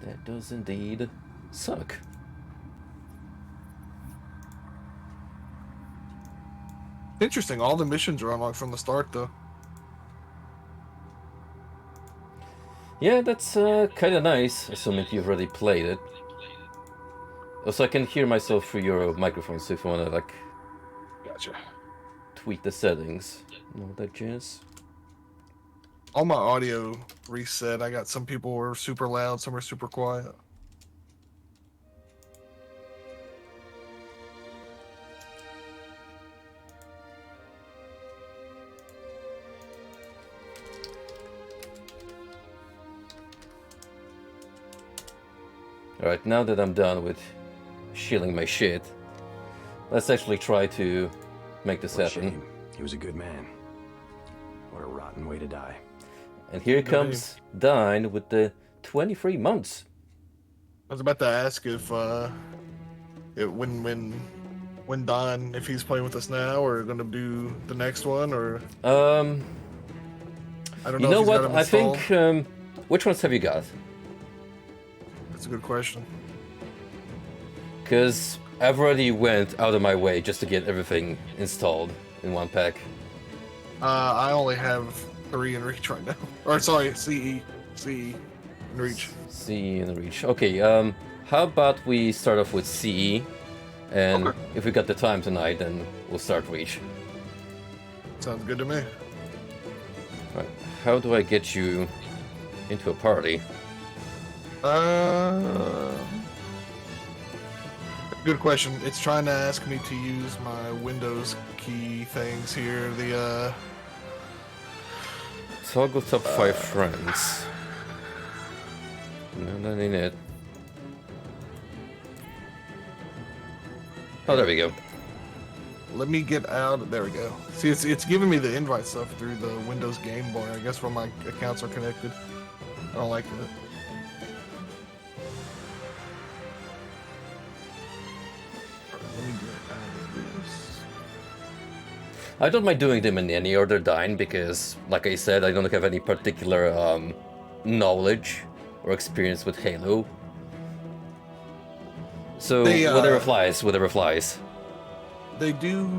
That does indeed suck. Interesting. All the missions are unlocked from the start, though. Yeah, that's kind of nice, assuming you've already played it. Also, I can hear myself through your microphone, so if you wanna, like, Gotcha. tweak the settings and all that jazz. All my audio reset. I got some people were super loud, some are super quiet. Alright, now that I'm done with shilling my shit, let's actually try to make this What a happen. shame. He was a good man. What a rotten way to die. And here comes Dine with the 23 months. I was about to ask if when Don, if he's playing with us now or going to do the next one, or I don't know. You know if he's got what? them I installed. think. Which ones have you got? That's a good question. Because I've already went out of my way just to get everything installed in one pack. I only have 3 in reach right now. Or sorry, CE in reach. CE and Reach. Okay, how about we start off with CE, and Okay. if we got the time tonight, then we'll start Reach. Sounds good to me. Right. How do I get you into a party? Good question. It's trying to ask me to use my Windows key things here. The Toggle top 5 friends. No, that ain't it. Oh, there we go. let me get out. There we go. See, it's giving me the invite stuff through the Windows game bar. I guess where my accounts are connected. I don't like that. Let me get out of this. I don't mind doing them in any order, Dine, because, like I said, I don't have any particular knowledge or experience with Halo. So, whatever flies, whatever flies. They do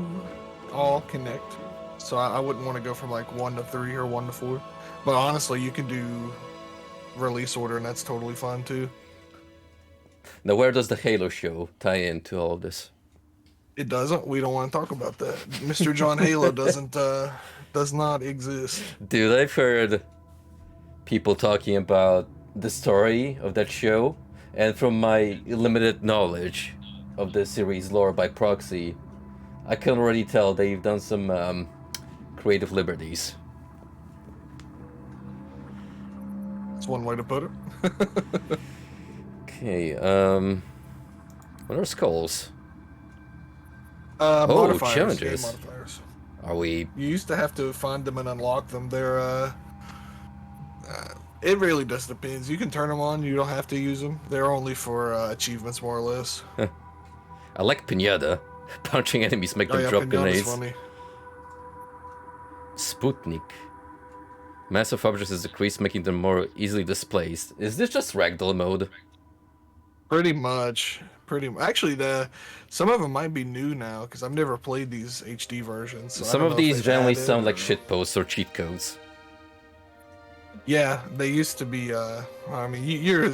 all connect, so I wouldn't want to go from like 1 to 3 or 1 to 4. But honestly, you can do release order, and that's totally fine too. Now, where does the Halo show tie into all of this? It doesn't. We don't want to talk about that. Mr. John Halo does not exist. Dude, I've heard people talking about the story of that show, and from my limited knowledge of the series lore by proxy, I can already tell they've done some creative liberties. That's one way to put it. Okay, what are skulls? Modifiers, challenges. game modifiers. Are we... You used to have to find them and unlock them. They're it really just depends. You can turn them on. You don't have to use them. They're only for achievements, more or less. I like Pinata. Punching enemies make them drop Pinata's grenades. funny. Sputnik. Massive objects is decreased, making them more easily displaced. Is this just ragdoll mode? Pretty much. Actually, some of them might be new now because I've never played these HD versions. So Some I don't of know if these they've generally added sound like or- shitposts or cheat codes. Yeah, they used to be. I mean, you're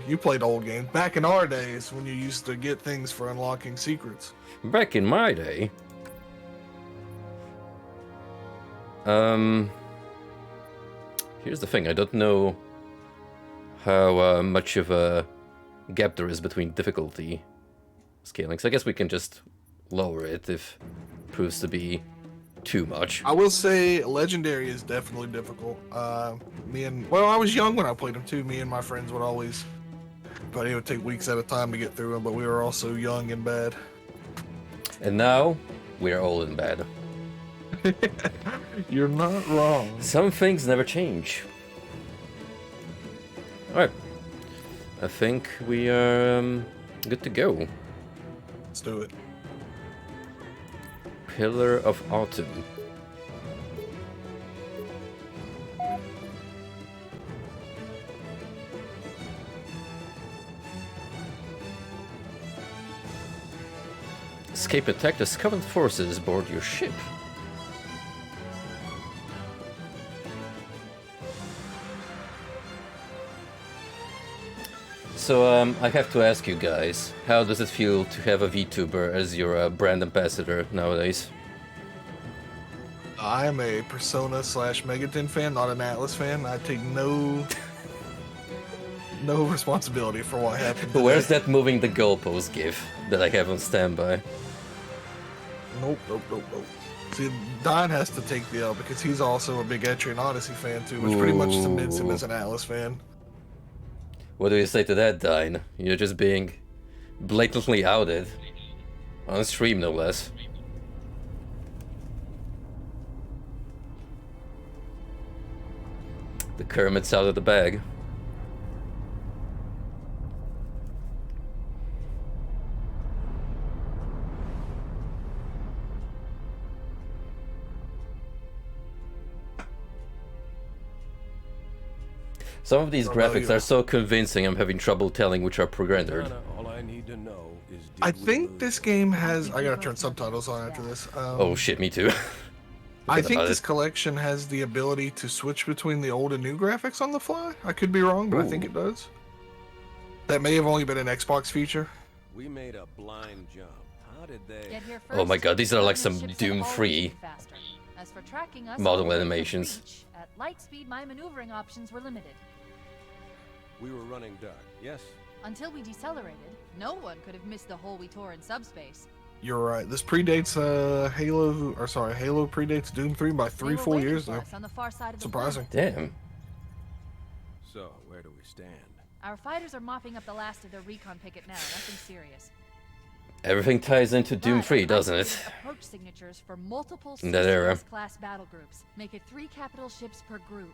you played old games back in our days when you used to get things for unlocking secrets. Back in my day. Here's the thing, I don't know how much of a gap there is between difficulty scaling, so I guess we can just lower it if it proves to be too much. I will say Legendary is definitely difficult. I was young when I played them too. Me and my friends would always, but it would take weeks at a time to get through them. But we were also young and bad. And now, we're all in bed. You're not wrong. Some things never change. Alright. I think we are good to go. Let's do it. Pillar of Autumn. Escape and attack the Covenant forces aboard your ship. So, I have to ask you guys, how does it feel to have a VTuber as your brand ambassador nowadays? I'm a Persona / Megaton fan, not an Atlas fan. I take no responsibility for what happened. Where's that moving the goalpost gif that I have on standby? Nope. See, Don has to take the L because he's also a big Etrian Odyssey fan too, which pretty much submits him as an Atlas fan. What do you say to that, Dine? You're just being blatantly outed. On stream, no less. The Kermit's out of the bag. Some of these graphics are so convincing I'm having trouble telling which are pre-rendered. All I need to know is I think this game has. I gotta turn subtitles on after this. Oh shit, me too. I think this collection has the ability to switch between the old and new graphics on the fly. I could be wrong, but I think it does. That may have only been an Xbox feature. we made a blind jump. How did they? Oh my god, these are like some Doom-free model animations. At light speed, my maneuvering options were limited. We were running dark, yes? Until we decelerated, no one could have missed the hole we tore in subspace. You're right. This predates Halo, or sorry, Halo predates Doom 3 by 3-4 years though. On the far side of the Surprising. Damn. So, where do we stand? Our fighters are mopping up the last of their recon picket now. Nothing serious. Everything ties into Doom But 3, doesn't it? isolated Approach signatures for multiple In that era. class battle groups. Make it 3 capital ships per group.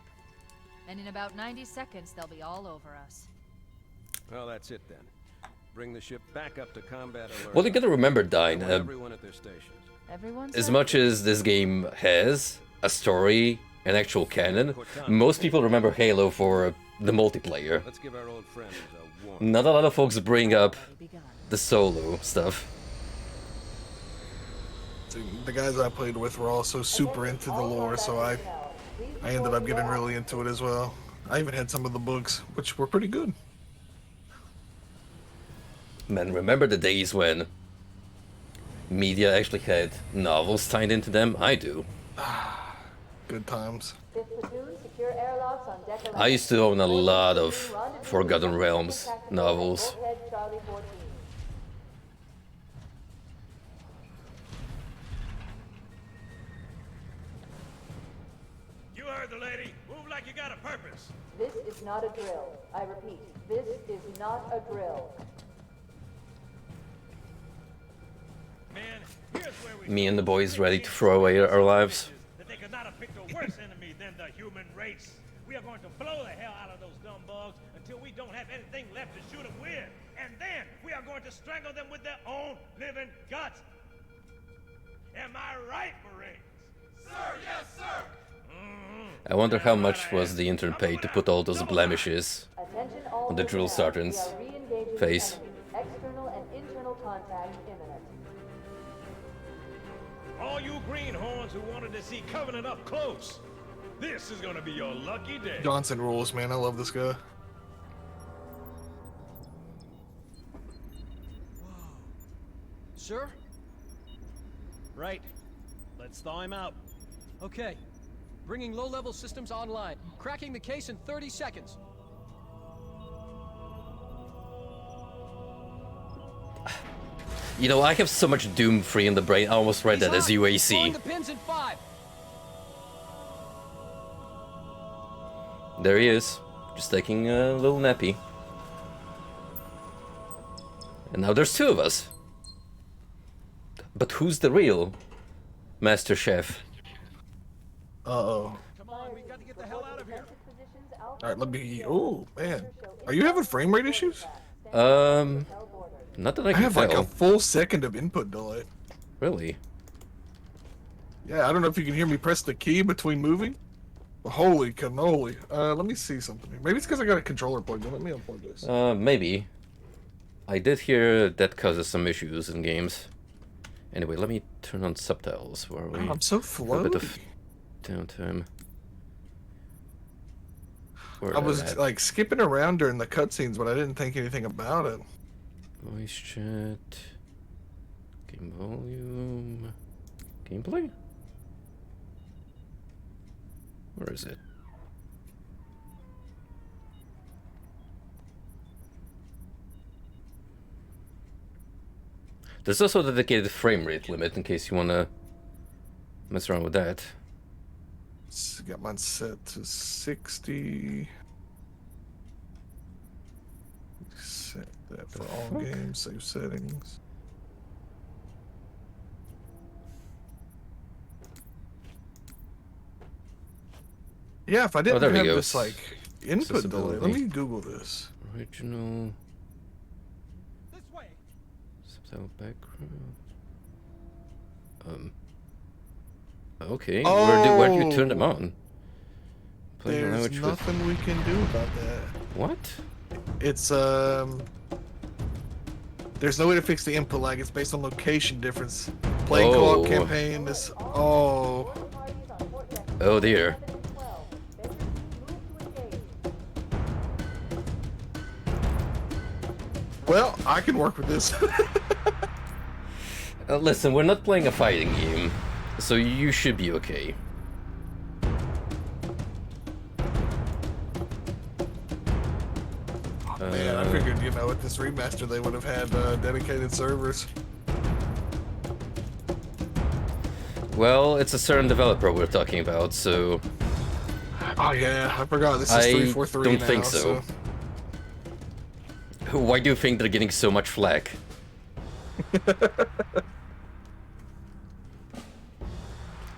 And in about 90 seconds, they'll be all over us. Well, that's it then. Bring the ship back up to combat alert. Well, you gotta remember, Dine, everyone at their stations. Everyone's as much as this game has a story and actual canon, most people remember Halo for the multiplayer. Let's give our old friends a warm. Not a lot of folks bring up the solo stuff. The guys I played with were also super into the lore, so I ended up getting really into it as well. I even had some of the books, which were pretty good. Man, remember the days when media actually had novels tied into them? I do. Good times. I used to own a lot of Forgotten Realms novels. You heard the lady. Move like you got a purpose. This is not a drill. I repeat, this is not a drill. Man, here's where we Me and the boys ready to throw away our lives. that they could not have picked a worse enemy than the human race. We are going to blow the hell out of those dumb bugs until we don't have anything left to shoot them with. And then we are going to strangle them with their own living guts. Am I right, Marines? Sir, yes, sir. I wonder how much was the intern paid to put all those blemishes Attention all on the drill personnel. sergeant's We are re-engaging face. the enemy. External and internal contact imminent. All you greenhorns who wanted to see Covenant up close, this is going to be your lucky day. Johnson rules, man. I love this guy. Sir? Right. Let's thaw him out. Okay. Bringing low-level systems online. Cracking the case in 30 seconds. You know, I have so much Doom 3 in the brain, I almost read He's that as up. Throwing UAC. the pins in 5. There he is, just taking a little nappy. And now there's 2 of us. But who's the real Master Chef? Uh-oh. Come on, we got to get the hell out of here. Alright, let me... Oh, man. Are you having frame rate issues? Not that I I can have tell. like a full second of input delay. Really? Yeah, I don't know if you can hear me press the key between moving. Holy cannoli. Let me see something. Maybe it's because I got a controller plugged in. Let me unplug this. Maybe. I did hear that causes some issues in games. Anyway, let me turn on subtitles while we I'm so have a bit floaty. of downtime. I was like skipping around during the cutscenes, but I didn't think anything about it. Voice chat. Game volume. Gameplay? Where is it? There's also a dedicated frame rate limit in case you wanna mess around with that. Got mine set to 60. Set that for all games, save settings. Yeah, if I didn't there we have go. this like input delay, let Accessibility. me Google this. Original This way. subtitle background. Okay, where do you turn them on? Play There's language with nothing we can do about that. what? It's there's no way to fix the input lag. It's based on location difference. Playing Oh. co-op campaign is oh. Oh dear. Well, I can work with this. Listen, we're not playing a fighting game, so you should be okay. Man, I figured, you know, with this remaster they would have had dedicated servers. Well, it's a certain developer we're talking about, so Oh yeah, I forgot this is I 343 don't now, think so. Why do you think they're getting so much flack?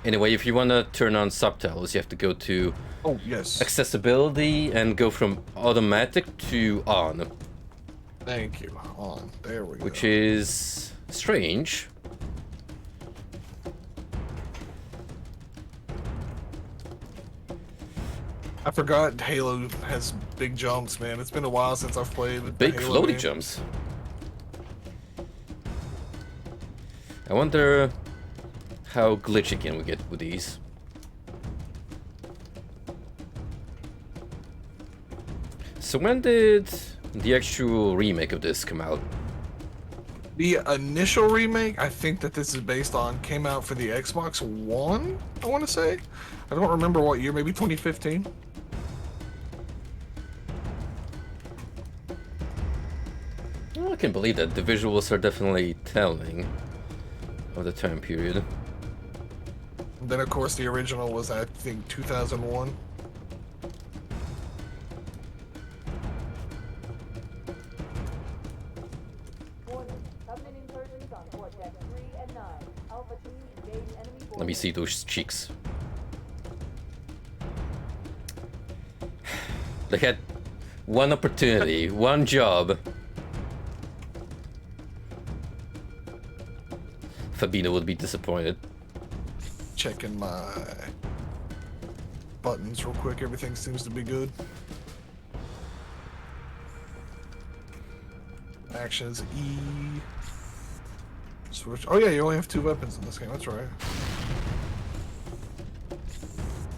Anyway, if you want to turn on subtitles, you have to go to Oh yes. accessibility and go from automatic to on, Thank you. On. There we go. which is strange. I forgot Halo has big jumps, man. It's been a while since I've played a Big Halo floaty game. jumps. I wonder how glitchy can we get with these. So when did the actual remake of this come out? The initial remake, I think that this is based on, came out for the Xbox One, I want to say. I don't remember what year, maybe 2015. Well, I can believe that. The visuals are definitely telling of the time period. And then, of course, the original was, I think, 2001. Let me see those cheeks. They had one opportunity, one job. Fabino would be disappointed. Checking my buttons real quick. Everything seems to be good. Action is E. Switch. Oh yeah, you only have 2 weapons in this game. That's right.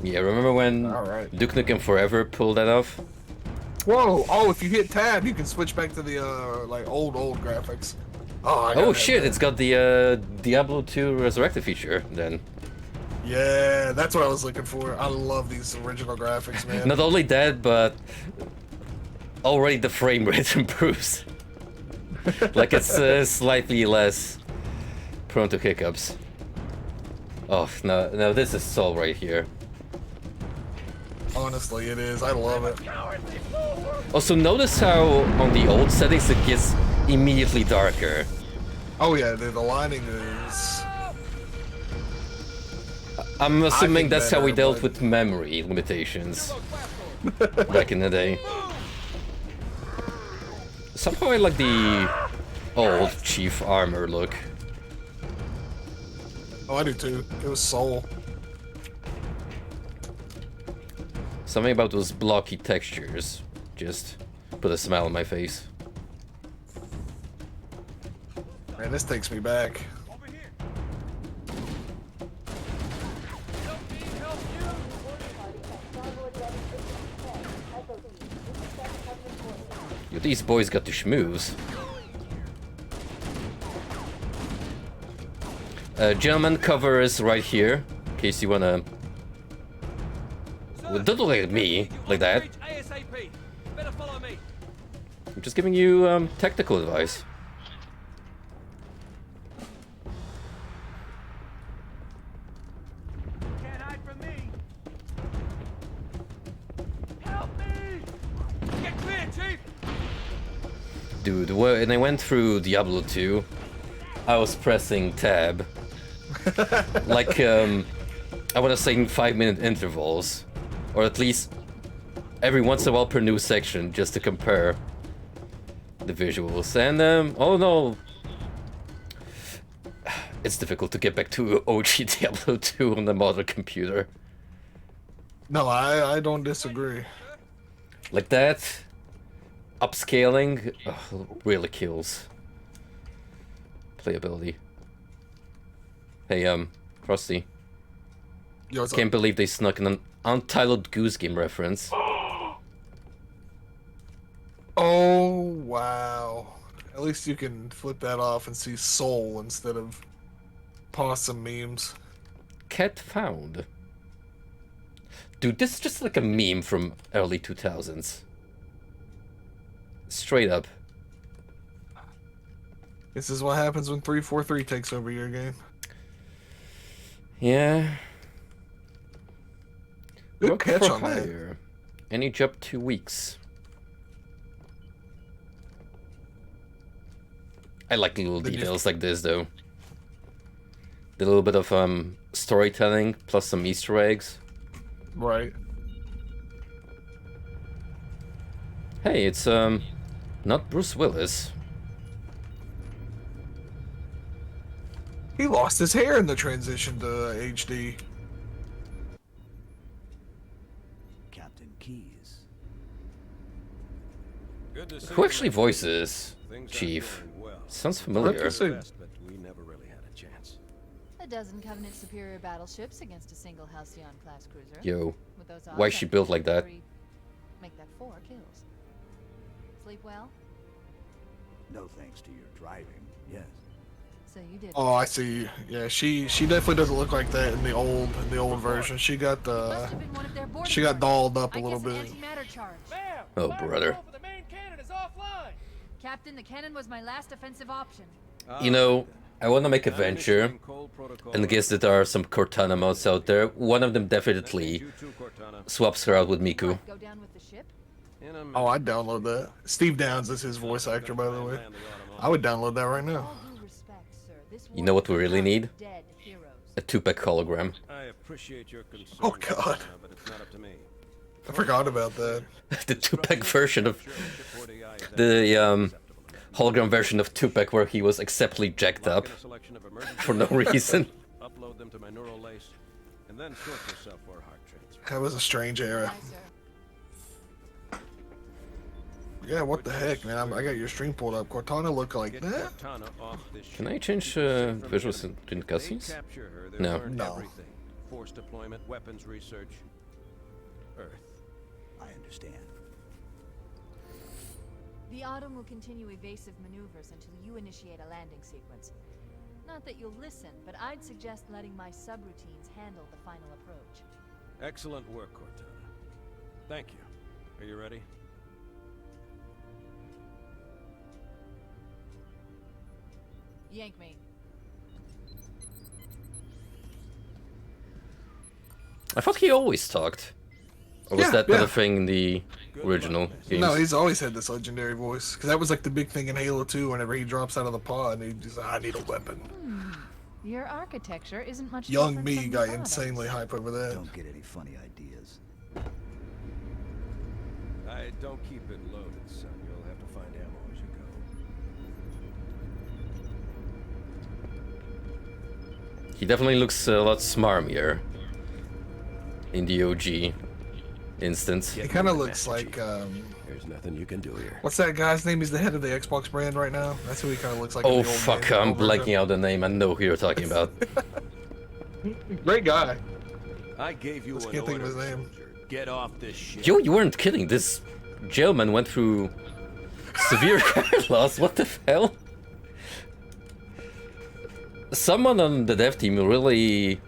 Yeah, remember when Alright. Duke Nukem Forever pulled that off? Whoa! Oh, if you hit tab, you can switch back to the like old graphics. Oh, I gotta Oh have shit, that. it's got the Diablo 2 Resurrected feature then. Yeah, that's what I was looking for. I love these original graphics, man. Not only that, but already the frame rate improves. Like it's slightly less prone to hiccups. Oh, no, this is Soul right here. Honestly, it is. I love it. Also, notice how on the old settings it gets immediately darker. Oh yeah, the lighting is. I'm assuming think that's how we better, dealt but- with memory limitations back in the day. Somehow I like the old Chief armor look. Oh, I do too. It was Soul. Something about those blocky textures just put a smile on my face. Man, this takes me back. Over here. Yo, these boys got the schmooze. Gentleman, cover is right here, in case you wanna... Well, don't look at me like that. I'm just giving you tactical advice. Can't hide from me. Help me! Get clear, Chief! Dude, when I went through Diablo 2, I was pressing tab. Like, I wanna say in 5-minute intervals. Or at least every once in a while per new section, just to compare the visuals. And, oh no. It's difficult to get back to OG Diablo 2 on the modern computer. No, I don't disagree. Like that, upscaling really kills playability. Hey, Frosty. Yo, what's Can't up? believe they snuck in an Untitled Goose Game reference. Oh, wow. At least you can flip that off and see soul instead of possum memes. Cat found. Dude, this is just like a meme from early 2000s. Straight up. This is what happens when 343 takes over your game. Yeah. Good Work catch for on that. hire. Any job 2 weeks. I like little details like this though. The little bit of storytelling plus some Easter eggs. Right. Hey, it's not Bruce Willis. He lost his hair in the transition to HD. Captain Keys. Good to see Who you, actually ladies. voices Things are Chief? going well. Sounds What familiar. to say? Best, but we never really had a chance. A dozen Covenant superior battleships against a single Halcyon-class cruiser. Yo, With those why odds, is she I'd built like that? Make that 4 kills. Sleep well? No thanks to your driving, yes. So you did. Oh, I see. Yeah, she definitely doesn't look like that in the old version. She got Must have been one of their boarding she got parties. dolled up a I little guess an bit. antimatter charge. Ma'am, Oh, fire brother. control for the main cannon is offline. Captain, the cannon was my last offensive option. You know, I want to make a venture, and I guess that there are some Cortana mods out there. One of them definitely swaps her out with Miku. Go down with the ship? Oh, I'd download that. Steve Downs is his voice actor, by the way. I would download that right now. All due respect, sir. This You know what we war really is need? about dead heroes. A 2-pack hologram. I appreciate your concern. Oh, God. But it's not up to me. I forgot about that. The 2-pack version of the hologram version of 2-pack where he was acceptably jacked up for no reason. Upload them to my neural lace, and then sort yourself for a heart transfer. That was a strange era. Aye, sir. Yeah, what the heck, man? I got your stream pulled up. Cortana look like Get that? Cortana off this ship. Can I change visuals in They cutscenes? capture her, they No. learn No. everything. Force deployment, weapons research, Earth. I understand. The Autumn will continue evasive maneuvers until you initiate a landing sequence. Not that you'll listen, but I'd suggest letting my subroutines handle the final approach. Excellent work, Cortana. Thank you. Are you ready? Yank me. I thought he always talked. Or was Yeah, that not yeah. a thing in the original games? No, he's always had this legendary voice. Because that was like the big thing in Halo 2 whenever he drops out of the pod and he just, I need a weapon. Your architecture isn't much Young different me from got the Autumn's. insanely hype over that. Don't get any funny ideas. I don't keep it loaded, son. You'll have to find ammo as you go. He definitely looks a lot smarmier in the OG instance. He kind of looks like, There's nothing you can do here. what's that guy's name? He's the head of the Xbox brand right now. That's who he kind of looks like. in Oh the old fuck, game, I'm old version. blanking out the name. I know who you're talking about. Great guy. I gave you Just an can't think of order, his name. soldier. Get off this ship. Yo, you weren't kidding. This gentleman went through Severe card loss? What the hell? Someone on the dev team really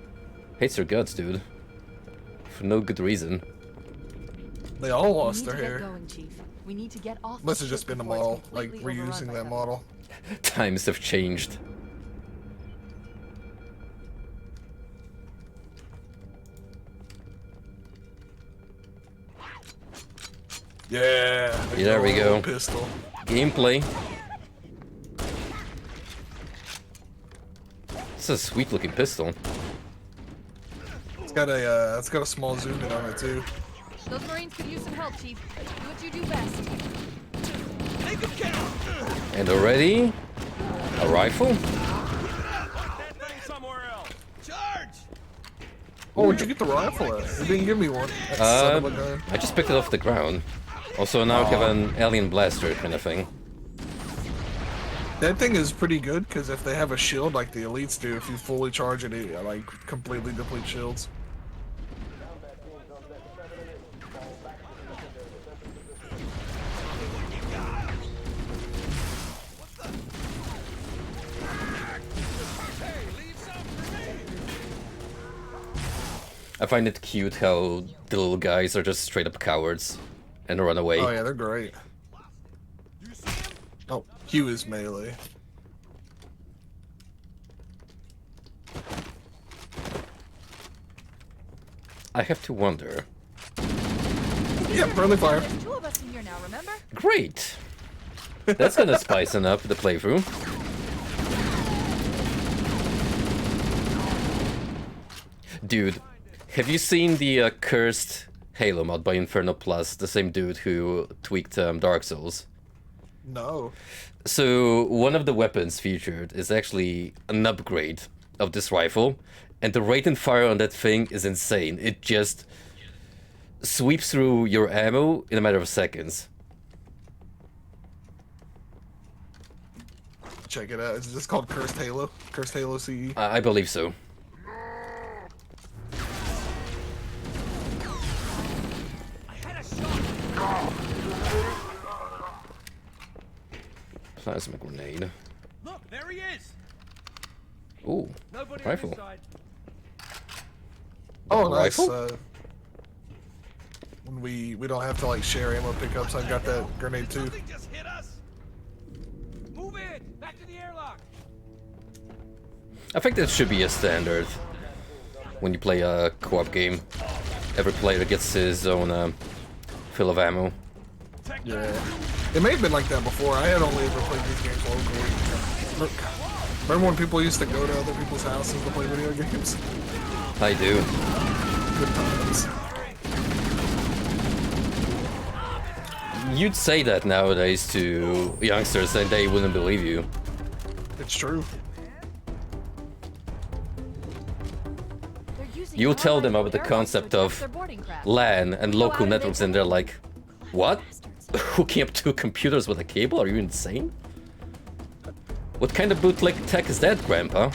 hates their guts, dude. For no good reason. They all We lost need their to get hair. going, Chief. We need to get off. Must the have just ship been a before it's model, like completely overrun reusing by that them. model. Times have changed. Yeah. There we go. Pistol. Gameplay. It's a sweet looking pistol. It's got a small zoom in on it too. Those Marines could use some help, Chief. Do what you do best. And already a rifle? That thing somewhere else. Charge! Oh, where'd you get the rifle at? You didn't give me one. That son of a gun. I just picked it off the ground. Also now I have an alien blaster kind of thing. That thing is pretty good because if they have a shield like the elites do, if you fully charge it, it like completely depletes shields. I find it cute how the little guys are just straight up cowards and run away. Oh yeah, they're great. Oh, Hugh is melee. I have to wonder. Yeah, friendly fire. There's two of us in here now, remember? Great! That's gonna spicing up the playthrough. Dude, have you seen the cursed Halo mod by Inferno Plus, the same dude who tweaked Dark Souls? No. So, one of the weapons featured is actually an upgrade of this rifle, and the rate and fire on that thing is insane. It just sweeps through your ammo in a matter of seconds. Check it out. Is this called Cursed Halo? Cursed Halo CE? I believe so. Plasma grenade. Look, there he is. Ooh, Nobody rifle. on this side. Oh, nice. Rifle? When we don't have to like share ammo pickups, I've got that grenade too. Something just hit us. Move it. Back to the airlock. I think that should be a standard when you play a co-op game. Every player gets his own fill of ammo. Yeah. It may have been like that before. I had only ever played these games locally. Remember when people used to go to other people's houses to play video games? I do. Good times. You'd say that nowadays to youngsters and they wouldn't believe you. It's true. They're using You tell them armored about the aircraft concept to attack of their boarding craft. LAN and Go local out of networks their and they're like, what? bastards. Hooking up two computers with a cable? Are you insane? What kind of bootleg tech is that, Grandpa?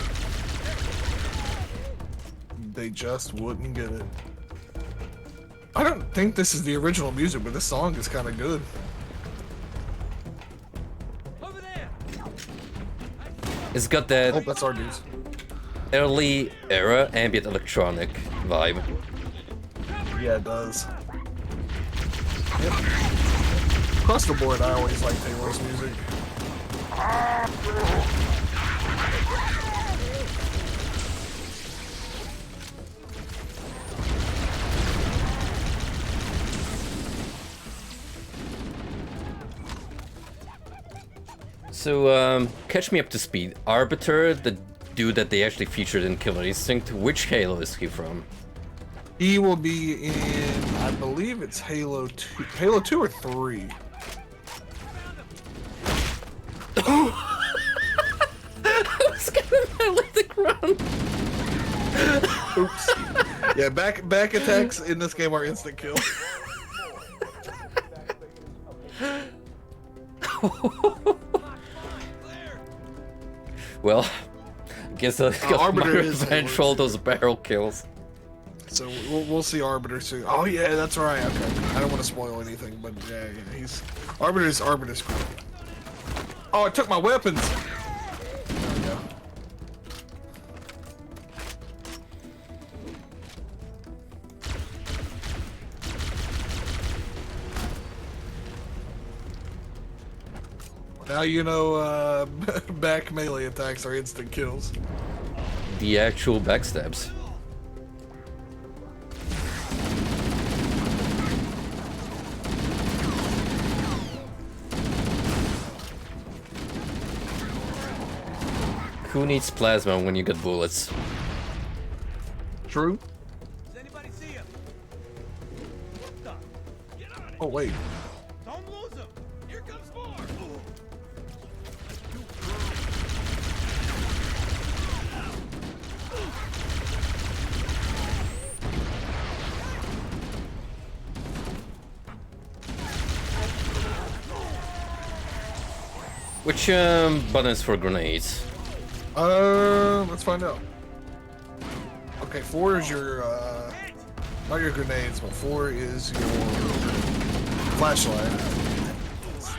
They just wouldn't get it. I don't think this is the original music, but this song is kind of good. Over there. It's got Oh, that that's our dudes. early era ambient electronic vibe. Yeah, it does. Yep. Across the board, I always like Taylor's music. So, catch me up to speed. Arbiter, the dude that they actually featured in Killer Instinct, which Halo is he from? He will be in, I believe it's Halo 2. Halo 2 or 3. I was gonna let the ground. Oops. Yeah, back attacks in this game are instant kill. Well, guess I got my Arbiter is revenge for all those barrel kills. So we'll see Arbiter soon. Oh yeah, that's right. Okay, I don't want to spoil anything, but yeah, he's Arbiter's cool. Oh, it took my weapons. There we go. Now you know back melee attacks are instant kills. The actual backstabs. Who needs plasma when you got bullets? True. Does anybody see him? What the? Get on it! Oh wait. Don't lose him! Here comes more! Which buttons for grenades? Let's find out. Okay, 4 is your not your grenades, but 4 is your flashlight.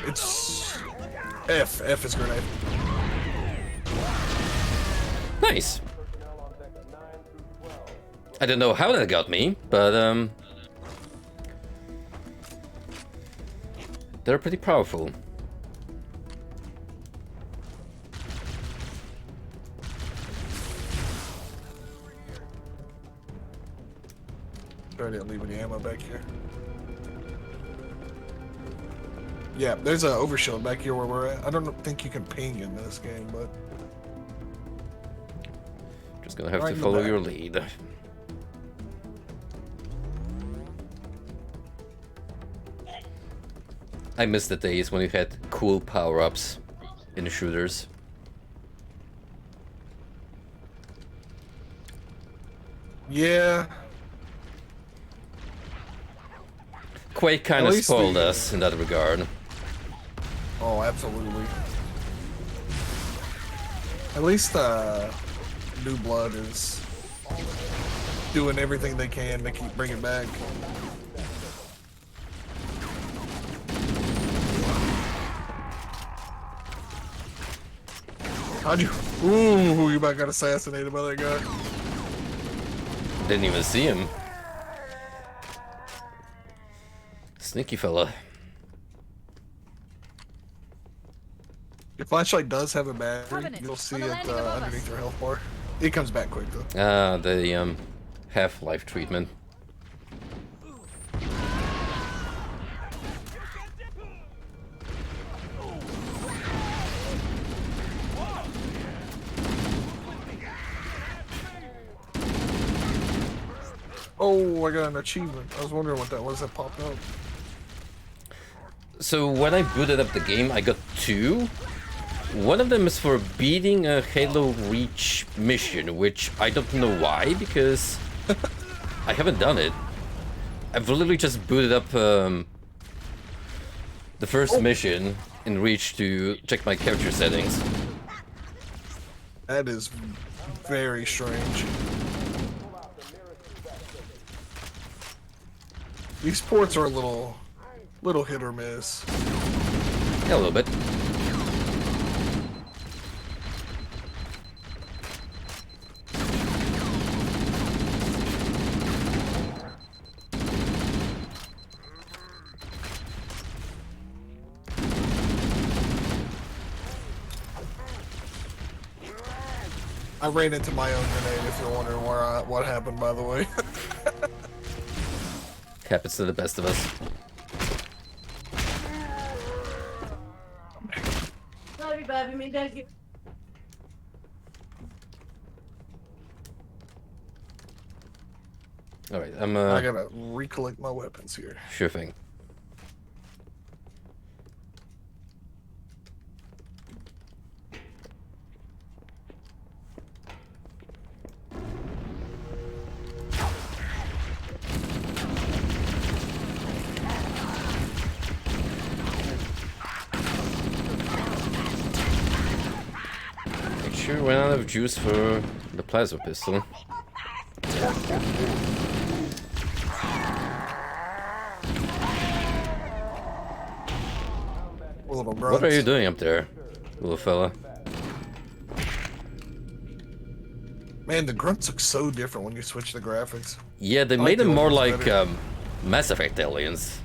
It's F. F is grenade. Nice. I don't know how that got me, but they're pretty powerful. I didn't leave any ammo back here. Yeah, there's an overshield back here where we're at. I don't think you can ping in this game, but Just gonna have Right to in the follow back. your lead. I miss the days when you had cool power-ups in the shooters. yeah. Quake kind At of least spoiled the- us in that regard. Oh, absolutely. At least New Blood is doing everything they can to keep bringing back. How'd you? Ooh, you about got assassinated by that guy. Didn't even see him. Sneaky fella. Your flashlight does have a battery. Covenant, You'll see on the it landing above underneath us. your health bar. It comes back quick though. The half-life treatment. Oh, I got an achievement. I was wondering what that was that popped up. So when I booted up the game, I got 2. One of them is for beating a Halo Reach mission, which I don't know why, because I haven't done it. I've literally just booted up the first mission in Reach to check my capture settings. That is very strange. These ports are a little hit or miss. Yeah, a little bit. I ran into my own grenade. If you're wondering what happened, by the way. Happens to the best of us. Sorry, Bobby, me dad. Alright, I gotta recollect my weapons here. sure thing. Sure ran out of juice for the plasma pistol. Little What are you doing up there? little fella. Man, the grunts look so different when you switch the graphics. Yeah, they I made like the them more old ones like better. Mass Effect aliens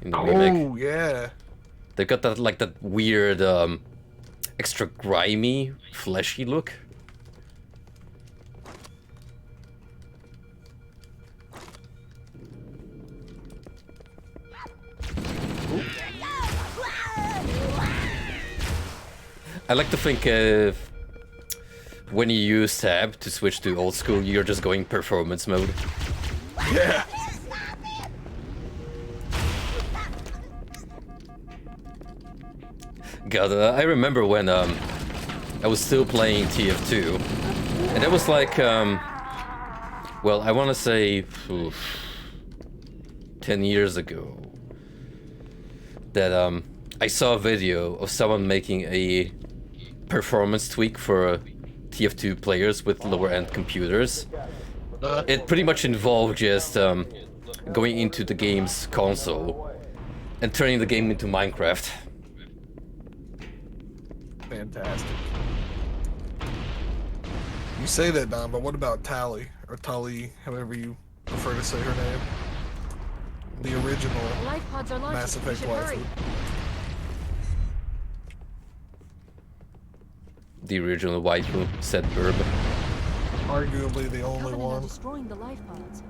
in the remake. Oh yeah. They got that like that weird, extra grimy, fleshy look. I like to think when you use tab to switch to old school, you're just going performance mode. Yeah. God, I remember when I was still playing TF2, and that was like, well, I want to say 10 years ago, that I saw a video of someone making a performance tweak for TF2 players with lower-end computers. It pretty much involved just going into the game's console and turning the game into Minecraft. Fantastic. You say that, Don, but what about Tali? Or Tali, however you prefer to say her name. The original The life pods are launching. Mass We Effect should hurry. waifu. The original waifu, said Burb. Arguably the only Covenant are one. destroying the life pods.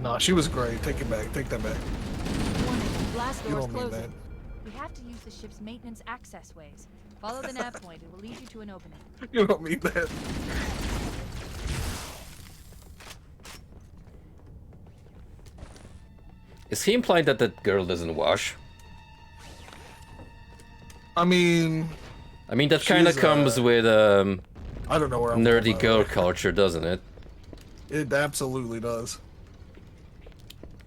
Nah, she was great. Take it back. Take that back. Warning, blast You doors don't mean that. closing. We have to use the ship's maintenance access ways. Follow the nav point. It will lead you to an opening. You don't mean that. Is he implying that that girl doesn't wash? I mean, that kind of she's, comes with I don't know where I'm nerdy going, by the girl way. culture, doesn't it? It absolutely does.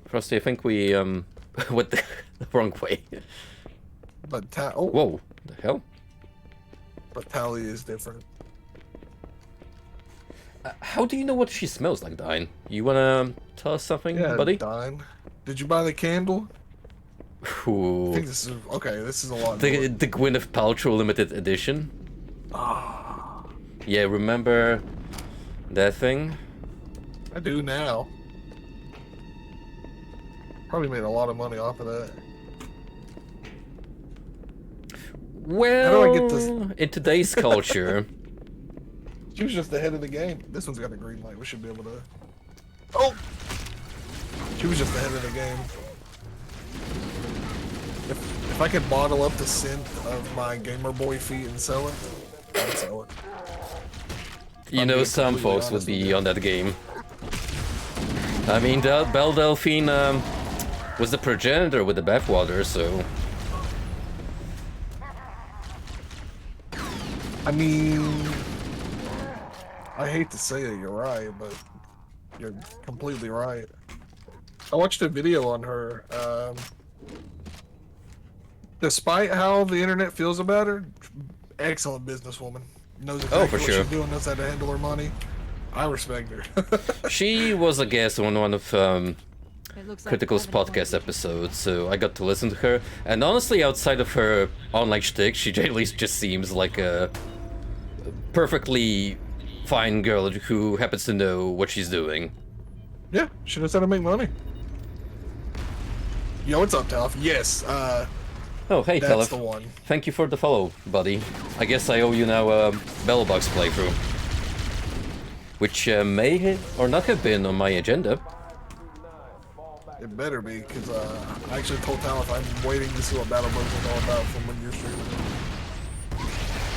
Frosty, I think we went the wrong way. But Whoa, the hell? But Tali is different. How do you know what she smells like, Dine? You wanna tell us something, Yeah, buddy? Don. Did you buy the candle? I Ooh. think this is okay. This is a lot. The Gwyneth Paltrow limited edition. Ah, Yeah, remember that thing? I do now. Probably made a lot of money off of that. Well, How do I get this? in today's culture, She was just ahead of the game. This one's got a green light. We should be able to. Oh! She was just ahead of the game. If I could bottle up the scent of my Gamer Boy feet and sell it, I'd sell it. you I'm know, being some completely folks would honest with be you. on that game. I mean, Belle Delphine was the progenitor with the bathwater, so... I mean, I hate to say it, you're right, but you're completely right. I watched a video on her. Despite how the internet feels about her, excellent businesswoman. Knows exactly for what sure. she's doing, knows how to handle her money. I respect her. She was a guest on one of It looks like Critical's Covenant podcast won't- episodes, so I got to listen to her. And honestly, outside of her online shtick, she generally just seems like a perfectly fine girl who happens to know what she's doing. Yeah, she knows how to make money. Yo, what's up, Talif? Yes, Oh, hey, that's Telef. the one. Thank you for the follow, buddy. I guess I owe you now a Bellbox playthrough. Which may or not have been on my agenda. It better be, because I actually told Talif I'm waiting to see what Battle Bros is all about from when you're streaming.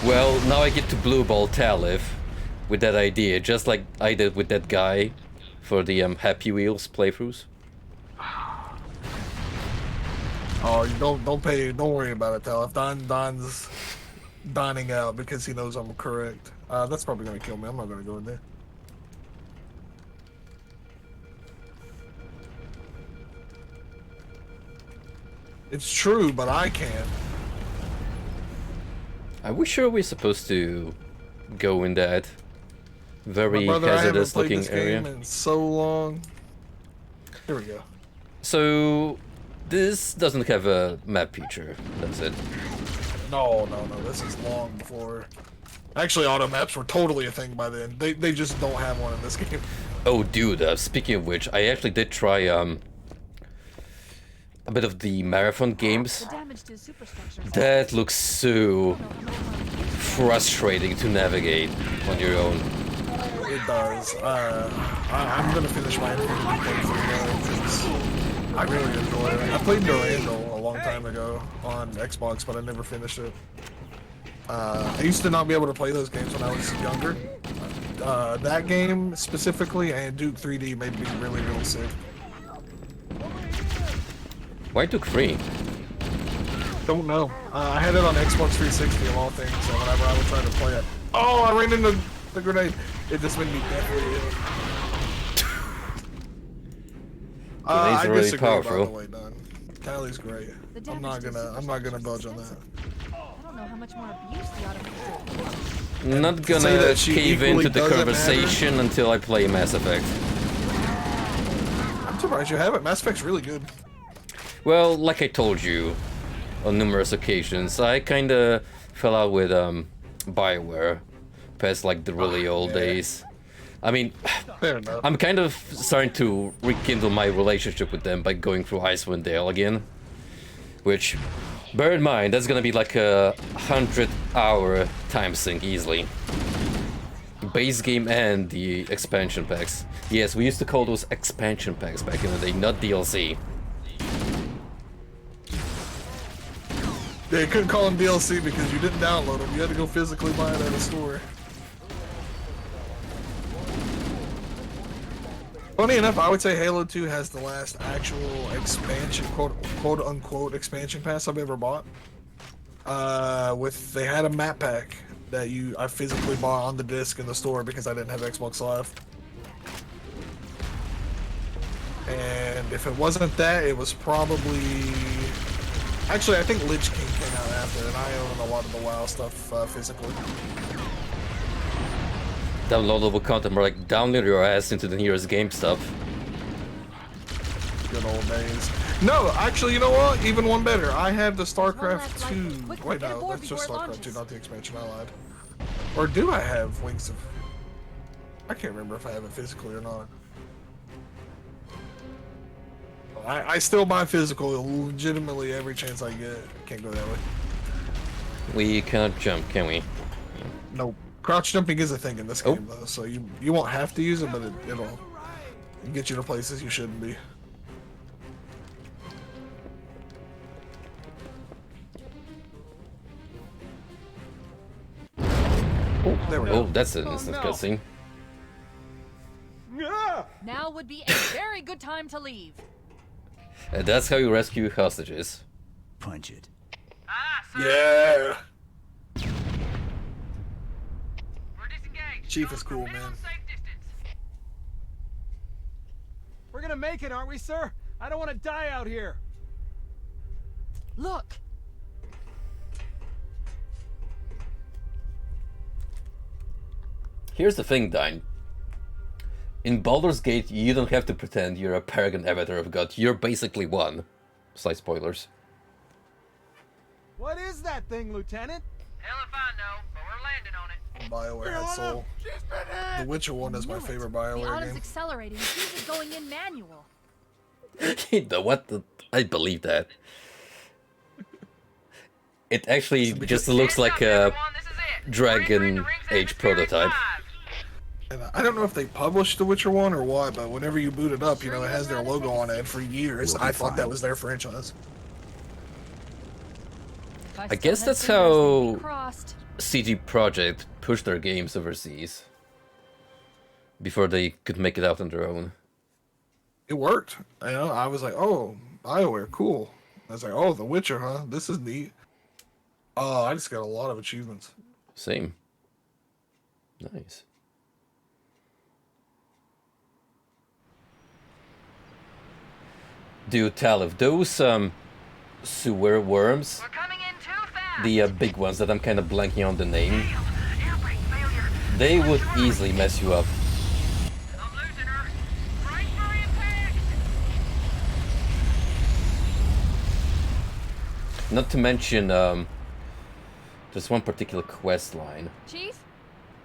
Well, now I get to blue ball Talif with that idea, just like I did with that guy for the Happy Wheels playthroughs. Oh, you don't worry about it, Talif. Don's dining out because he knows I'm correct. That's probably gonna kill me. I'm not gonna go in there. It's true, but I can't. Are we sure we're supposed to go in that My very brother, I haven't hazardous played looking this area? game in so long. Here we go. So, This doesn't have a map feature, does it? No. This is long before. Actually, auto maps were totally a thing by then. They just don't have one in this game. Oh, dude, speaking of which, I actually did try a bit of the marathon games. The damage to superstructures. That looks so frustrating to navigate on your own. It does. I'm gonna finish my Infinity playthrough because I really enjoy it. I played Durandal a long time ago on Xbox, but I never finished it. I used to not be able to play those games when I was younger. That game specifically and Duke 3D made me really, really sick. Why Duke 3? Don't know. I had it on Xbox 360 of all things, so whenever I would try to play it. Oh, I ran into the grenade. It just made me deathly ill. Grenades are really disagree, powerful. by the way, Don. Tally's great. I'm not gonna budge on that. I don't know how much more abuse the automatons do. Not say gonna that she cave equally into the doesn't conversation until I play Mass Effect. I'm surprised you haven't. Mass Effect's really good. Well, like I told you on numerous occasions, I kinda fell out with BioWare past like the really old days. I mean, Fair enough. I'm kind of starting to rekindle my relationship with them by going through Icewind Dale again. Which, bear in mind, that's gonna be like a 100-hour time sink easily. Base game and the expansion packs. Yes, we used to call those expansion packs back in the day, not DLC. Yeah, you couldn't call them DLC because you didn't download them. You had to go physically buy it at a store. Funny enough, I would say Halo 2 has the last actual expansion, quote unquote expansion pass I've ever bought. They had a map pack that I physically bought on the disc in the store because I didn't have Xbox Live. And if it wasn't that, it was probably... Actually, I think Lich King came out after, and I own a lot of the WoW stuff physically. Downloadable content, more like download your ass into the nearest GameStop. Good old days. No, actually, you know what? Even one better. I have the StarCraft 2. Wait, no, that's just StarCraft 2, not the expansion. I lied. Or do I have Wings of... I can't remember if I have it physically or not. I still buy physical legitimately every chance I get. Can't go that way. We cannot jump, can we? Nope. Crouch jumping is a thing in this game though, so you won't have to use it, but it'll get you to places you shouldn't be. Oh, there we go. Oh, that's an instant cutscene. Now would be a very good time to leave. And that's how you rescue hostages. Punch it. Yeah. We're disengaged. Chief is cool, man. Safe distance. We're gonna make it, aren't we, sir? I don't want to die out here. Look! Here's the thing, Dine. In Baldur's Gate, you don't have to pretend you're a paragon avatar of God. You're basically one. Slight spoilers. What is that thing, Lieutenant? Hell if I know, but we're landing on it. BioWare had Soul. The Witcher 1 is my favorite The BioWare autumn's game. accelerating. Fuse is going in manual. I believe that. It actually just looks like a Dragon Age prototype. And I don't know if they published The Witcher 1 or what, but whenever you boot it up, you know, it has their logo on it for years. I thought that was their franchise. I guess that's how CD Projekt pushed their games overseas. Before they could make it out on their own. It worked. You know, I was like, oh, BioWare, cool. I was like, oh, The Witcher, huh? This is neat. Oh, I just got a lot of achievements. Same. Nice. Dude, Tal, if those sewer worms, We're coming in too fast. the big ones that I'm kind of blanking on the name, they would easily mess you up. I'm losing her. Brace for impact. Not to mention, there's one particular quest line. Chief?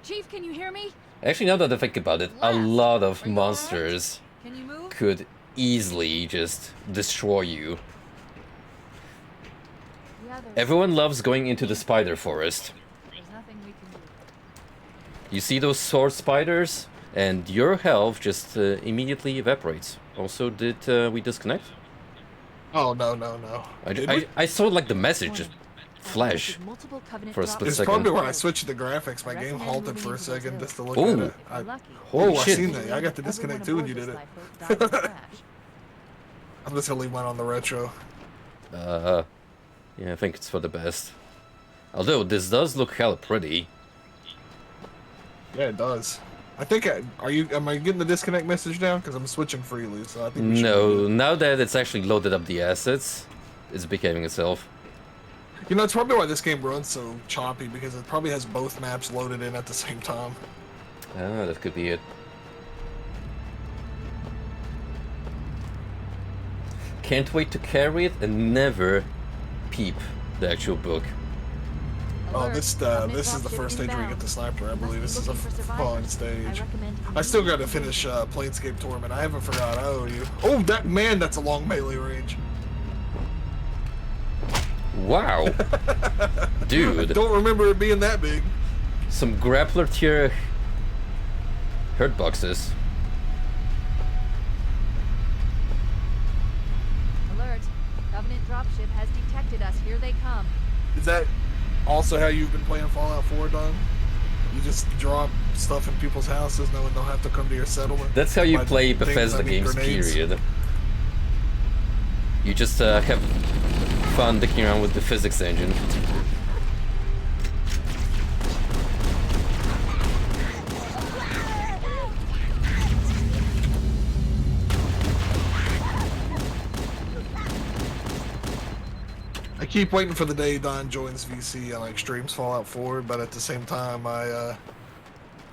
Chief, can you hear me? Actually, now that I think about it, a lot of monsters Can you move? could easily just destroy you. Everyone loves going into the spider forest. There's nothing we can do. You see those sword spiders, and your health just immediately evaporates. Also, did we disconnect? Oh, no. I saw like the message just flash for a split It's second. probably when I switched the graphics. My game halted for a second just to look Ooh. at it. Holy I shit. seen that. I got to disconnect too when you did it. I'm just gonna leave mine on the retro. Yeah, I think it's for the best. Although, this does look hella pretty. Yeah, it does. I think am I getting the disconnect message now? Because I'm switching freely, so I think we should No, now that it's actually loaded up the assets, it's behaving itself. You know, it's probably why this game runs so choppy, because it probably has both maps loaded in at the same time. Ah, that could be it. Can't wait to carry it and never peep the actual book. Oh, this is the first stage where you get the sniper, I believe. This is a fun stage. I still got to finish Planescape Torment. I haven't forgot. I owe you. Oh, that's a long melee range. Wow. Dude. Don't remember it being that big. Some grappler tier hurt boxes. Alert. Covenant dropship has detected us. Here they come. Is that also how you've been playing Fallout 4, Don? You just drop stuff in people's houses knowing they'll have to come to your settlement? That's how you By play things, Bethesda I mean games, grenades. period. You just have fun dicking around with the physics engine. I keep waiting for the day Don joins VC and like streams Fallout 4, but at the same time, I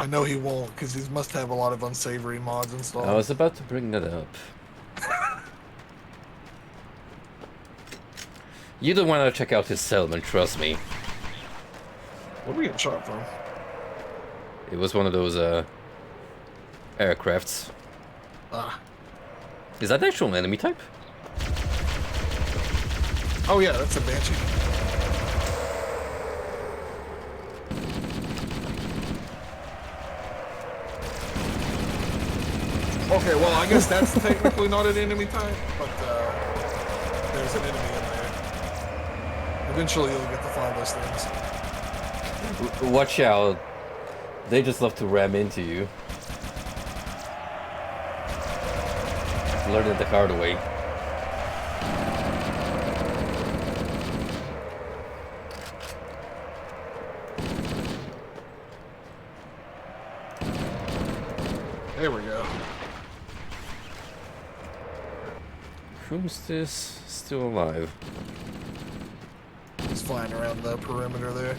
know he won't because he must have a lot of unsavory mods installed. I was about to bring that up. You don't want to check out his settlement, trust me. What are we getting shot from? It was one of those aircrafts. Ah. Is that actual an enemy type? Oh yeah, that's a Banshee. Okay, well I guess that's technically not an enemy type, but there's an enemy in there. Eventually you'll get to find those things. Watch out. They just love to ram into you. Learn it the hard way. There we go. Who's this still alive? He's flying around the perimeter there.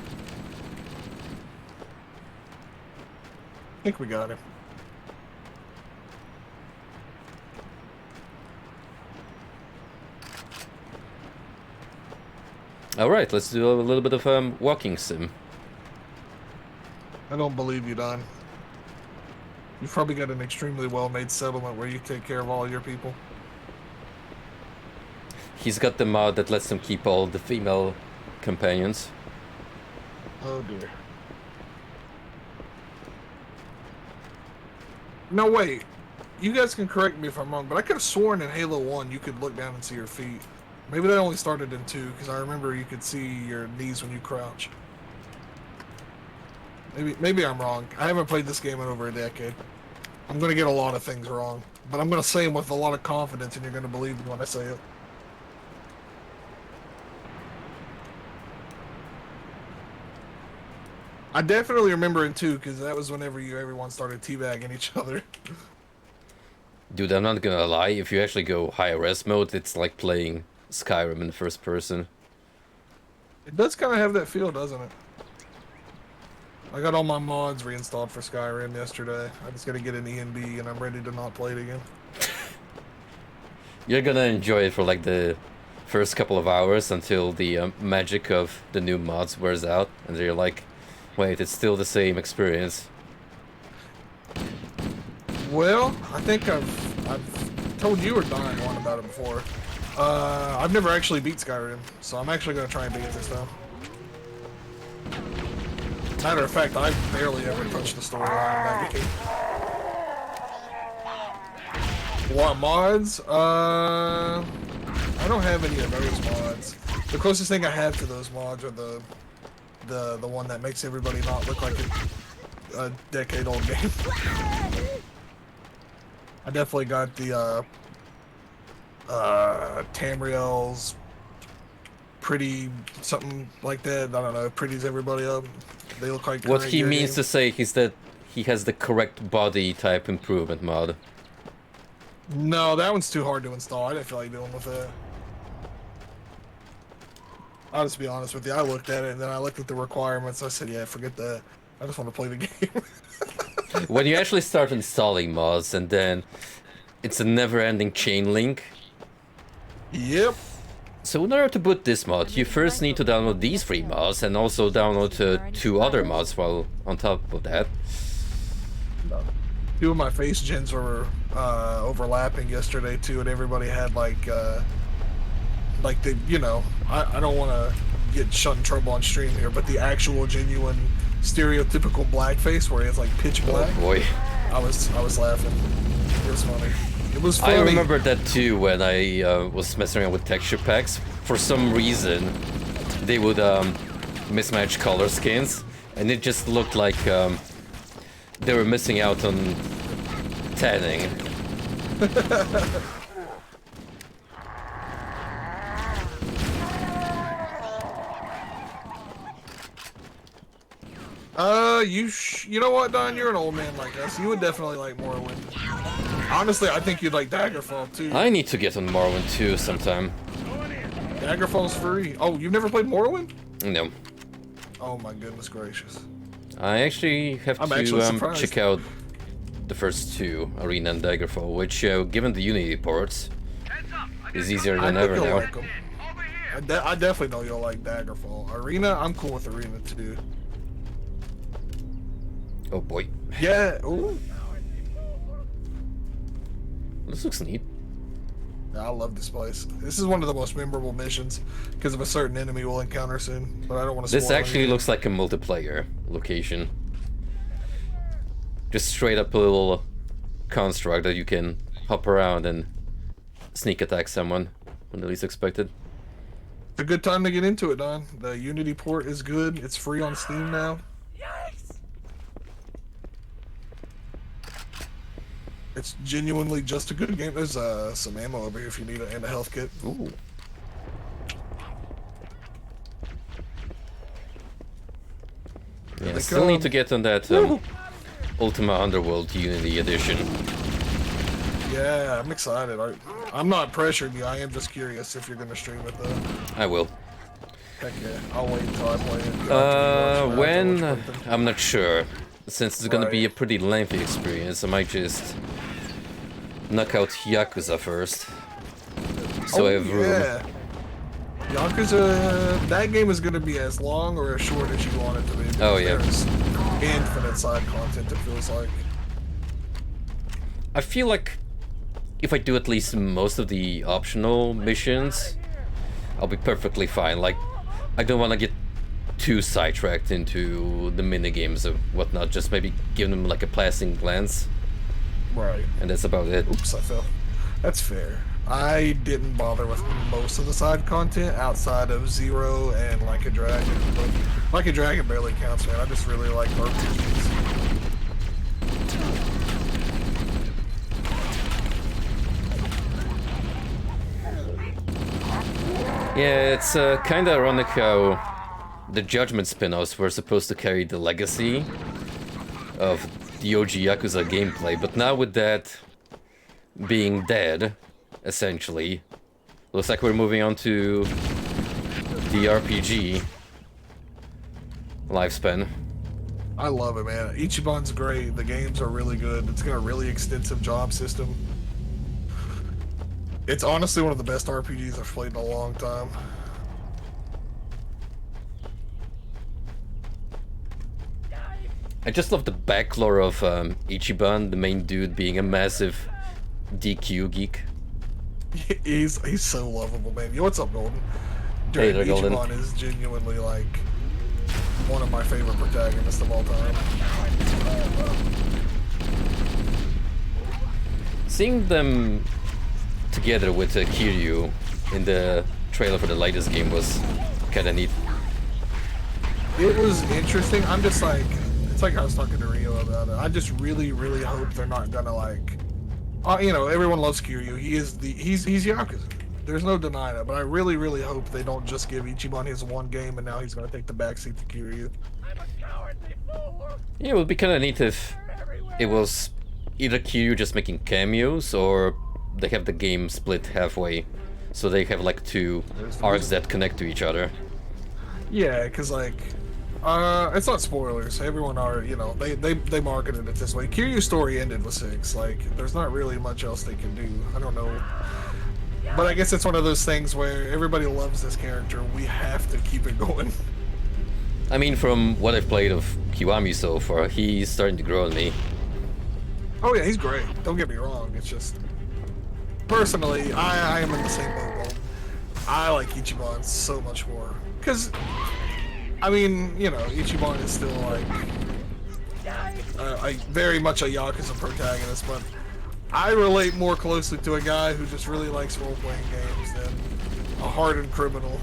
I think we got him. Alright, let's do a little bit of walking sim. I don't believe you, Don. You've probably got an extremely well-made settlement where you take care of all your people. He's got the mod that lets him keep all the female companions. Oh dear. No, wait. You guys can correct me if I'm wrong, but I could have sworn in Halo 1 you could look down and see your feet. Maybe that only started in 2, because I remember you could see your knees when you crouch. Maybe I'm wrong. I haven't played this game in over a decade. I'm going to get a lot of things wrong, but I'm going to say them with a lot of confidence, and you're going to believe me when I say it. I definitely remember it too, because that was whenever everyone started teabagging each other. Dude, I'm not gonna lie, if you actually go high res mode, it's like playing Skyrim in the first person. It does kind of have that feel, doesn't it? I got all my mods reinstalled for Skyrim yesterday. I just gotta get an ENB and I'm ready to not play it again. You're gonna enjoy it for like the first couple of hours until the magic of the new mods wears out, and they're like, wait, it's still the same experience. Well, I think I've told you or Don one about it before. I've never actually beat Skyrim, so I'm actually going to try and beat it this time. Matter of fact, I've barely ever touched the storyline of that game. What mods? I don't have any of those mods. The closest thing I have to those mods are the one that makes everybody not look like a decade-old game. I definitely got the Tamriel's pretty something like that. I don't know. Pretties everybody up. They look like. What he means to say is that he has the correct body type improvement mod. No, that one's too hard to install. I didn't feel like dealing with that. I'll just be honest with you. I looked at it and then I looked at the requirements. I said, yeah, forget that. I just want to play the game. When you actually start installing mods, and then it's a never-ending chain link. Yep. So in order to boot this mod, you first need to download these 3 mods, and also download 2 other mods while on top of that. 2 of my face gens were overlapping yesterday too, and everybody had like the, you know, I don't want to get shut in trouble on stream here, but the actual genuine stereotypical blackface where it's like pitch black. Oh boy. I was laughing. It was funny. It was funny. I remember that too when I was messing around with texture packs. For some reason, they would mismatch color skins, and it just looked like they were missing out on tanning. You know what, Don? You're an old man like us. You would definitely like Morrowind. Honestly, I think you'd like Daggerfall too. I need to get on Morrowind too sometime. Daggerfall's free. Oh, you've never played Morrowind? No. Oh my goodness gracious. I actually have to check out the first 2, Arena and Daggerfall, which, given the Unity ports, is easier than ever now. Like I definitely know you'll like Daggerfall. Arena, I'm cool with Arena too. Oh boy. Yeah. Ooh. This looks neat. I love this place. This is one of the most memorable missions because of a certain enemy we'll encounter soon, but I don't want to. This actually looks like a multiplayer location. Just straight up a little construct that you can hop around and sneak attack someone when the least expected. It's a good time to get into it, Don. The Unity port is good. It's free on Steam now. It's genuinely just a good game. There's some ammo over here if you need it, and a health kit. Ooh. Yeah, I still need to get on that Ultima Underworld Unity edition. Yeah, I'm excited. I'm not pressuring you. I am just curious if you're going to stream it, though. I will. Heck yeah. I'll wait until I play it. When? I'm not sure. Since it's gonna be a pretty lengthy experience, I might just knock out Yakuza first. So I have room. Yakuza, that game is gonna be as long or as short as you want it to be. Oh yeah. There's infinite side content, it feels like. I feel like if I do at least most of the optional missions, I'll be perfectly fine. Like, I don't want to get too sidetracked into the minigames or whatnot, just maybe give them like a passing glance. Right. And that's about it. Oops, I fell. That's fair. I didn't bother with most of the side content outside of Zero and Like a Dragon. But Like a Dragon barely counts, man. I just really like RPGs. Yeah, it's kind of ironic how the Judgment spin-offs were supposed to carry the legacy of the OG Yakuza gameplay, but now with that being dead, essentially, looks like we're moving on to the RPG lifespan. I love it, man. Ichiban's great. The games are really good. It's got a really extensive job system. It's honestly one of the best RPGs I've played in a long time. I just love the backlore of Ichiban, the main dude, being a massive DQ geek. He's so lovable, man. Yo, what's up, Golden? Hey Dude, there, Golden. Ichiban is genuinely like one of my favorite protagonists of all time. Seeing them together with Kiryu in the trailer for the latest game was kind of neat. It was interesting. I'm just like, it's like I was talking to Rio about it. I just really, really hope they're not gonna like, you know, everyone loves Kiryu. He's Yakuza. There's no denying it. But I really, really hope they don't just give Ichiban his one game and now he's gonna take the backseat to Kiryu. Yeah, it would be kind of neat if it was either Kiryu just making cameos or they have the game split halfway, so they have like two arcs that connect to each other. Yeah, because like, it's not spoilers. Everyone are, you know, they marketed it this way. Kiryu's story ended with 6. Like, there's not really much else they can do. I don't know. But I guess it's one of those things where everybody loves this character. We have to keep it going. I mean, from what I've played of Kiwami so far, he's starting to grow on me. Oh yeah, he's great. Don't get me wrong. It's just, personally, I am in the same boat. I like Ichiban so much more. Because, I mean, you know, Ichiban is still like very much a Yakuza protagonist, but I relate more closely to a guy who just really likes role-playing games than a hardened criminal.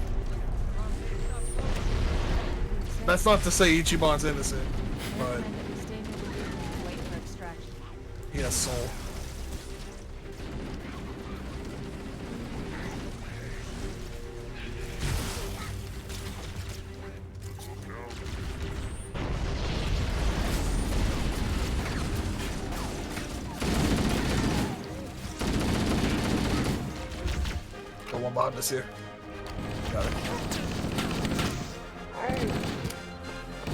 That's not to say Ichiban's innocent, but he has soul. Got one behind us here. Got it.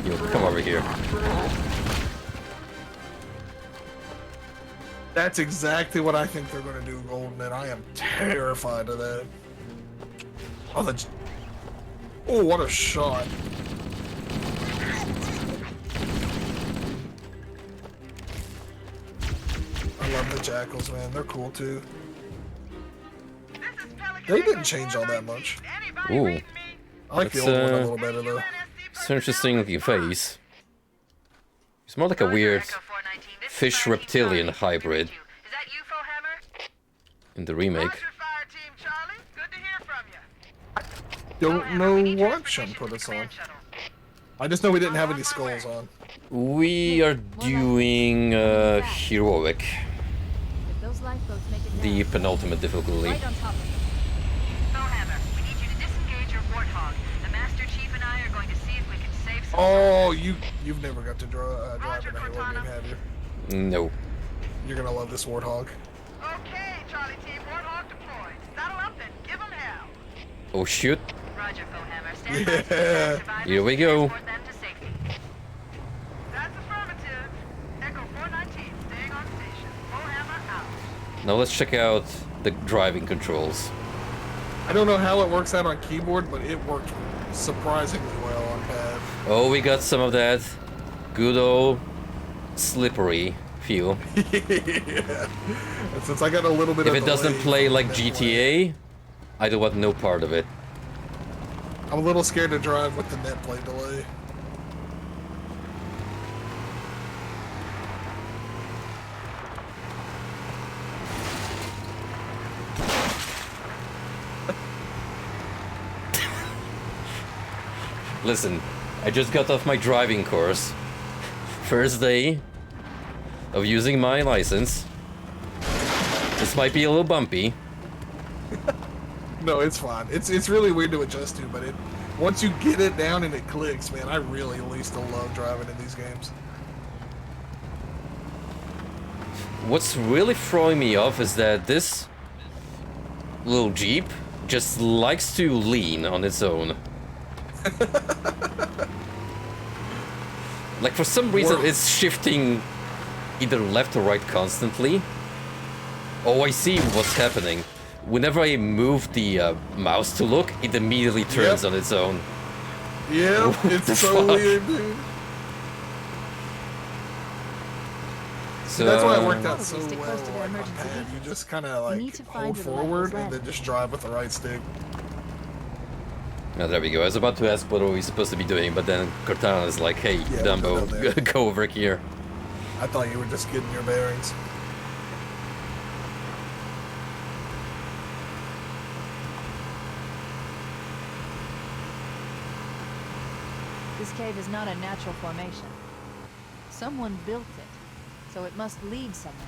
Yo, come over here. That's exactly what I think they're going to do, Golden, and I am terrified of that. Oh, what a shot. I love the jackals, man. They're cool, too. They didn't change all that much. Ooh. I like the old one a little better, though. It's an interesting looking face. It's more like a weird fish reptilian hybrid in the remake. Don't know what Shun put us on. I just know we didn't have any skulls on. We are doing heroic, the penultimate difficulty. Oh, you've never got to drive in a Halo game, have you? No. You're gonna love this Warthog. Okay, Charlie Team, Warthog deployed. Saddle up and give them hell. Oh shoot. Roger, Fohammer. Stand by to Yeah. Here we go. transport them to safety. That's affirmative. Echo 419, staying on station. Fohammer out. Now let's check out the driving controls. I don't know how it works out on keyboard, but it worked surprisingly well on pad. Oh, we got some of that good old slippery feel. Yeah. And since I got a little bit If of it doesn't delay play from like that GTA, I don't want no part of it. I'm a little scared to drive with the net play delay. Listen, I just got off my driving course. First day of using my license. This might be a little bumpy. No, it's fine. It's really weird to adjust to, but once you get it down and it clicks, man, I really at least love driving in these games. What's really throwing me off is that this little Jeep just likes to lean on its own. Like for some reason it's shifting either left or right constantly. Oh, I see what's happening. whenever I move the mouse to look, it immediately turns on its own. Yeah, What the it's so fuck? weird, dude. So, That's why it worked out Probably so stick well close to their like, on emergency pad. You defense. just kind of We need like to hold find where the forward Lambos and then just drive with the right stick. there we go. I was about to ask what are we supposed to be doing, but then Cortana is like, hey, Yeah, we'll go down there. Dumbo, go over here. I thought you were just getting your bearings. This cave is not a natural formation. Someone built it, so it must lead somewhere.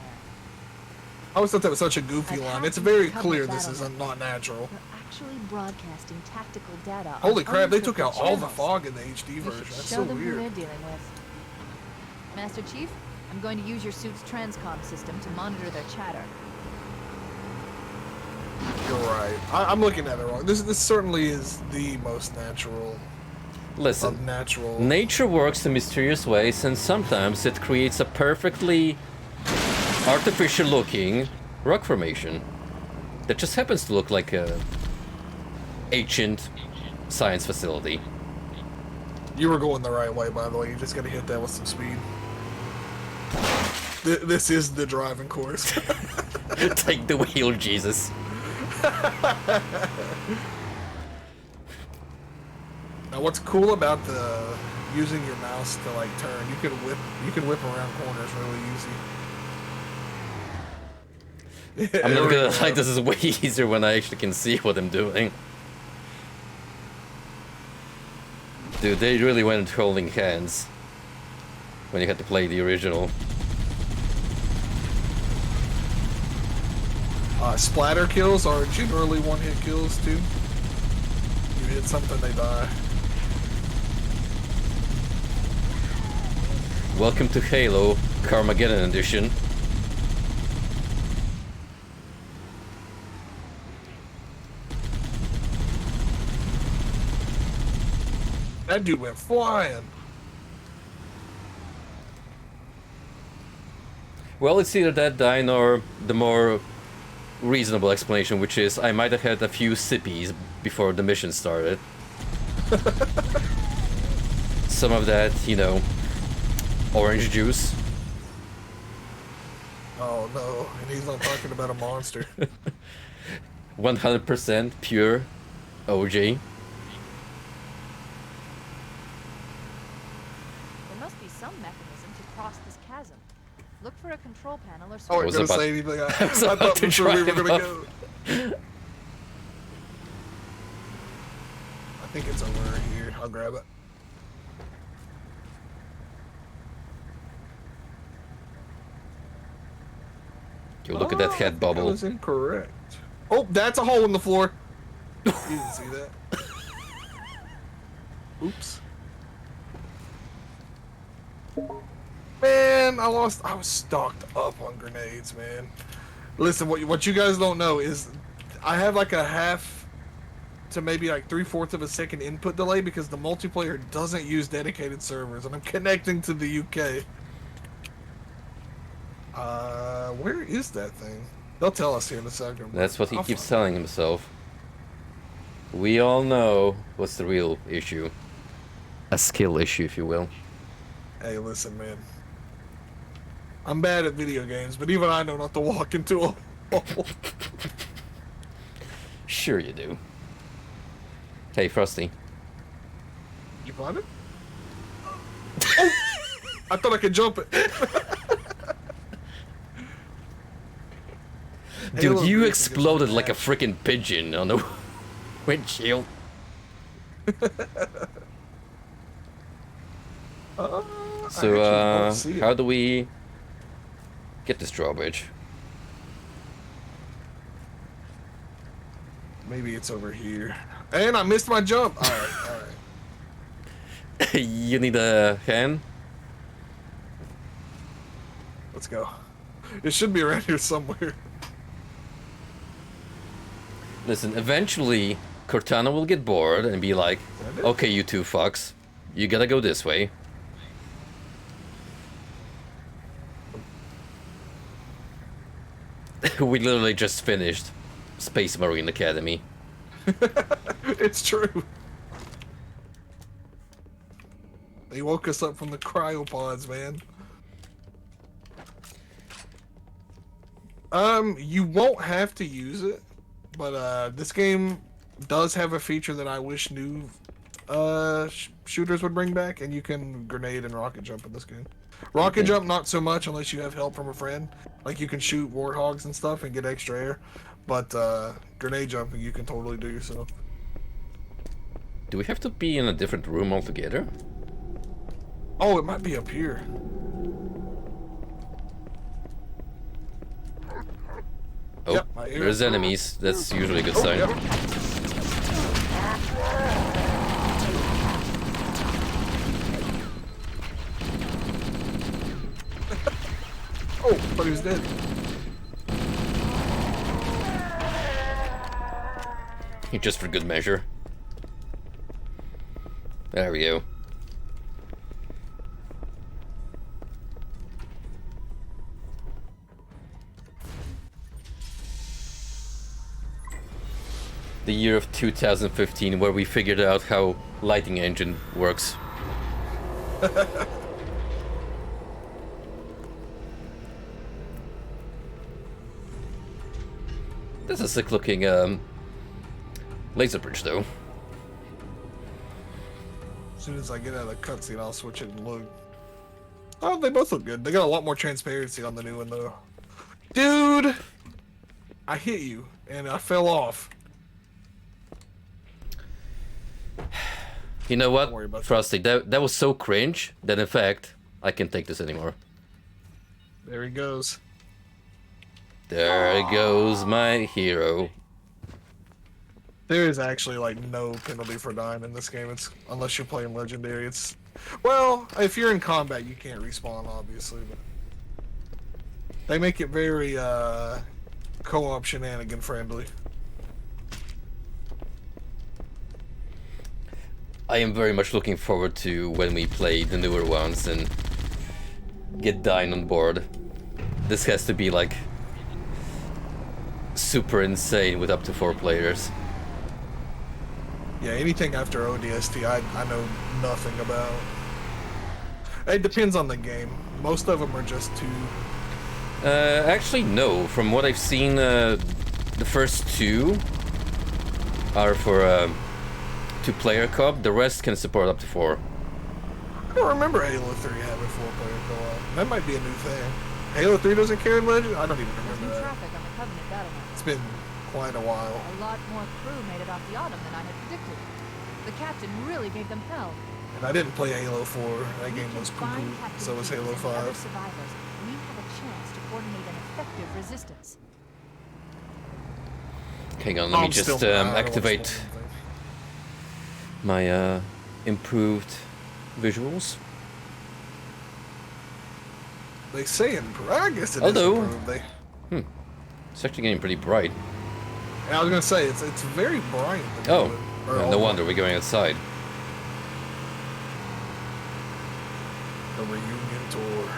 I always thought that was such a goofy I've line. had It's to very cover clear that this on isn't the- not natural. You're actually broadcasting tactical data. on Holy crap, they took unencrypted out all the channels. fog in the HD We version. should That's show so them who they're weird. dealing with. Master Chief, I'm going to use your suit's transcom system to monitor their chatter. You're right. I'm looking at it wrong. This certainly is the most natural Listen, of natural. nature works in mysterious ways, and sometimes it creates a perfectly artificial-looking rock formation that just happens to look like a ancient science facility. You were going the right way, by the way. You just gotta hit that with some speed. This is the driving course. Take the wheel, Jesus. Now, what's cool about the using your mouse to like turn? You can whip around corners really easy. I'm not gonna lie, this is way easier when I actually can see what I'm doing. Dude, they really went holding hands when you had to play the original. Splatter kills are generally one-hit kills too. You hit something, they die. Welcome to Halo, Carmageddon Edition. That dude went flying. Well, it's either that dying or the more reasonable explanation, which is I might have had a few sippies before the mission started. Some of that, you know, orange juice. Oh no, and he's not talking about a monster. 100% pure OJ. There must be some mechanism to cross this chasm. Look for a control panel or I wasn't was gonna about- say anything. I was I about thought to for sure we were drive gonna up. go. I think it's over here. I'll grab it. You look at that head That bubble. was incorrect. Oh, that's a hole in the floor. You didn't see that. Oops. Man, I was stocked up on grenades, man. Listen, what you guys don't know is I have like a half to maybe like 3/4 of a second input delay because the multiplayer doesn't use dedicated servers, and I'm connecting to the UK. Where is that thing? They'll tell us here in a second. That's what he I'll keeps find telling himself. We all know what's the real issue. A skill issue, if you will. it. Hey, listen, man. I'm bad at video games, but even I know not to walk into a hole. Sure you do. Hey, Frosty. You found it? Oh! I thought I could jump it. Dude, Halo you Reach is exploded just like a bad. freaking pigeon on the windshield. I So, actually don't see it. how do we get this drawbridge? Maybe it's over here. And I missed my jump. Alright, alright. You need a hand? Let's go. It should be around here somewhere. Listen, eventually Cortana will get bored and be like, That it? okay, you two fucks, you gotta go this way. We literally just finished Space Marine Academy. It's true. They woke us up from the cryopods, man. You won't have to use it, but this game does have a feature that I wish new shooters would bring back, and you can grenade and rocket jump in this game. Rocket jump, not so much unless you have help from a friend. Like, you can shoot warthogs and stuff and get extra air, but grenade jumping you can totally do yourself. Do we have to be in a different room altogether? Oh, it might be up here. Oh, Yep, I hear there's it. enemies. That's usually a good sign. Yep. Oh, but he was dead. Just for good measure. There we go. The year of 2015, where we figured out how lighting engine works. This is a sick looking laser bridge though. As soon as I get out of the cutscene, I'll switch it and look. Oh, they both look good. They got a lot more transparency on the new one though. Dude! I hit you, and I fell off. You know what, Don't worry about Frosty, that was so cringe that in fact, I can't take this anymore. There he goes. There goes my hero. There is actually like no penalty for dying in this game. It's unless you're playing legendary. It's well, if you're in combat, you can't respawn, obviously. But they make it very co-op shenanigan friendly. I am very much looking forward to when we play the newer ones and get Dyne on board. This has to be like super insane with up to 4 players. Yeah, anything after ODST, I know nothing about. It depends on the game. Most of them are just 2. Actually, no. From what I've seen, the first 2 are for 2-player co-op. The rest can support up to 4. I don't remember Halo 3 having 4-player co-op. That might be a new thing. Halo 3 doesn't carry Legend? I don't even There's new remember that. traffic on the Covenant battleground. It's been quite a while. A lot more crew made it off the Autumn than I had predicted. The captain really gave them hell. And I didn't play Halo 4. That game was Find poo-poo. Captain So was Peters Halo and the other 5. survivors. We have a chance to coordinate an effective resistance. Hang on, let me I'm just still- I don't wanna activate spoil anything. my improved visuals. They say improve. I guess it is Although- improved. It's actually getting pretty bright. I was gonna say it's very bright. Oh, no wonder we're going outside. The reunion tour.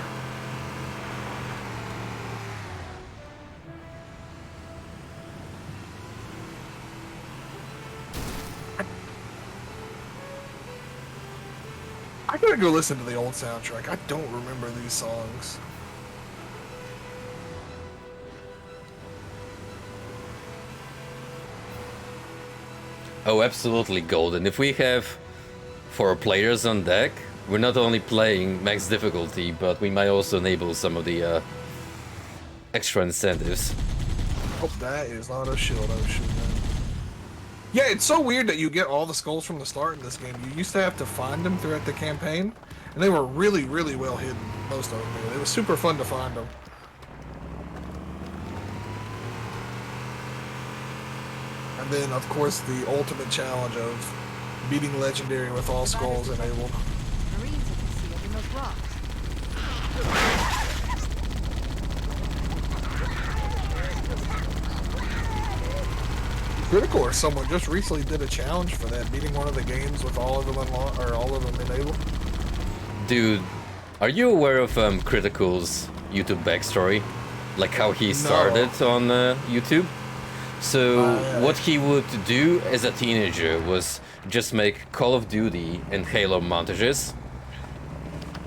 I gotta go listen to the old soundtrack. I don't remember these songs. Oh, absolutely golden. If we have 4 players on deck, we're not only playing max difficulty, but we might also enable some of the extra incentives. Oh, that is not a shield. Oh, shoot, man. Yeah, it's so weird that you get all the skulls from the start in this game. You used to have to find them throughout the campaign, and they were really, really well hidden. Most of them. It was super fun to find them. And then, of course, the ultimate challenge of beating Legendary with all skulls enabled. Marines are concealed in those rocks. Critical or someone just recently did a challenge for that, beating one of the games with all of them unlocked or all of them enabled. Dude, are you aware of Critical's YouTube backstory? Like how he started on YouTube? So what he would do as a teenager was just make Call of Duty and Halo montages,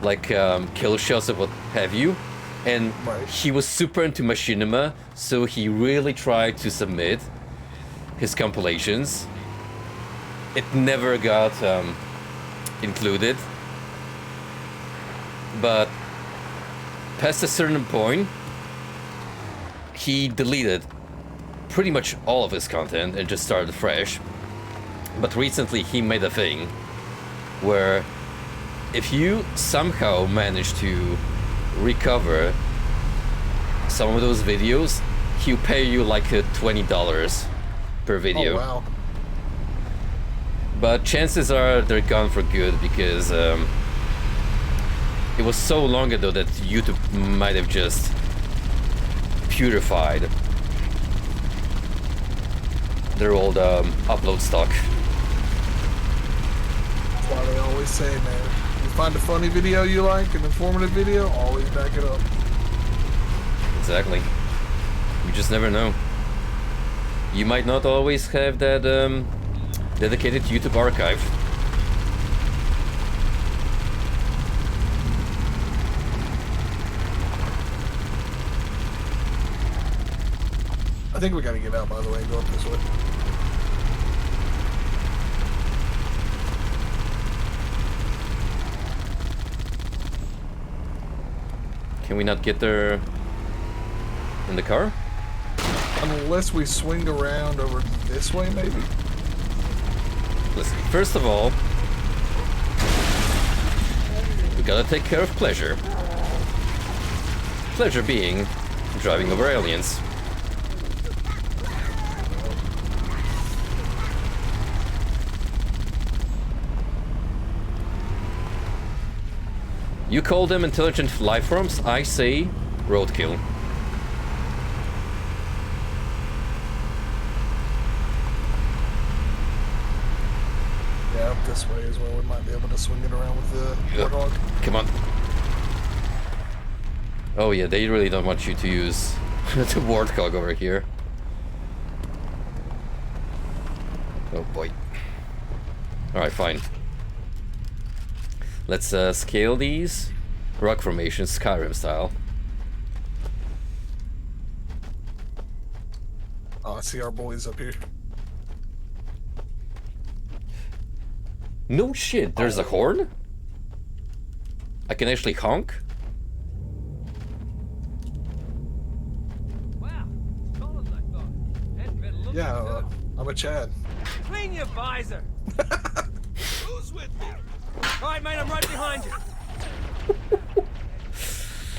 like kill shots or what have you, and he was super into machinima, so he really tried to submit his compilations. It never got included, but past a certain point, he deleted pretty much all of his content and just started fresh. But recently he made a thing where if you somehow manage to recover some of those videos, he'll pay you like $20 per video. Oh, wow. But chances are they're gone for good because it was so long ago that YouTube might have just purified their old upload stock. That's why they always say, man, you find a funny video you like, an informative video, always back it up. Exactly. You just never know. You might not always have that dedicated YouTube archive. I think we gotta get out, by the way, and go up this way. Can we not get there in the car? Unless we swing around over this way, maybe? Listen, first of all, we gotta take care of pleasure. Pleasure being driving over aliens. You call them intelligent life forms, I say roadkill. Yeah, up this way as well. We might be able to swing it around with the warthog. Come on. Oh yeah, they really don't want you to use the warthog over here. Oh boy. Alright, fine. Let's scale these. Rock formation, Skyrim style. Oh, I see our boys up here. No shit, there's a horn? I can actually honk? Wow, it's taller than I thought. Head better look Yeah, I'm a Chad. Clean your visor. Who's with me? All right, mate, I'm right behind you.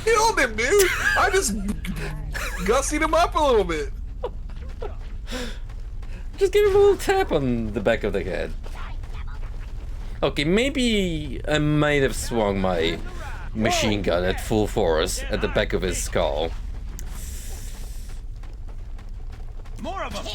Killed him, dude! I just gussied him up a little bit. Just give him a little tap on the back of the head. Okay, maybe I might have swung my machine gun at full force at the back of his skull. More of them.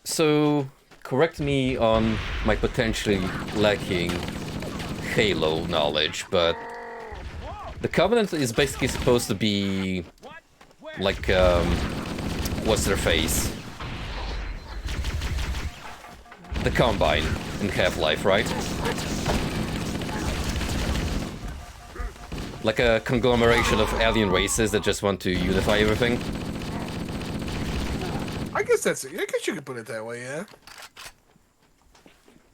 So, correct me on my potentially lacking Halo knowledge, but the Covenant is basically supposed to be like, what's their face? The Combine in Half-Life, right? Like a conglomeration of alien races that just want to unify everything. I guess that's it. I guess you could put it that way, yeah.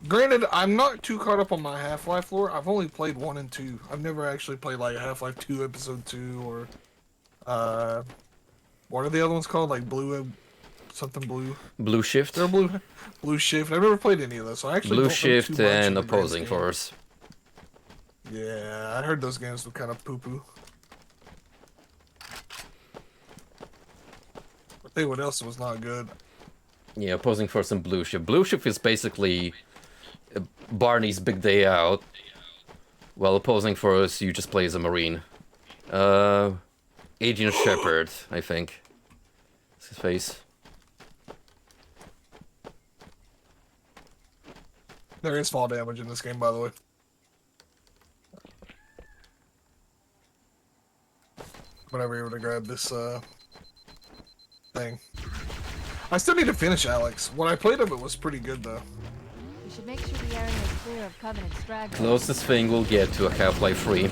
Granted, I'm not too caught up on my Half-Life lore. I've only played 1 and 2. I've never actually played like Half-Life 2 Episode 2 or what are the other ones called? Like Blue something Blue. Blue Shift. They're Blue Shift. I've never played any of those, so I actually Blue don't know Shift too much and of the Opposing game. Force. Yeah, I heard those games were kind of poo-poo. I'll tell you what else was not good. Yeah, Opposing Force and Blue Shift. Blue Shift is basically Barney's Big Day Out, while Opposing Force you just play as a Marine. Agent Shepard, I think. That's his face. There is fall damage in this game, by the way. Whenever you were to grab this thing. I still need to finish Alex. What I played of it was pretty good, though. We should make sure the area is clear of Covenant stragglers. Closest thing we'll get to a Half-Life 3.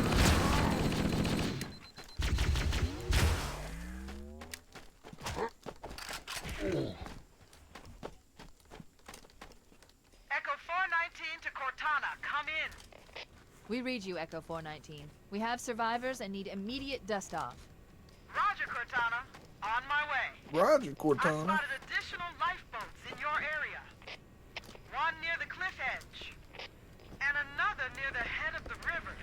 Echo 419 to Cortana, come in. We read you, Echo 419. We have survivors and need immediate dust-off. Roger, Cortana. On my way. Roger, I Cortana. spotted additional lifeboats in your area. One near the cliff edge, and another near the head of the river.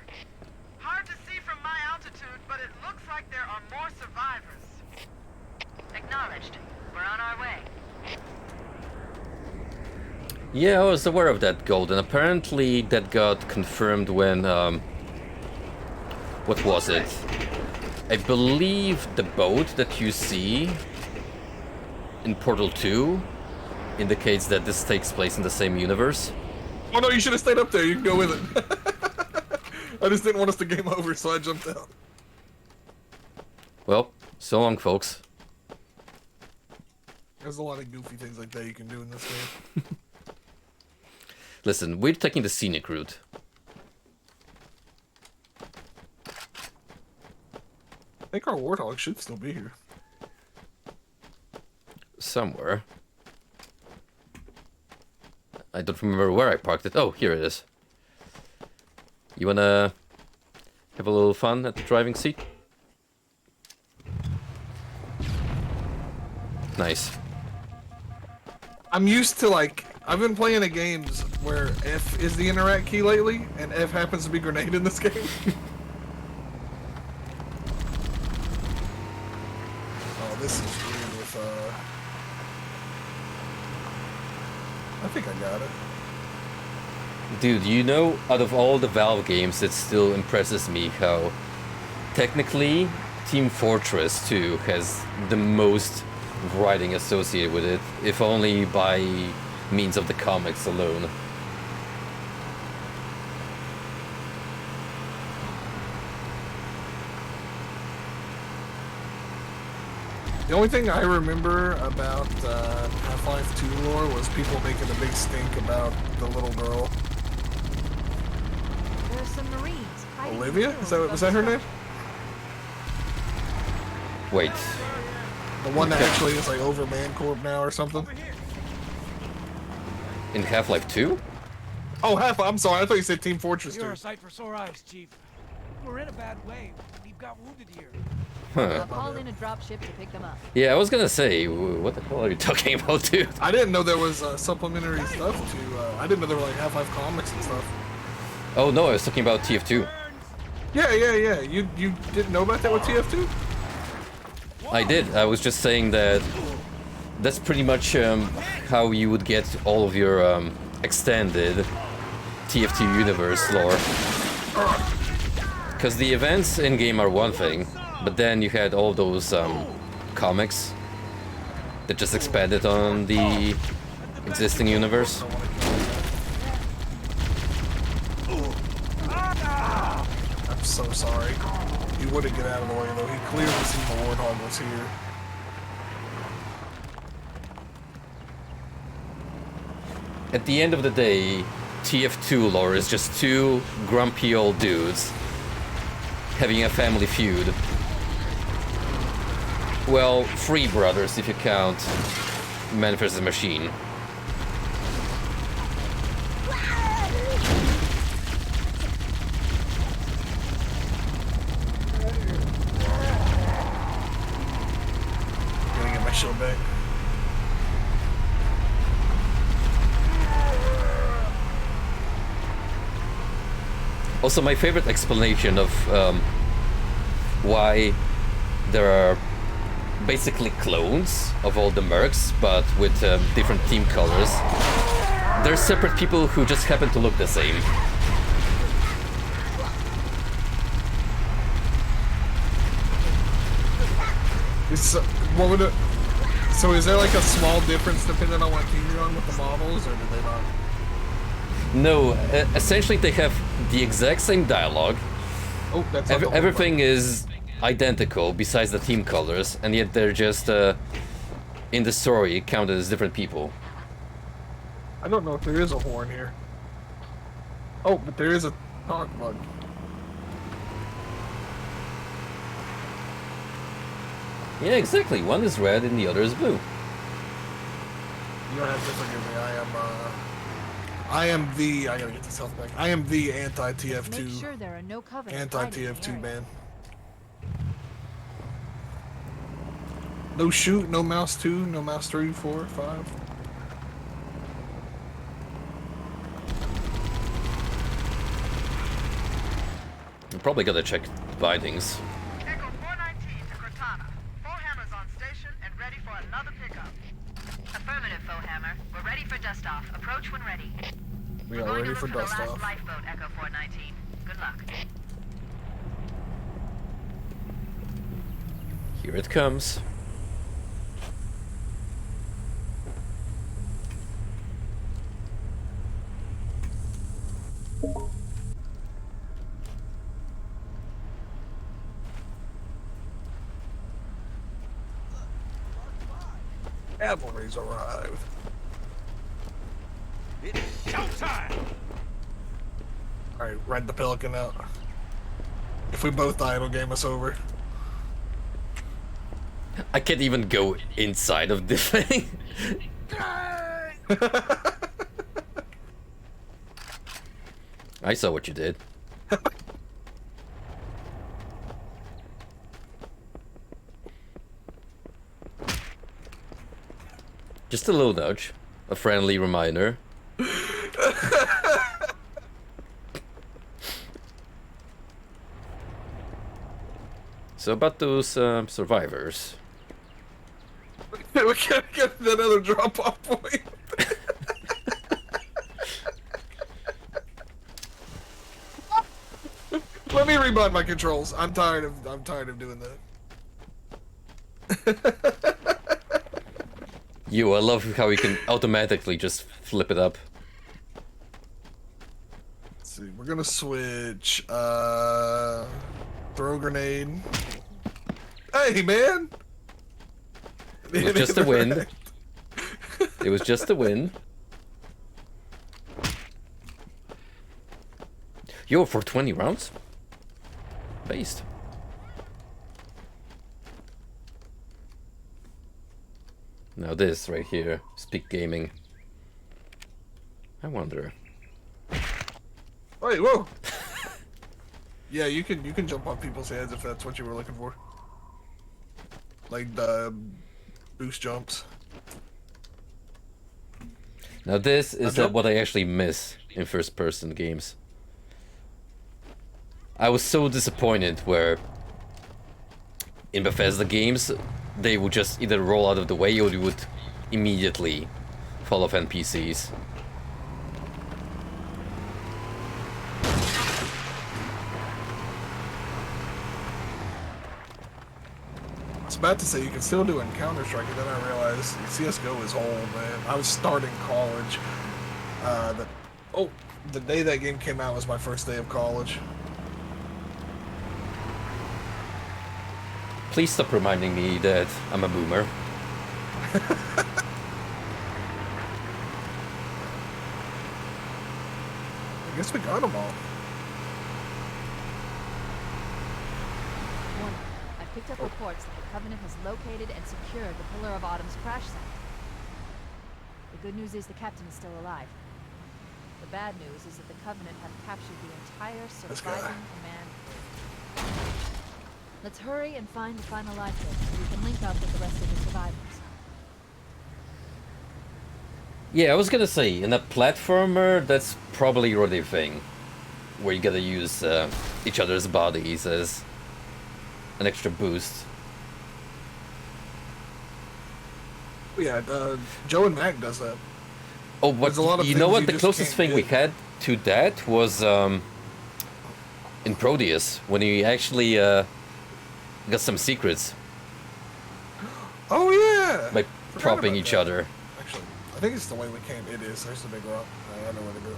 Hard to see from my altitude, but it looks like there are more survivors. Acknowledged. We're on our way. Yeah, I was aware of that, Golden. Apparently that got confirmed when, what was it? I believe the boat that you see in Portal 2 indicates that this takes place in the same universe. Oh no, you should have stayed up there. You can go with it. I just didn't want us to game over, so I jumped out. Well, so long, folks. There's a lot of goofy things like that you can do in this game. Listen, we're taking the scenic route. I think our Warthog should still be here. Somewhere. I don't remember where I parked it. Oh, here it is. You wanna have a little fun at the driving seat? Nice. I'm used to, like, I've been playing the games where F is the interact key lately, and F happens to be grenade in this game. Oh, this is weird with, I think I got it. Dude, you know, out of all the Valve games, it still impresses me how technically Team Fortress 2 has the most writing associated with it, if only by means of the comics alone. The only thing I remember about Half-Life 2 lore was people making a big stink about the little girl. There are some Marines. hiding Olivia? in the Was that her name? Wait. The one that actually is like over Mancorp now or something? In Half-Life 2? Oh, I'm sorry. I thought you said Team Fortress 2. You're a sight for sore eyes, Chief. We're in a bad way. We've got wounded here. Huh. I'll call in a dropship to pick them up. Yeah, I was gonna say, what the hell are you talking about, dude? I didn't know there was supplementary stuff to. I didn't know there were like Half-Life comics and stuff. Oh no, I was talking about TF2. Yeah. You didn't know about that with TF2? I did. I was just saying that that's pretty much how you would get all of your extended TF2 universe lore. Because the events in-game are one thing, but then you had all those comics that just expanded on the existing universe. I'm so sorry. He wouldn't get out of the way though. He clearly seen the Warthog was here. At the end of the day, TF2 lore is just two grumpy old dudes having a family feud. Well, three brothers if you count Man vs. Machine. Gonna get my shield back. Also, my favorite explanation of why there are basically clones of all the mercs, but with different team colors. They're separate people who just happen to look the same. What would it? So is there like a small difference depending on what team you're on with the models, or do they not? No, essentially they have the exact same dialogue. Oh, that's not the whole everything is identical besides the team colors, and yet they're just in the story counted as different people. I don't know if there is a horn here. Oh, but there is a talk bug. Yeah, exactly. One is red and the other is blue. You don't have to forgive me. I gotta get this health back. I am the anti-TF2. Make sure there are no Covenant Anti-TF2 man. No shoot, no mouse 2, no mouse 3, 4, 5. You probably gotta check bindings. Echo 419 to Cortana. Foehammer's on station and ready for another pickup. Affirmative, Foehammer. We're ready for dust-off. Approach when ready. We are ready for dust off. Lifeboat, Echo 419. Good luck. Here it comes. Cavalry's arrived. It's showtime! Alright, ride the Pelican out. If we both die, it'll game us over. I can't even go inside of the thing. I saw what you did. Just a little nudge, a friendly reminder. So about those survivors. We gotta get another drop-off point. Let me rebind my controls. I'm tired of doing that. I love how you can automatically just flip it up. Let's see, we're gonna switch. Throw grenade. Hey, man! It was just a win. It was just a win. Yo, for 20 rounds? Based. Now this right here, speak gaming. I wonder. Wait, whoa! Yeah, you can jump on people's heads if that's what you were looking for. Like the boost jumps. Now this is what I actually miss in first-person games. I was so disappointed where in Bethesda games they would just either roll out of the way or you would immediately fall off NPCs. I was about to say you can still do it in Counter-Strike, and then I realized CSGO is old, man. I was starting college. The day that game came out was my first day of college. Please stop reminding me that I'm a boomer. I guess we got them all. Warning. I picked up reports that the Covenant has located and secured the Pillar of Autumn's crash site. The good news is the captain is still alive. The bad news is that the Covenant have captured the entire surviving command. Let's hurry and find the final lifeboat so we can link up with the rest of the survivors. Yeah, I was gonna say, in a platformer, that's probably your thing. Where you gotta use each other's bodies as an extra boost. Yeah, Joe and Mac does that. Oh, but you know what? The closest thing we had to that was in Proteus, when he actually got some secrets. Yeah. by Forgot propping about each that. other. Actually, I think it's the way we came. It is. There's the big rock. I know where to go.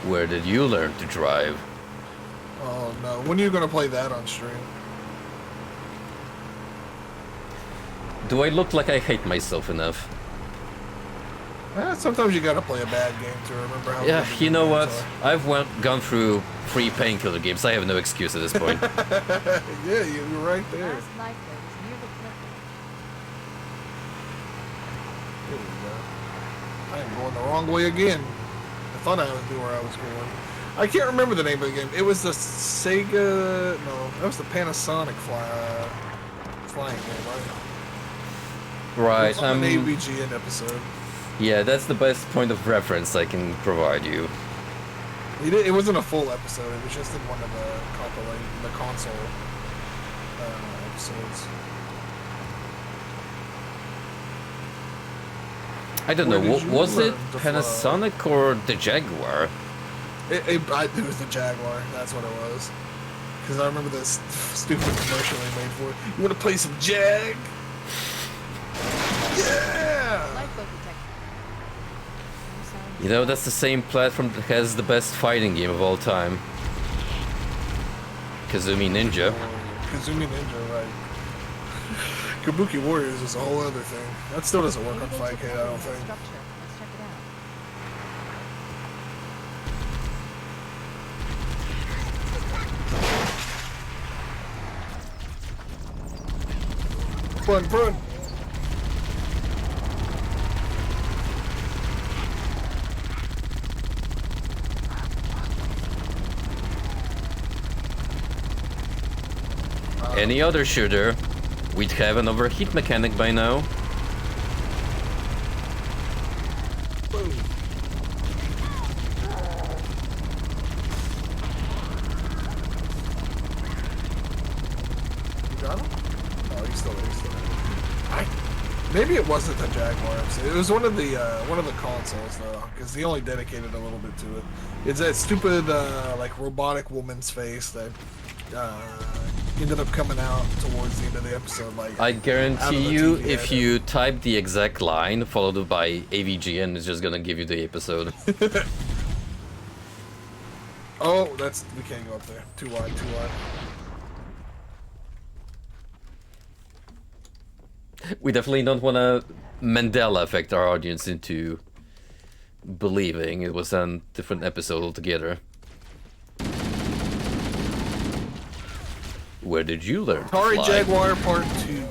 Where did you learn to drive? Oh no! When are you gonna play that on stream? Do I look like I hate myself enough? Sometimes you gotta play a bad game to remember how. Yeah, good the you know good what? games I've gone through 3 painkiller games. I have no excuse at this point. are. Yeah, you're right there. Last lifeboat is near the cliff edge. Here we go. I am going the wrong way again. I thought I knew where I was going. I can't remember the name of the game. It was the Sega. No, that was the Panasonic flying game, right? Right, It was on an AVGN episode. yeah, that's the best point of reference I can provide you. It wasn't a full episode. It was just in one of the console episodes. I don't know, Where did you was it learn to fly? Panasonic or the Jaguar? It was the Jaguar. That's what it was. Because I remember this stupid commercial they made for it. You want to play some Jag? Yeah! Lifeboat detected. No sign. You know, that's the same platform that has the best fighting game of all time. Kazumi Ninja. Kazumi Ninja, right. Kabuki Warriors is a whole other thing. That still doesn't work on Maybe they took 5K, I over don't the think. structure. Let's check it out. Run! Any other shooter, we'd have an overheat mechanic by now. Boom. You got him? Oh, he's still there. Maybe it wasn't the Jaguar episode. It was one of the consoles though, because he only dedicated a little bit to it. It's that stupid like robotic woman's face that ended up coming out towards the end of the episode. Like I out of guarantee the you, TV if edit. you type the exact line followed by AVGN, it's just gonna give you the episode. Oh, we can't go up there. Too wide. We definitely don't want to Mandela affect our audience into believing it was a different episode altogether. Where did you learn to Atari fly? Jaguar Part 2.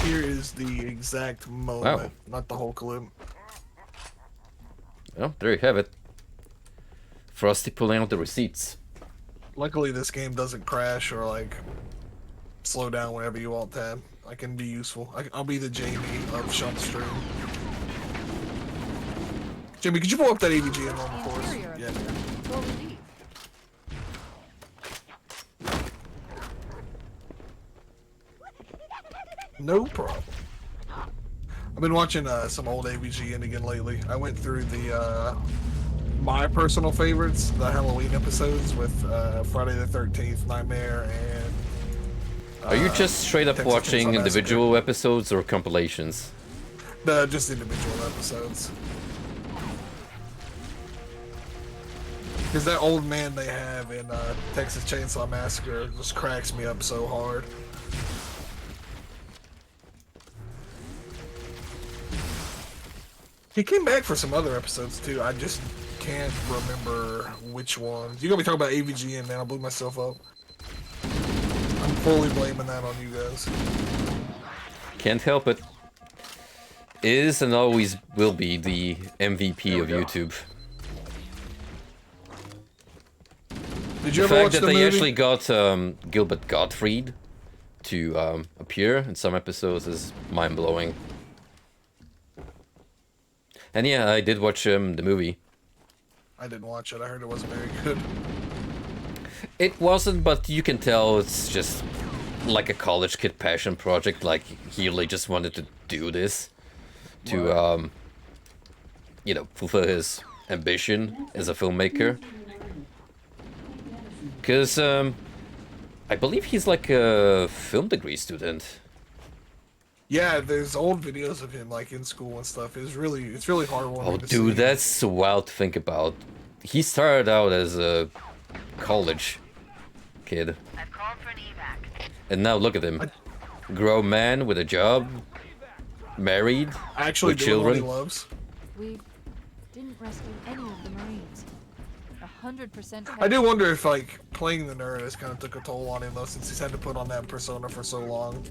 Here is the exact moment, Wow. not the whole clip. Well, there you have it. Frosty pulling out the receipts. Luckily, this game doesn't crash or like slow down whenever you alt tab. I can be useful. I'll be the Jamie of Shop Stream. Jamie, could you pull up that AVG and normal for us? Interior of Yeah. the structure before we leave. No problem. I've been watching some old AVGN again lately. I went through the my personal favorites, the Halloween episodes with Friday the 13th, Nightmare, and Are you just straight up Texas watching Chainsaw individual episodes or compilations? just individual episodes. Because that old man they have in Texas Chainsaw Massacre just cracks me up so hard. He came back for some other episodes too. I just can't remember which ones. You got me talking about AVGN, man. I blew myself up. I'm fully blaming that on you guys. Can't help it. Is and always will be the MVP of YouTube. Did you The ever fact watch that the they movie? actually got Gilbert Gottfried to appear in some episodes is mind-blowing. And yeah, I did watch the movie. I didn't watch it. I heard it wasn't very good. It wasn't, but you can tell it's just like a college kid passion project. Like he really just wanted to do this to, you know, fulfill his ambition as a filmmaker. Because I believe he's like a film degree student. Yeah, there's old videos of him like in school and stuff. It's really heartwarming. Oh, to dude, see. that's so wild to think about. He started out as a college kid. I've called for an evac. And now look at him. Grown man with a job, married, Actually with doing what he children. loves. We didn't rescue any of the Marines. 100%. I do wonder if like playing the nerd has kind of took a toll on him though, since he's had to put on that persona for so long.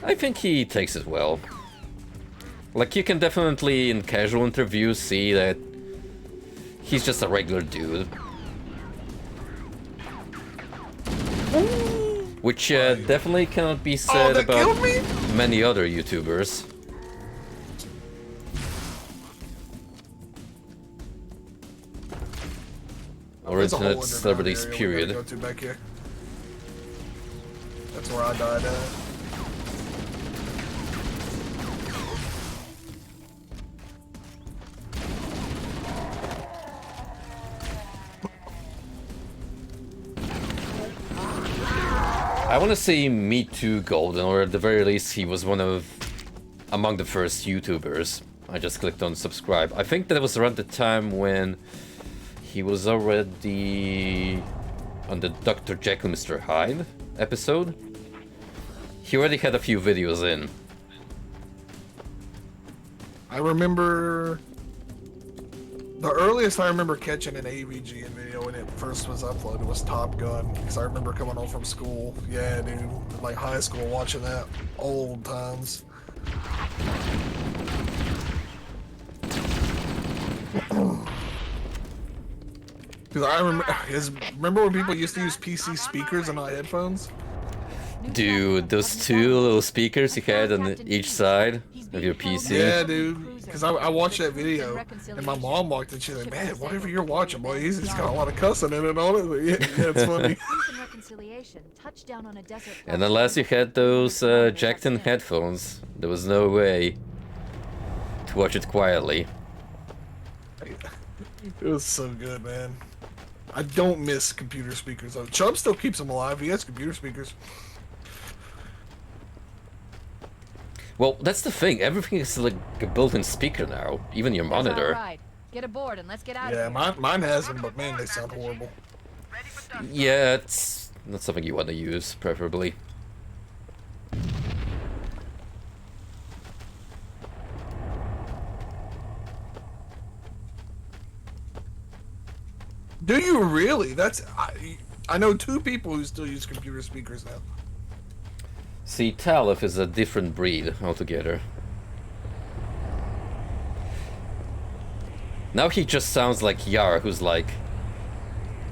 I think he takes it well. Like, you can definitely, in casual interviews, see that he's just a regular dude. Which definitely cannot be said that about killed me? many other YouTubers. Or There's a whole internet underground celebrities, area we period. gotta go to back here. That's where I died at. I want to say Me Too Golden, or at the very least he was among the first YouTubers. I just clicked on subscribe. I think that was around the time when he was already on the Dr. Jekyll Mr. Hyde episode. He already had a few videos in. I remember the earliest I remember catching an AVG video when it first was uploaded was Top Gun, because I remember coming home from school. Yeah, dude, like high school, watching that old times. Because I remember when people used to use PC speakers and not headphones. Dude, those two little speakers you had on each side of your PC. Yeah, dude. Because I watched that video, and my mom walked in. She's like, "Man, whatever you're watching, boy, he's got a lot of cussing in it on it." But yeah, it's funny. And unless you had those jacked-in headphones, there was no way to watch it quietly. It was so good, man. I don't miss computer speakers though. Chubb still keeps them alive. He has computer speakers. Well, that's the thing. Everything is like a built-in speaker now, even your monitor. Get aboard and let's get out Yeah, of here. mine has them, but man, they sound horrible. Yeah, it's not something you want to use, preferably. Do you really? I know two people who still use computer speakers now. See, Talif is a different breed altogether. Now he just sounds like Yar, who's like,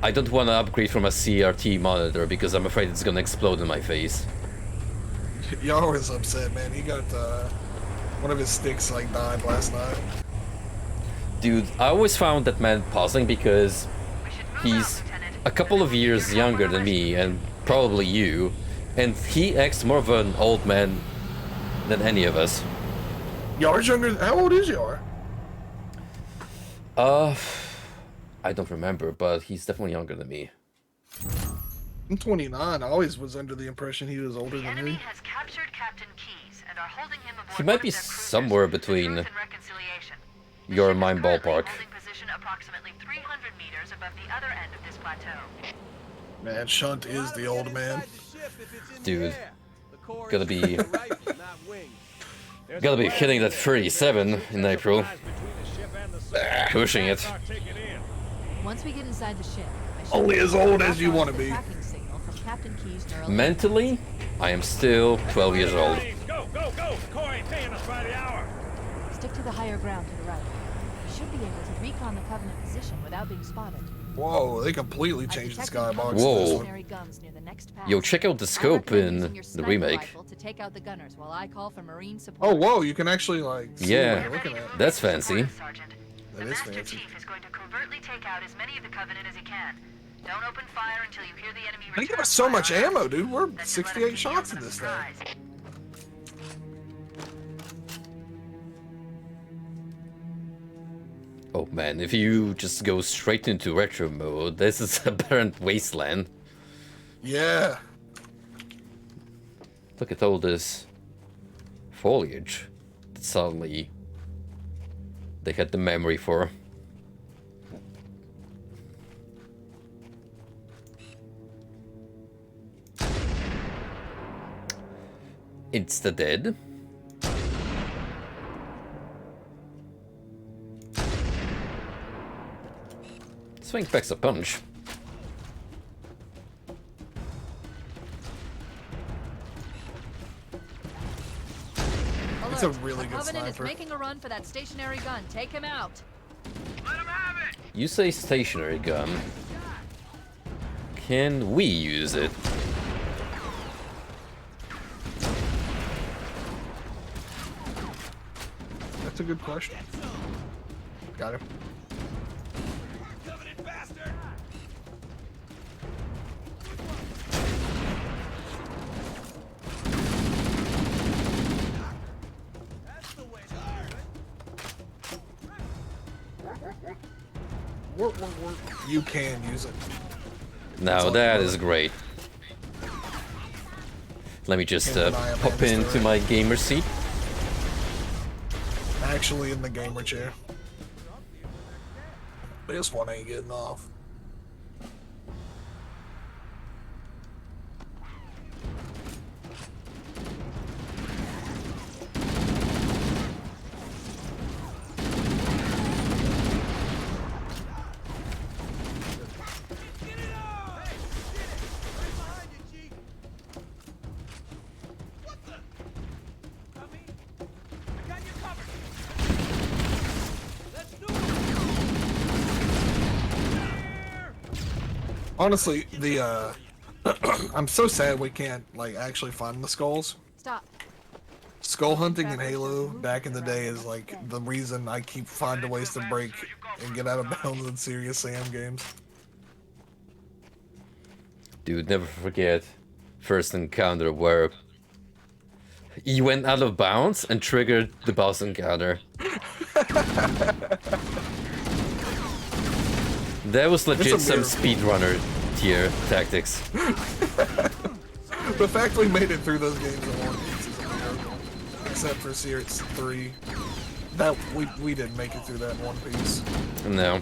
I don't want to upgrade from a CRT monitor because I'm afraid it's gonna explode in my face. Yar was upset, man. He got one of his sticks like died last night. Dude, I always found that man puzzling because he's a couple of years younger than me and probably you, and he acts more of an old man than any of us. Yar's younger. How old is Yar? I don't remember, but he's definitely younger than me. I'm 29. I always was under the impression he was older The than enemy me. has captured Captain Keyes and are holding him aboard He might one be of their cruisers somewhere for between truth and reconciliation. The your ship is mind currently ballpark. holding position approximately 300 meters above the other end of this plateau. Man, Shunt is the old man. Dude, gotta be hitting that 37 in April. Pushing it. Once we get inside the ship, I should Only as old as you want to the be. tracking signal from Captain Keyes' neural Mentally, I am still 12 years old. Go, go, go! Corps ain't paying us by the hour. Stick to the higher ground to the right. We should be able to recon the Covenant position without being spotted. Whoa, they completely changed the skybox. Whoa. This one. Stationary guns near the next pass. Yo, check out the I scope recommend in using your the sniper remake. rifle to take out the gunners while I call for Marine support. Oh, whoa, you can actually like see what Yeah, you're looking at. that's fancy. Sergeant. That The is Master fancy. Chief is going to covertly take out as many of the Covenant as he can. Don't open fire until you hear the enemy They return give us so much fire. ammo, dude. We're Then you let 68 him shots yield in the this thing. surprise. Oh man, if you just go straight into retro mode, this is a apparent wasteland. Yeah. Look at all this foliage that suddenly they had the memory for. It's the dead. Swing packs a punch. It's a really good Covenant sniper. is making a run for that stationary gun. Take him out. Let him have it! You say stationary gun. Can we use it? That's a good question. Got him. Covenant bastard! That's the way. You can use it. Now that is great. Let me just pop into my gamer seat. Actually in the gamer chair. This one ain't getting off. Honestly, the I'm so sad we can't like actually find the skulls. Stop. Skull hunting in Halo back in the day is like the reason I keep finding ways to break and get out of bounds in serious Sam games. Dude, never forget first encounter where you went out of bounds and triggered the boss encounter. That was legit some speedrunner tier tactics. The fact we made it through those games in one piece is a miracle. Except for Series 3. That we didn't make it through that in one piece. No.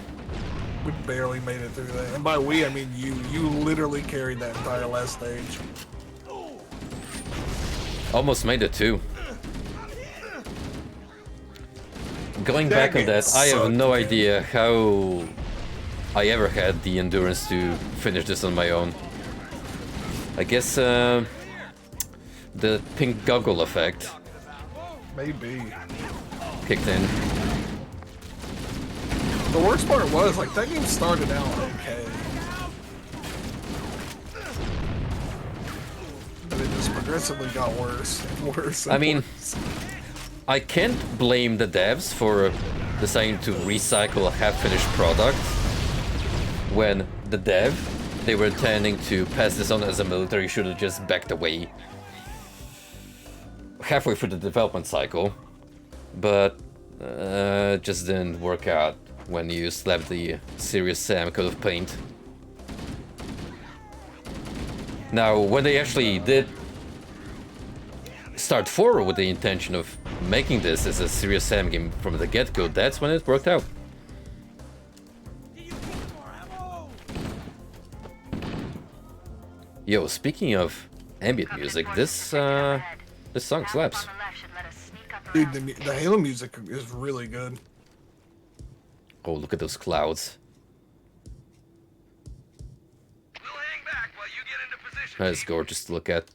We barely made it through that. And by we I mean you literally carried that entire last stage. Almost made it too. Going back on that, I have no idea how I ever had the endurance to finish this on my own. I guess the pink goggle effect Maybe. kicked in. The worst part was, like, that game started out okay. But it just progressively got worse and worse and I mean, worse. I can't blame the devs for deciding to recycle a half-finished product when the dev they were intending to pass this on as a military should have just backed away halfway through the development cycle, but just didn't work out when you slapped the Serious Sam coat of paint. Now, when they actually did start forward with the intention of making this as a Serious Sam game from the get-go, that's when it worked out. Yo, speaking of ambient music, this song slaps. Dude, the Halo music is really good. Oh, look at those clouds. That's gorgeous to look at.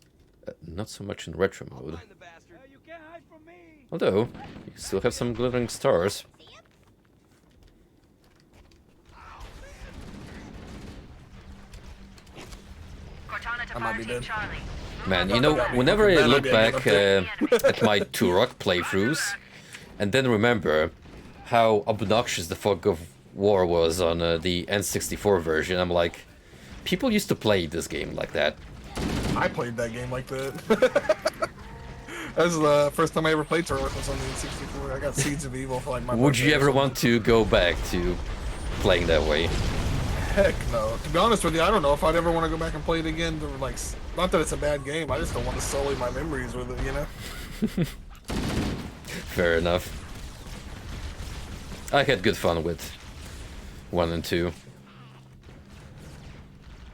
Not so much in retro mode. Although, you still have some glittering stars. I might be dead. Man, you know, whenever I look back at my Turok playthroughs, and then remember how obnoxious the fog of war was on the N64 version. I'm like, people used to play this game like that. I played that game like that. That was the first time I ever played Turtles was on the N64. I got Seeds of Evil for like my Would birthday you or ever something. want to go back to playing that way? Heck no. To be honest with you, I don't know if I'd ever want to go back and play it again. Like, not that it's a bad game. I just don't want to sully my memories with it, you know? Fair enough. I had good fun with 1 and 2.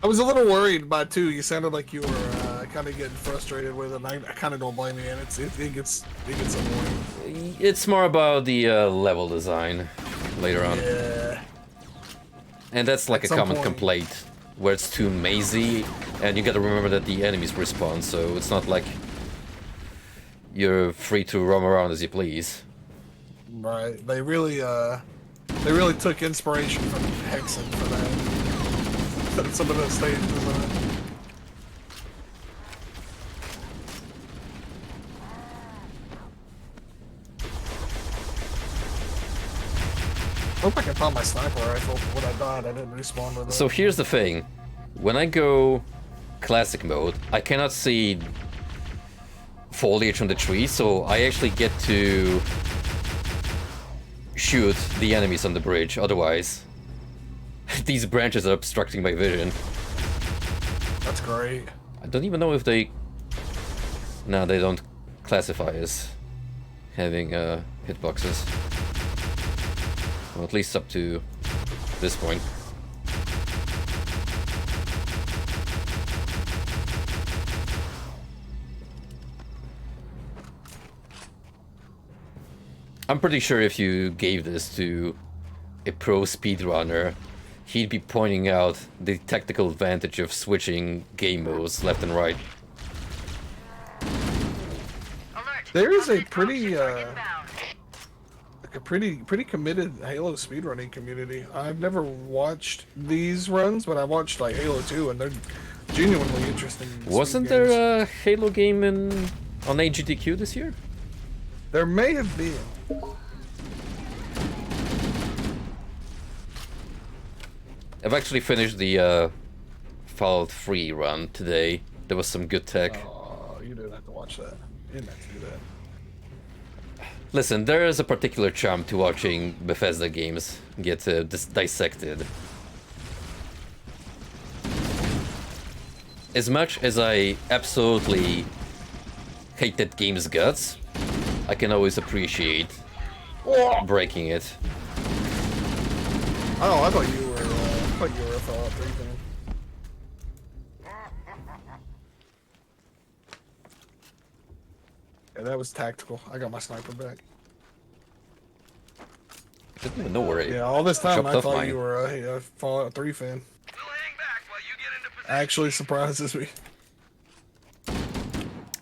I was a little worried about 2. You sounded like you were kind of getting frustrated with it. And I kind of don't blame you, and it gets annoying. It's more about the level design later on. Yeah. And that's like At a some common point. complaint, where it's too mazy, and you gotta remember that the enemies respawn, so it's not like you're free to roam around as you please. Right. They really took inspiration from Hexen for that. Some of the stage design. I hope I can find my sniper rifle. When I died, I didn't respawn with it. So here's the thing. When I go classic mode, I cannot see foliage on the tree, so I actually get to shoot the enemies on the bridge. Otherwise, these branches are obstructing my vision. That's great. I don't even know if they... No, they don't classify as having hitboxes. Well, at least up to this point. I'm pretty sure if you gave this to a pro speedrunner, he'd be pointing out the tactical advantage of switching game modes left and right. There is a pretty pretty committed Halo speedrunning community. I've never watched these runs, but I watched like Halo 2, and they're genuinely interesting. Wasn't speed games. there a Halo game on AGDQ this year? There may have been. I've actually finished the Fallout 3 run today. There was some good tech. Oh, you didn't have to watch that. You didn't have to do that. Listen, there is a particular charm to watching Bethesda games get dissected. As much as I absolutely hate that game's guts, I can always appreciate breaking it. Oh, I thought you were a Fallout 3 fan. Yeah, that was tactical. I got my sniper back. I didn't even know where it. Yeah, all this time chopped I off thought mine. you were a Fallout 3 fan. Actually surprises me.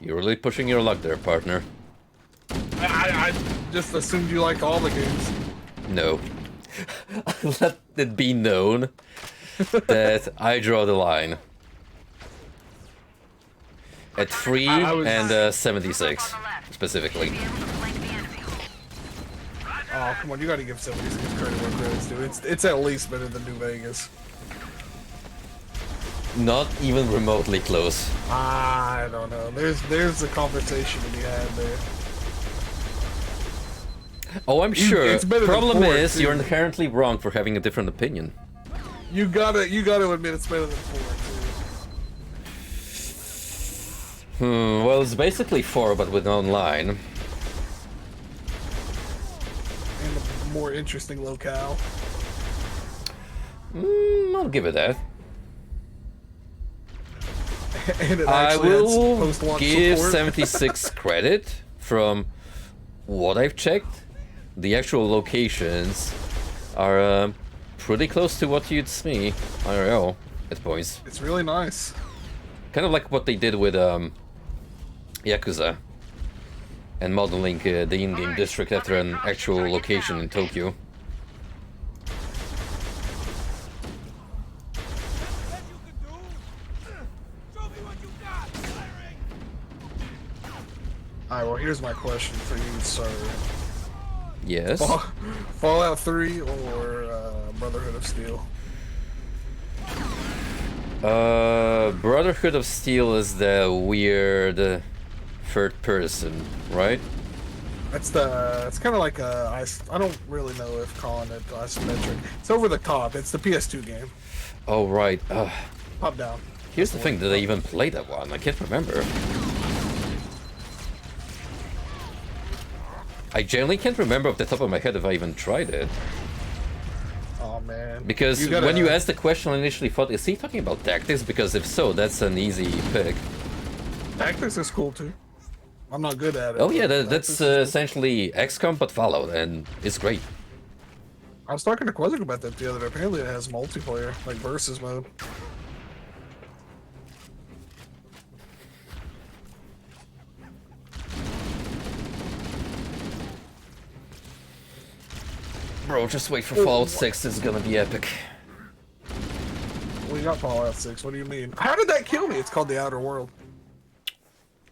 You're really pushing your luck there, partner. I just assumed you liked all the games. No. Let it be known that I draw the line at 3 and 76 specifically. Oh, come on, you gotta give 76 credit where credit's due. It's at least better than New Vegas. Not even remotely close. I don't know. There's a conversation to be had there. Oh, I'm sure. It's better than Problem 4, is, too. you're inherently wrong for having a different opinion. You gotta admit it's better than 4 too. Well, it's basically 4, but with online. And a more interesting locale. I'll give it that. And it I actually has will post-launch give support. 76 credit from what I've checked. The actual locations are pretty close to what you'd see IRL at points. It's really nice. Kind of like what they did with Yakuza and modeling the in-game district after an actual location in Tokyo. Alright, well here's my question for you, sir. Yes. Fallout 3 or Brotherhood of Steel? Brotherhood of Steel is the weird third person, right? It's kind of like I don't really know if calling it isometric. It's over the top. It's the PS2 game. Oh, right. Top down. Here's the thing, did I even play that one? I can't remember. I generally can't remember off the top of my head if I even tried it. Oh man. Because when you asked the question, I initially thought, is he talking about tactics? Because if so, that's an easy pick. Tactics is cool too. I'm not good at it. Oh yeah, that's essentially XCOM but Fallout, and it's great. I was talking to Quasic about that the other day. Apparently it has multiplayer, like versus mode. Bro, just wait for Fallout 6, it's gonna be epic. We got Fallout 6, what do you mean? How did that kill me? It's called The Outer World.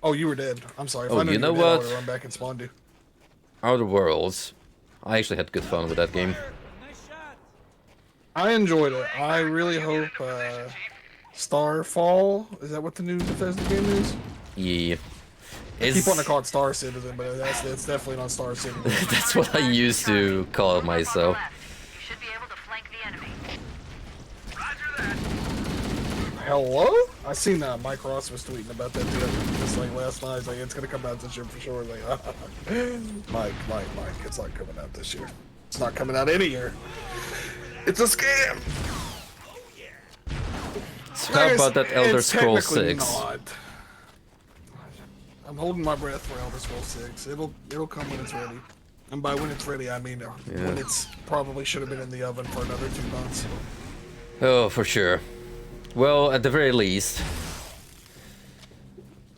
Oh, you were dead. I'm sorry. If Oh, I knew you know were dead, I what? would've run back and spawned you. Outer Worlds. I actually had good fun with that game. I enjoyed it. I really hope Starfall, is that what the new Bethesda game is? Yeah. I keep wanting to call it Star Citizen, but it's definitely not Star Citizen. That's what I used to call myself. You should be able to flank the enemy. Hello? I seen Mike Ross was tweeting about that just like last night. He's like, it's gonna come out this year for sure. Like, Mike, it's not coming out this year. It's not coming out any year. It's a scam. So how about that Elder Scrolls 6? Not. I'm holding my breath for Elder Scrolls 6. It'll come when it's ready. And by when it's ready, I mean when it's probably should have been in the oven for another 2 months. Oh, for sure. Well, at the very least,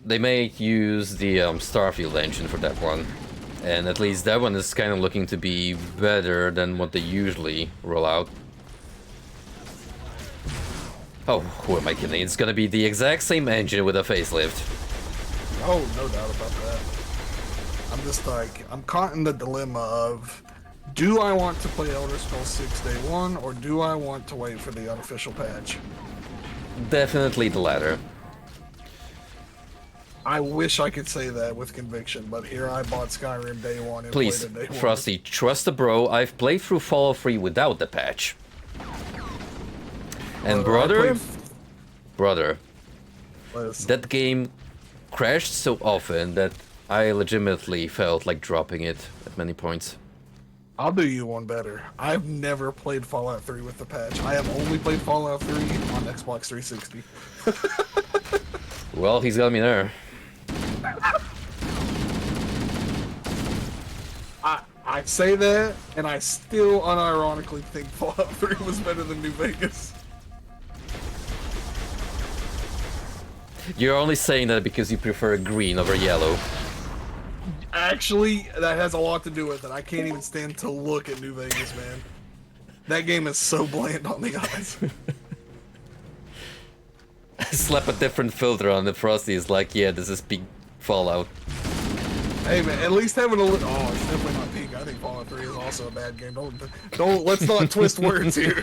they may use the Starfield engine for that one. And at least that one is kind of looking to be better than what they usually roll out. Oh, who am I kidding? It's gonna be the exact same engine with a facelift. Oh, no doubt about that. I'm just like, I'm caught in the dilemma of, do I want to play Elder Scrolls 6 Day 1, or do I want to wait for the unofficial patch? Definitely the latter. I wish I could say that with conviction, but here I bought Skyrim Day 1 and Please, played it Day 1. Frosty, trust the bro. I've played through Fallout 3 without the patch. And brother, that game crashed so often that I legitimately felt like dropping it at many points. I'll do you one better. I've never played Fallout 3 with the patch. I have only played Fallout 3 on Xbox 360. Well, he's got me there. I say that, and I still unironically think Fallout 3 was better than New Vegas. You're only saying that because you prefer green over yellow. Actually, that has a lot to do with it. I can't even stand to look at New Vegas, man. That game is so bland on the eyes. Slap a different filter on the Frosty is like, yeah, this is peak Fallout. Hey man, at least having a look. Oh, it's definitely not peak. I think Fallout 3 is also a bad game. Don't. Let's not twist words here.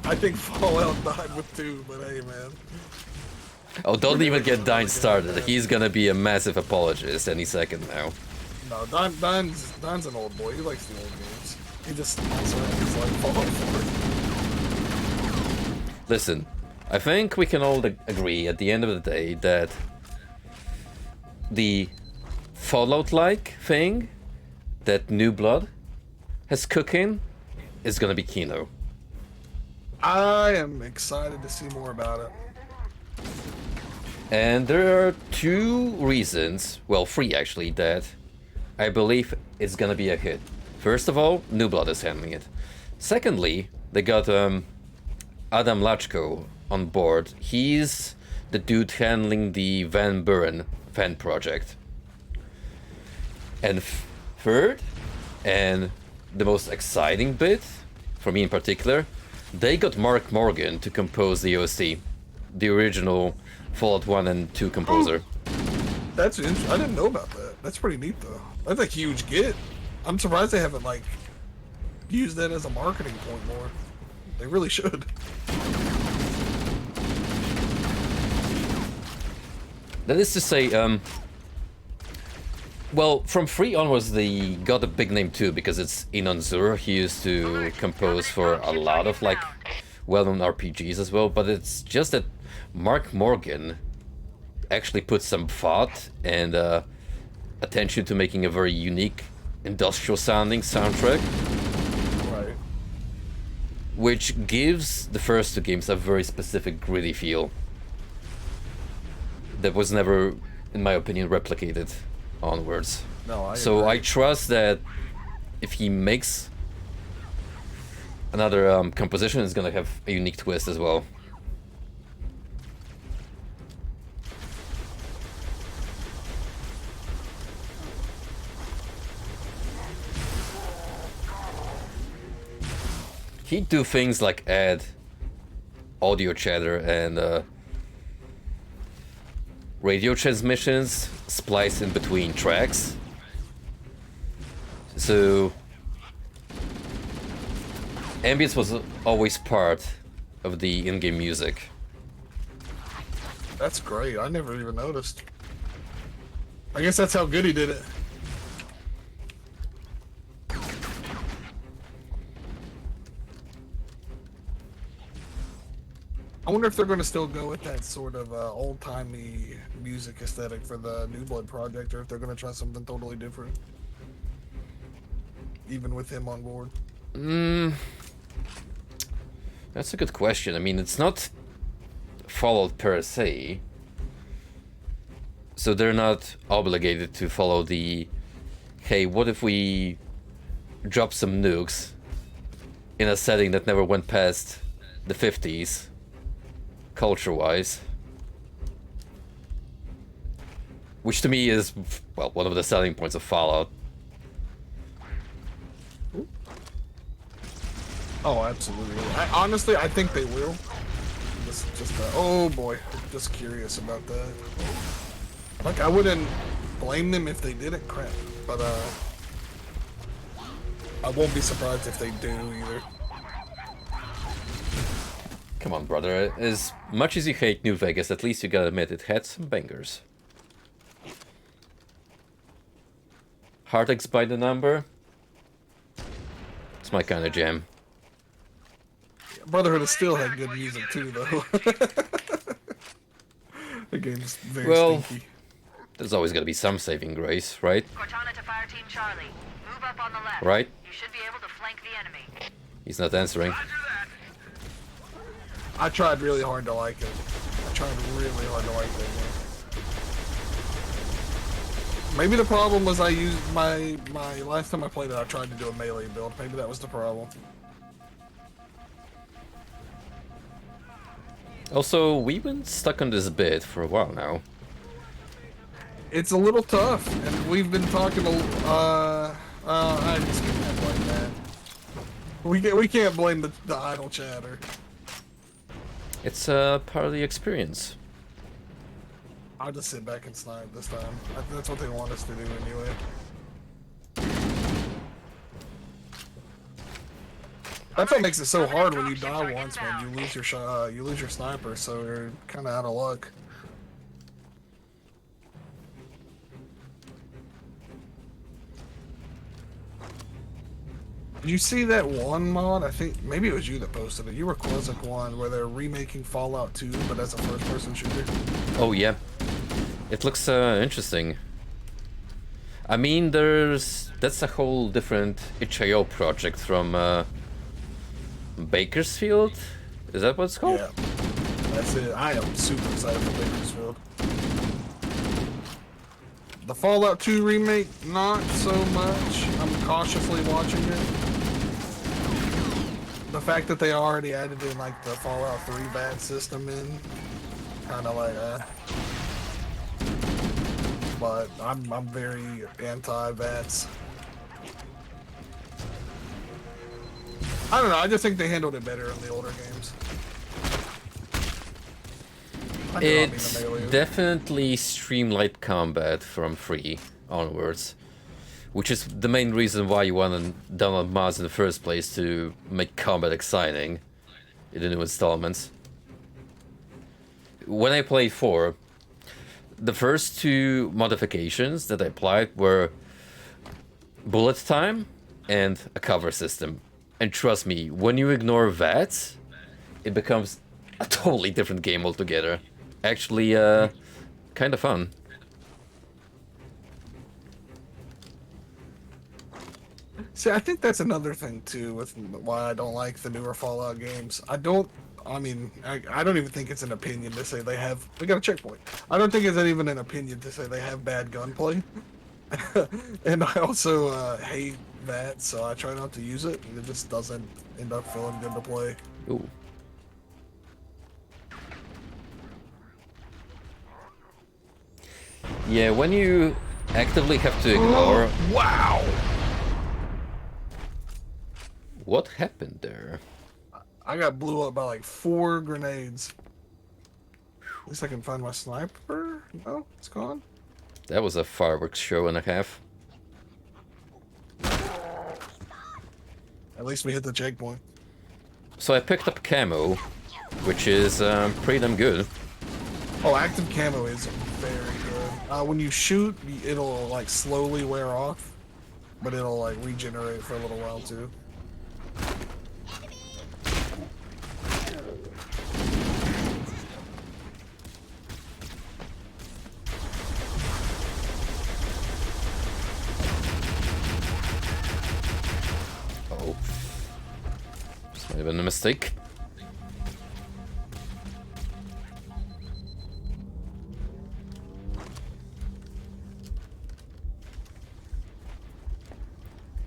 I think Fallout died with 2, but hey man. Oh, don't even get Dine started. He's gonna be a massive apologist any second now. No, Don's an old boy. He likes the old games. He just also has like Fallout 4. Listen, I think we can all agree at the end of the day that the Fallout-like thing that New Blood has cooking is gonna be Kino. I am excited to see more about it. And there are 2 reasons, well 3 actually, that I believe it's gonna be a hit. First of all, New Blood is handling it. Secondly, they got Adam Lachko on board. He's the dude handling the Van Buren fan project. And third, and the most exciting bit, for me in particular, they got Mark Morgan to compose the OST, the original Fallout 1 and 2 composer. That's interesting. I didn't know about that. That's pretty neat though. That's a huge get. I'm surprised they haven't like used that as a marketing point more. They really should. That is to say, well, from 3 onwards, they got a big name too, because it's Inon Zur. He used to compose for a lot of, like, well-known RPGs as well, but it's just that Mark Morgan actually put some thought and attention to making a very unique, industrial-sounding soundtrack. Right. Which gives the first 2 games a very specific, gritty feel. That was never, in my opinion, replicated onwards. No, I trust that if he makes another composition, it's gonna have a unique twist as well. He'd do things like add audio chatter and radio transmissions spliced in between tracks. So ambience was always part of the in-game music. That's great. I never even noticed. I guess that's how good he did it. I wonder if they're going to still go with that sort of old-timey music aesthetic for the New Blood project, or if they're going to try something totally different. Even with him on board. That's a good question. I mean, it's not followed per se, so they're not obligated to follow the, hey, what if we drop some nukes in a setting that never went past the 50s? Culture-wise, which to me is, well, one of the selling points of Fallout. Oh, absolutely. Honestly, I think they will. Oh boy, just curious about that. Like, I wouldn't blame them if they didn't, crap, but I won't be surprised if they do either. Come on, brother. As much as you hate New Vegas, at least you gotta admit it had some bangers. Heartaches by the number. It's my kind of jam. Brotherhood has still had good music too, though. The game's very stinky. There's always gotta be some saving grace, right? Cortana to Fire Team Charlie. Move up on the left. Right? You should be able to flank the enemy. He's not answering. I tried really hard to like it. I tried really hard to like that game. Maybe the problem was I used my last time I played it, I tried to do a melee build. Maybe that was the problem. Also, we've been stuck on this bit for a while now. It's a little tough, and we've been talking I just can't blame that. We can't blame the idle chatter. It's part of the experience. I'll just sit back and snipe this time. That's what they want us to do anyway. That's what makes it so hard when you die once, man. You lose your shot, you lose your sniper, so you're kind of out of luck. Did you see that one mod? I think maybe it was you that posted it. You were Quasic one where they're remaking Fallout 2, but as a first-person shooter. Oh yeah, it looks interesting. I mean, that's a whole different itch.io project from Bakersfield. Is that what it's called? Yeah, that's it. I am super excited for Bakersfield. The Fallout 2 remake, not so much. I'm cautiously watching it. The fact that they already added in like the Fallout 3 VAT system in, kind of like, but I'm very anti-VATs. I don't know. I just think they handled it better in the older games. It definitely streamlined combat from 3 onwards. Which is the main reason why you want to download mods in the first place, to make combat exciting in the new installments. When I played 4, the first 2 modifications that I applied were bullet time and a cover system. And trust me, when you ignore that, it becomes a totally different game altogether. Actually, kind of fun. See, I think that's another thing too with why I don't like the newer Fallout games. I don't even think it's an opinion to say they got a checkpoint. I don't think it's even an opinion to say they have bad gunplay. And I also hate that, so I try not to use it, and it just doesn't end up feeling good to play. Ooh. Yeah, when you actively have to ignore... Wow! What happened there? I got blew up by like 4 grenades. At least I can find my sniper. No, it's gone. That was a fireworks show and a half. At least we hit the checkpoint. So I picked up camo, which is pretty damn good. Oh, active camo is very good. When you shoot, it'll like slowly wear off, but it'll like regenerate for a little while too. Oh. This might have been a mistake.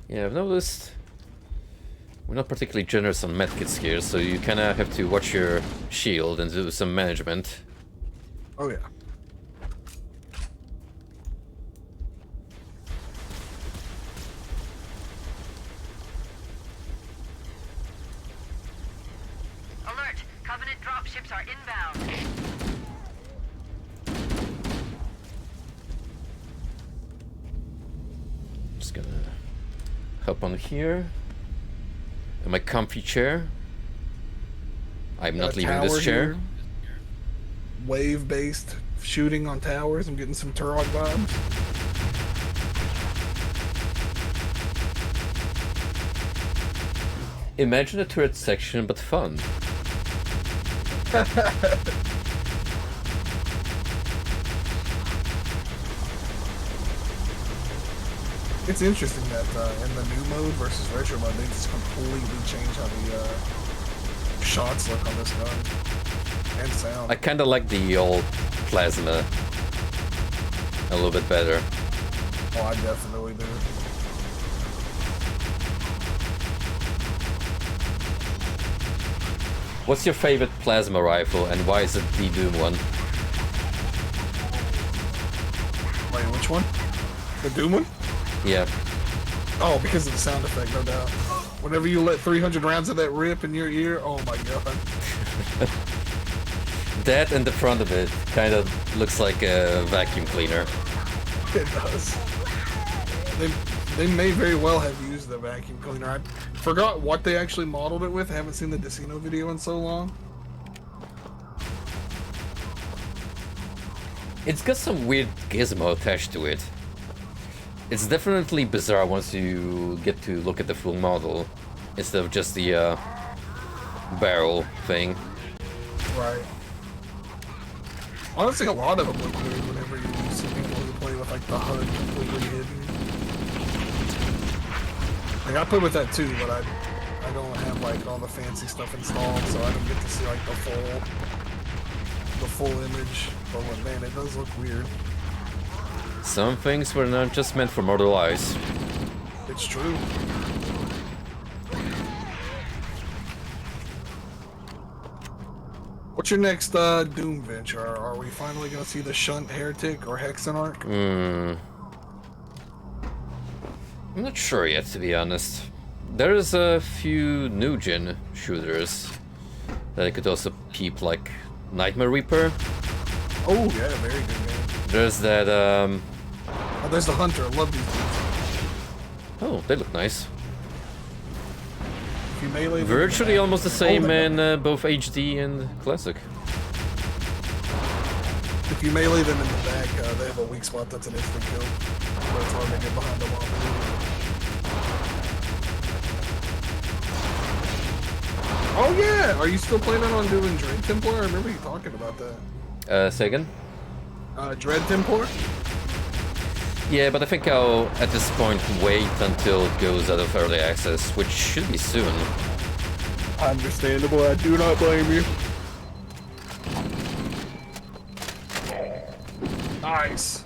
Yeah, I've noticed we're not particularly generous on medkits here, so you kind of have to watch your shield and do some management. Oh yeah. Alert! Covenant dropships are inbound. Just gonna hop on here. In my comfy chair. I'm not leaving this chair. Wave-based shooting on towers. I'm getting some Turok vibes. Imagine a turret section, but fun. It's interesting that in the new mode versus retro mode, they just completely change how the shots look on this gun and sound. I kind of like the old plasma a little bit better. Oh, I definitely do. What's your favorite plasma rifle, and why is it the Doom one? Wait, which one? The Doom one? Yeah. Oh, because of the sound effect, no doubt. Whenever you let 300 rounds of that rip in your ear, oh my god. That and the front of it kind of looks like a vacuum cleaner. It does. They may very well have used the vacuum cleaner. I forgot what they actually modeled it with. I haven't seen the Decino video in so long. It's got some weird gizmo attached to it. It's definitely bizarre once you get to look at the full model, instead of just the barrel thing. Right. Honestly, a lot of them look weird whenever you see people who play with like the HUD completely hidden. Like I play with that too, but I don't have like all the fancy stuff installed, so I don't get to see like the full image. But man, it does look weird. Some things were not just meant for mortal eyes. It's true. What's your next Doom venture? Are we finally gonna see the Shunt Heretic or Hexenarch? I'm not sure yet, to be honest. There's a few new gen shooters that I could also peep, like Nightmare Reaper. Oh yeah, very good game. There's that Oh, there's the Hunter. I love these games. Oh, they look nice. If you melee them Virtually in the almost the back, same hold in them. both HD and Classic. If you melee them in the back, they have a weak spot that's an instant kill. So it's hard to get behind them off. Oh yeah! Are you still planning on doing Dread Templar? I remember you talking about that. Say again? Dread Templar? Yeah, but I think I'll, at this point, wait until it goes out of early access, which should be soon. Understandable, I do not blame you. Nice.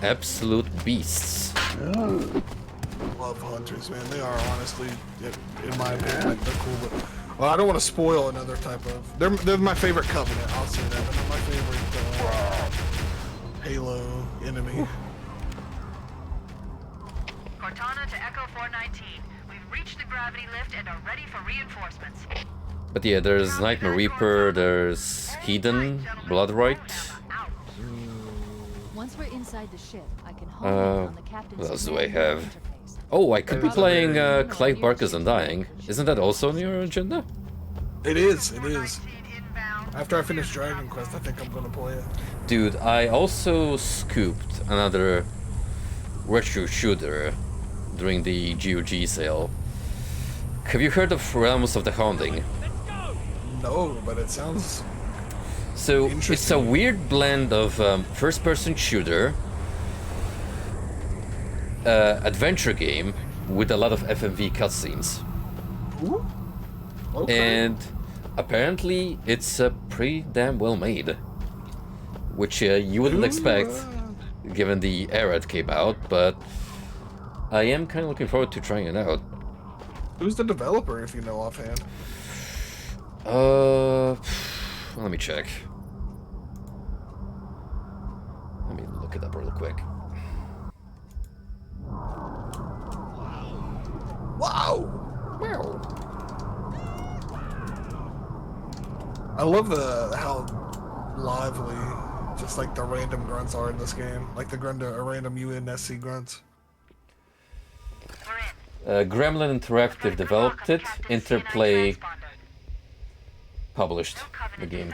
Absolute beasts. Love hunters, man. They are honestly, in my opinion, like, they're cool. But, well, I don't want to spoil another type of. They're my favorite Covenant. I'll say that. They're my favorite Halo enemy. Cortana to Echo 419. We've reached the gravity lift and are ready for reinforcements. But yeah, there's Nightmare Reaper, there's Hedon, Bloodright. Once we're inside the ship, I can hone in on the captain's What else do I command have? interface. Oh, I could be playing Clive Barker's Undying. Isn't that also on your agenda? It is. It is. After I finish Dragon Quest, I think I'm gonna play it. Dude, I also scooped another retro shooter during the GOG sale. Have you heard of Realms of the Haunting? No, but it sounds. So it's a weird blend of first-person shooter, adventure game with a lot of FMV cutscenes. Ooh. Okay. And apparently it's pretty damn well made, which you wouldn't expect given the era it came out, but I am kind of looking forward to trying it out. Who's the developer, if you know offhand? Let me check. Let me look it up real quick. Wow! I love how lively just like the random grunts are in this game. Like the random UNSC grunts. Gremlin Interactive developed it, Interplay published the game.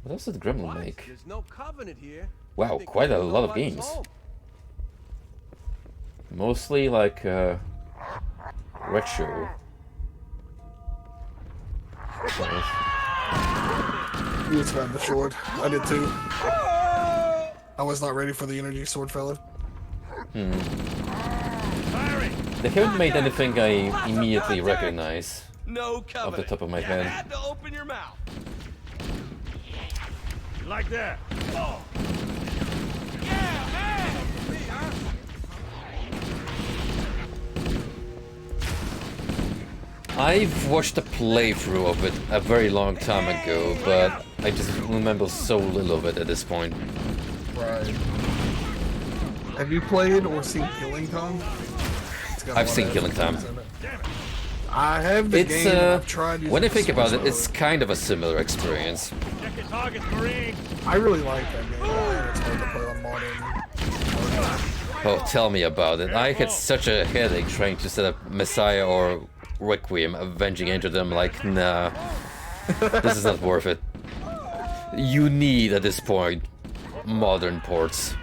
What else did Gremlin make? There's no Covenant here. Wow, quite a lot of games. Mostly like retro. You just found the sword. I did too. I was not ready for the energy sword fella. They haven't made anything I immediately recognize No off the Covenant. top of my You head. had to open your mouth. Like that. Oh. I've watched a playthrough of it a very long time ago, but I just remember so little of it at this point. Right. Have you played or seen Killing Time? I've seen Killing Time. I have the game. And I've tried using when I think the about Switch it, it's kind of a similar experience. Check your targets, Marine. I really like that game. It's hard to play on modern. Oh, tell me about it. I had such a headache trying to set up Messiah or Requiem, Avenging Angel. I'm like, nah, this is not worth it. You need, at this point, modern ports.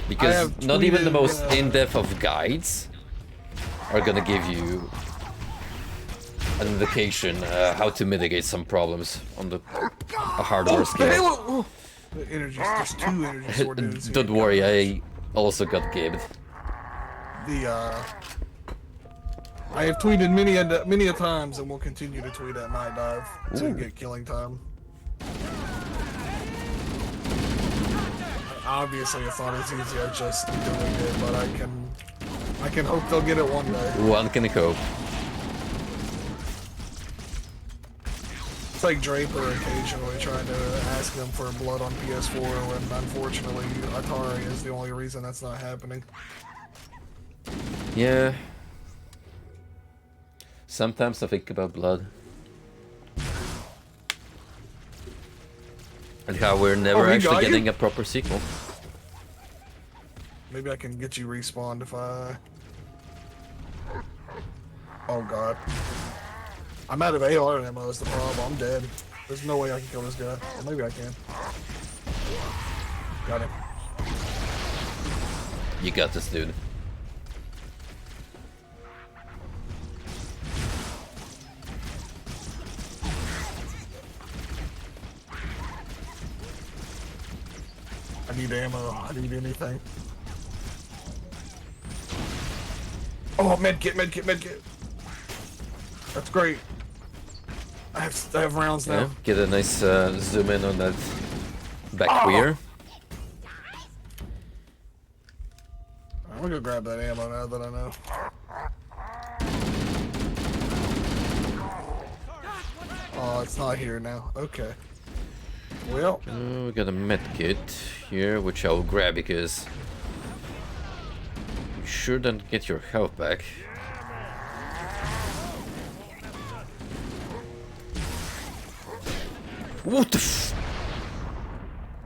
Because not even the most in-depth of guides are gonna give you an indication how to mitigate some problems on the hardware scale. Energy, there's 2 energy sword dudes. Don't worry, I also got gibbed. I have tweeted many a times and will continue to tweet at Night Dive to get Killing Time. Obviously, it's not as easy as just doing it, but I can hope they'll get it one day. One can hope. like Draper occasionally trying to ask them for blood on PS4 when unfortunately Atari is the only reason that's not happening. Yeah. Sometimes I think about blood. And how we're never actually getting a proper sequel. Maybe I can get you respawned if I... Oh god. I'm out of AR ammo is the problem. I'm dead. There's no way I can kill this guy. Or maybe I can. Got him. You got this, dude. I need ammo. I need anything. Oh, medkit, medkit, medkit. That's great. I have rounds now. Yeah, get a nice zoom in on that back queer. I'm gonna go grab that ammo now that I know. Oh, it's not here now. Okay. Well, we got a medkit here, which I'll grab because you sure don't get your health back. What the f...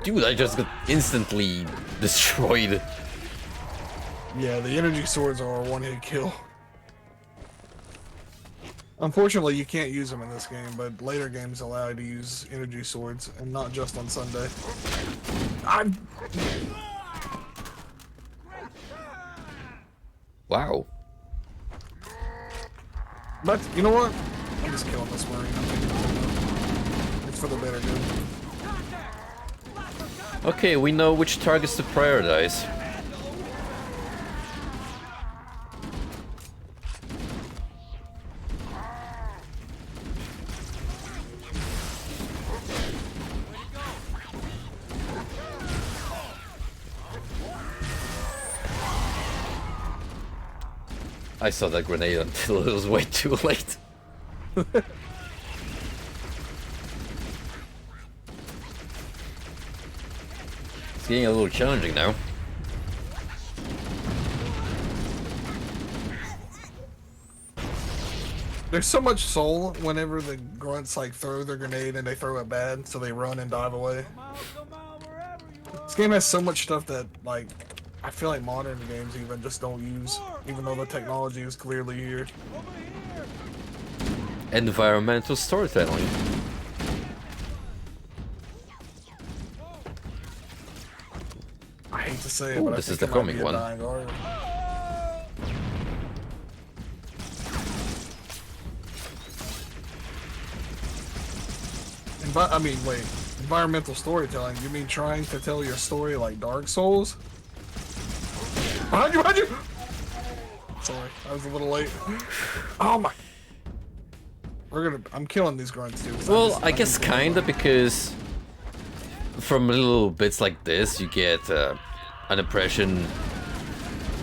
Dude, I just got instantly destroyed. Yeah, the energy swords are a one-hit kill. Unfortunately, you can't use them in this game, but later games allow you to use energy swords, and not just on Sunday. Wow. But, you know what? I'm just killing this Marine. It's for the better good. Okay, we know which targets to prioritize. I saw that grenade until it was way too late. It's getting a little challenging now. There's so much soul whenever the grunts like throw their grenade and they throw it bad, so they run and dive away. This game has so much stuff that like I feel like modern games even just don't use, even though the technology is clearly here. Environmental storytelling. I hate to say it, Ooh, but this I is think the it might comic be a one. dying art. I mean, wait. Environmental storytelling? You mean trying to tell your story like Dark Souls? Behind you! Behind you! Sorry, I was a little late. Oh my! I'm killing these grunts too. Well, I guess kinda, because from little bits like this, you get an impression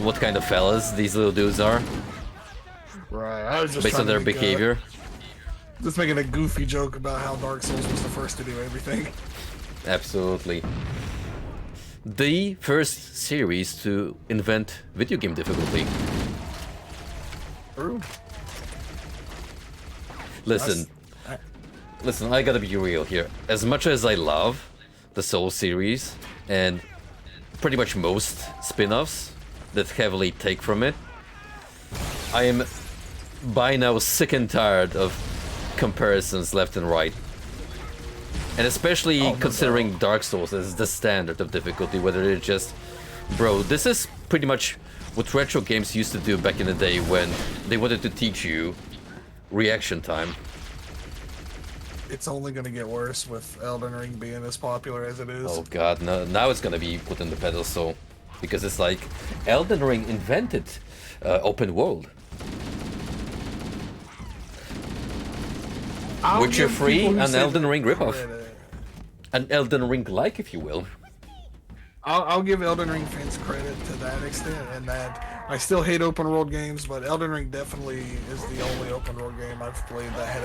what kind of fellas these little dudes are. Right, I was just based on their behavior. Just making a goofy joke about how Dark Souls was the first to do everything. Absolutely. The first series to invent video game difficulty. True. Listen, I gotta be real here. As much as I love the Soul series and pretty much most spin-offs that heavily take from it, I am by now sick and tired of comparisons left and right. And especially considering Dark Souls as the standard of difficulty, whether it's just... Bro, this is pretty much what retro games used to do back in the day when they wanted to teach you reaction time. It's only gonna get worse with Elden Ring being as popular as it is. Oh god, no, now it's gonna be put in the pedestal. Because it's like, Elden Ring invented open world. Witcher 3, an Elden Ring ripoff. An Elden Ring-like, if you will. I'll give Elden Ring fans credit to that extent, and that I still hate open world games, but Elden Ring definitely is the only open world game I've played that had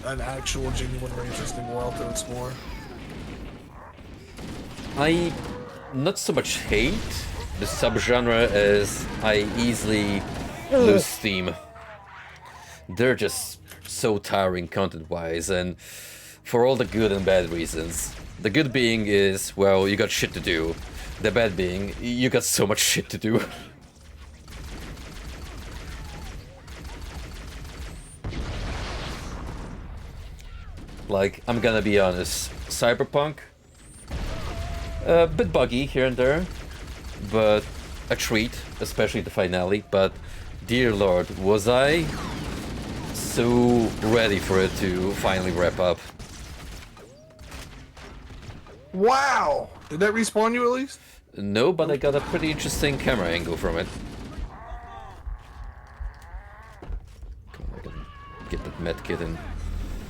an actual, genuinely interesting world to explore. I not so much hate the subgenre as I easily lose steam. They're just so tiring content-wise, and for all the good and bad reasons. The good being is, well, you got shit to do. The bad being, you got so much shit to do. Like, I'm gonna be honest, Cyberpunk, a bit buggy here and there, but a treat, especially the finale. But dear lord, was I so ready for it to finally wrap up. Wow! Did that respawn you at least? No, but I got a pretty interesting camera angle from it. Come on, I can get that medkit in.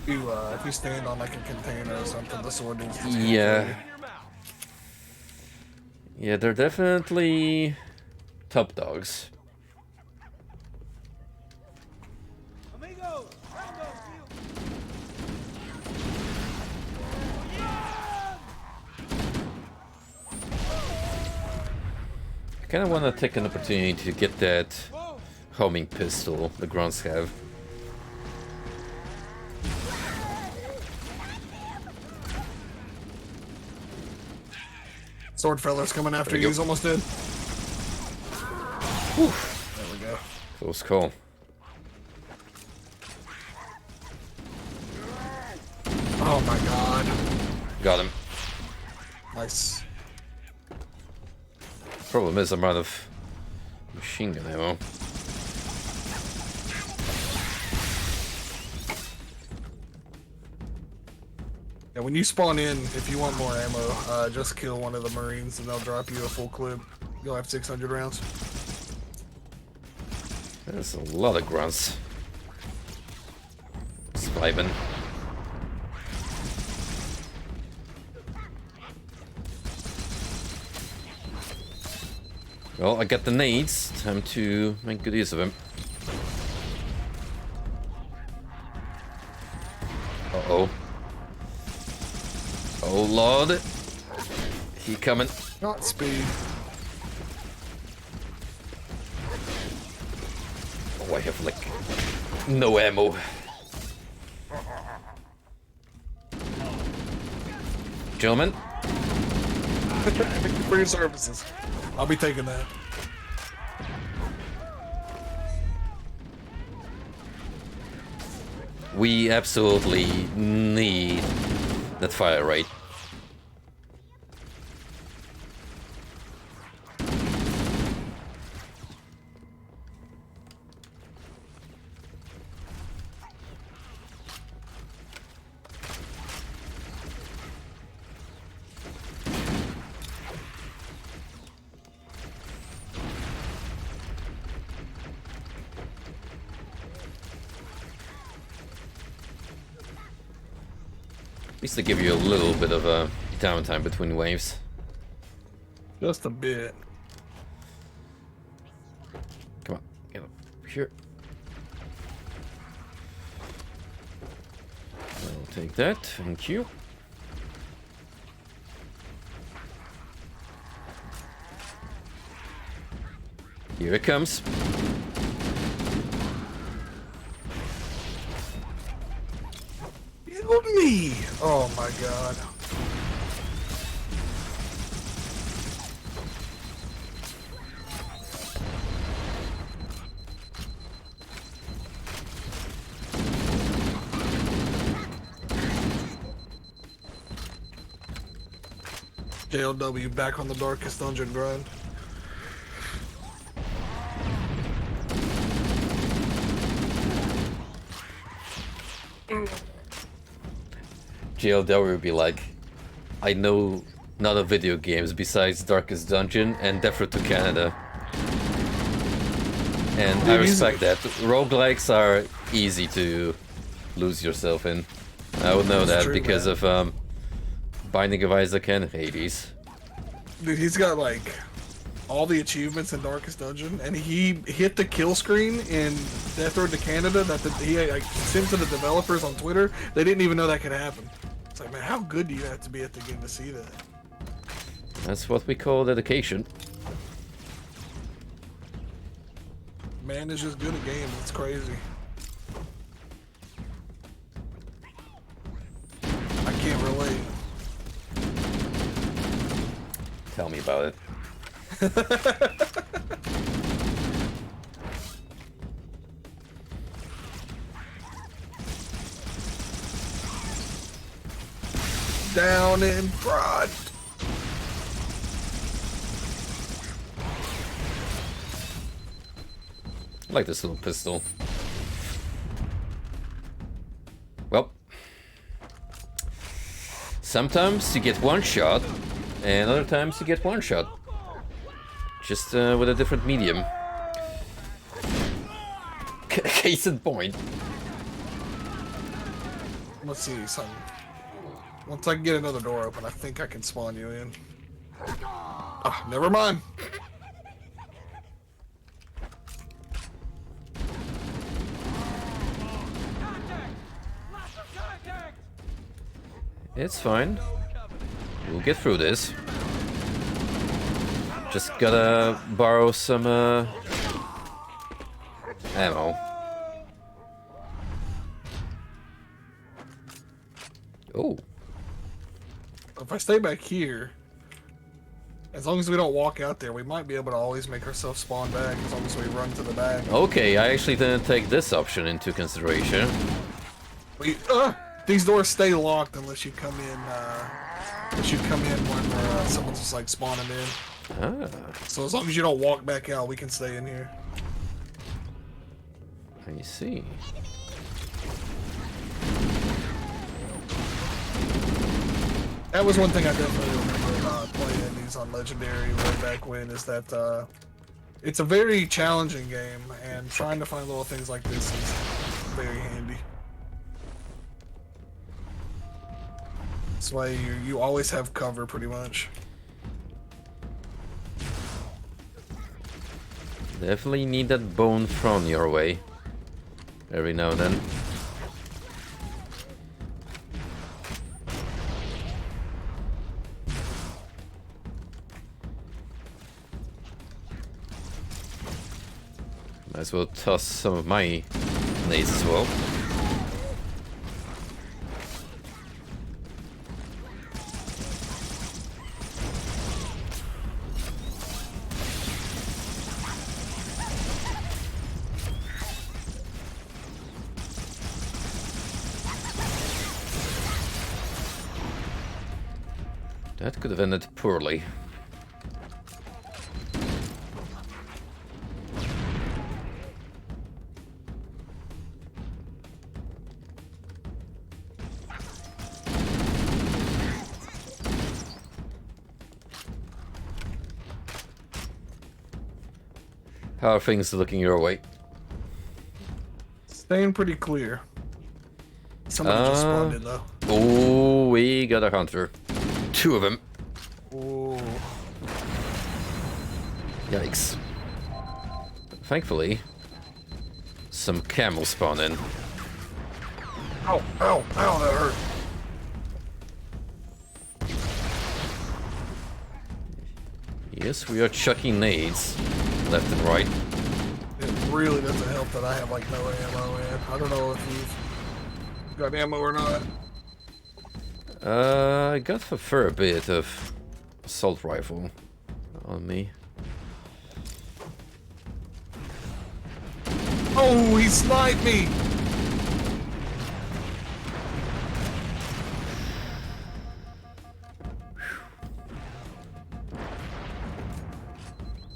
If you stand on like a container or something, the sword needs to Yeah. Yeah, they're definitely top dogs. I kind of want to take an opportunity to get that homing pistol the grunts have. Sword fella's coming after you. He's almost dead. Whew. There we go. Close call. Oh my god. Got him. Nice. Problem is I'm out of machine gun ammo. Yeah, when you spawn in, if you want more ammo, just kill one of the Marines and they'll drop you a full clip. You'll have 600 rounds. There's a lot of grunts. Spiving. Well, I got the nades. Time to make good use of them. Uh-oh. Oh, Lord. He coming. Not speed. Oh, I have, like, no ammo. Gentlemen. Thank you for your services. I'll be taking that. We absolutely need that fire rate. At least they give you a little bit of a downtime between waves. Just a bit. Come on, get up here. I'll take that, thank you. Here it comes. Help me! Oh my god. JLW back on the darkest dungeon grind. GLW would be like, I know none of video games besides Darkest Dungeon and Death Road to Canada. And I respect that. Roguelikes are easy to lose yourself in. I would know that because of Binding of Isaac and Hades. Dude, he's got like all the achievements in Darkest Dungeon, and he hit the kill screen in Death Road to Canada that he like sent to the developers on Twitter. They didn't even know that could happen. It's like, man, how good do you have to be at the game to see that? That's what we call dedication. Man is just good at games. It's crazy. I can't relate. Tell me about it. Down in front. I like this little pistol. Well, sometimes you get one shot, and other times you get one shot. Just with a different medium. Case in point. Let's see something. Once I can get another door open, I think I can spawn you in. Ah, never mind. It's fine. We'll get through this. Just gotta borrow some ammo. Oh. If I stay back here, as long as we don't walk out there, we might be able to always make ourselves spawn back as long as we run to the back. Okay, I actually didn't take this option into consideration. These doors stay locked unless you come in. Unless you come in when someone's just like spawning in. Ah. So as long as you don't walk back out, we can stay in here. I see. That was one thing I definitely remember playing these on Legendary way back when, is that it's a very challenging game, and trying to find little things like this is very handy. This way you always have cover pretty much. Definitely need that bone thrown your way every now and then. Might as well toss some of my nades as well. That could have ended poorly. How are things looking your way? Staying pretty clear. Somebody just spawned in though. Oh, we got a hunter. 2 of them. Ooh. Yikes. Thankfully, some camels spawn in. Ow, ow, ow, that hurt. Yes, we are chucking nades left and right. It really doesn't help that I have like no ammo in. I don't know if you've got ammo or not. I got a fair bit of assault rifle on me. Oh, he sniped me!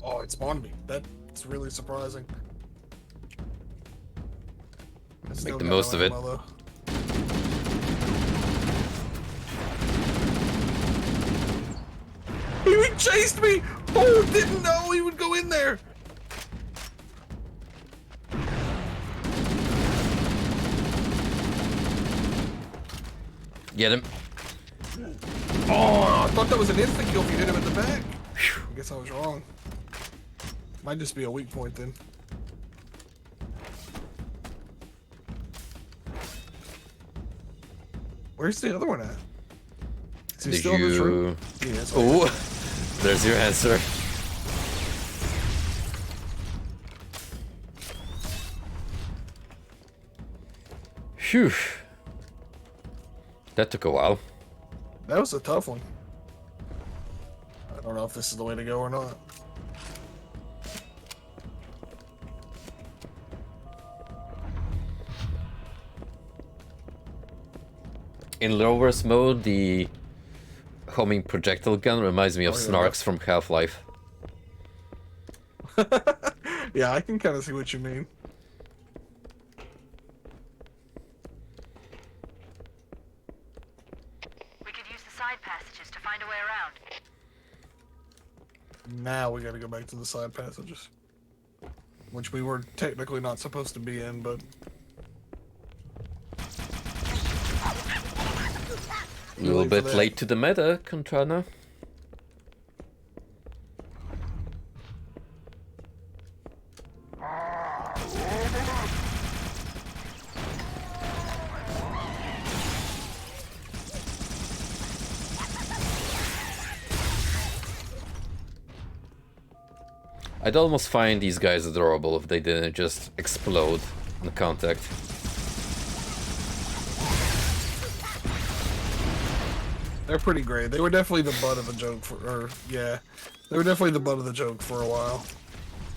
Oh, it spawned me. That's really surprising. Let's make the most of it. Though. He chased me! Oh, didn't know he would go in there! Get him. Oh, I thought that was an instant kill if you hit him at the back. guess I was wrong. Might just be a weak point then. Where's the other one at? Is he still in this room? Yeah, Oh, there's your answer. Phew. That took a while. That was a tough one. I don't know if this is the way to go or not. In low-risk mode, the homing projectile gun reminds me of Snarks from Half-Life. Yeah, I can kind of see what you mean. We could use the side passages to find a way around. Now we gotta go back to the side passages. Which we were technically not supposed to be in, but... A little bit late to the meta, Contrana. I'd almost find these guys adorable if they didn't just explode on contact. They're pretty great. They were definitely the butt of the joke for, yeah. They were definitely the butt of the joke for a while.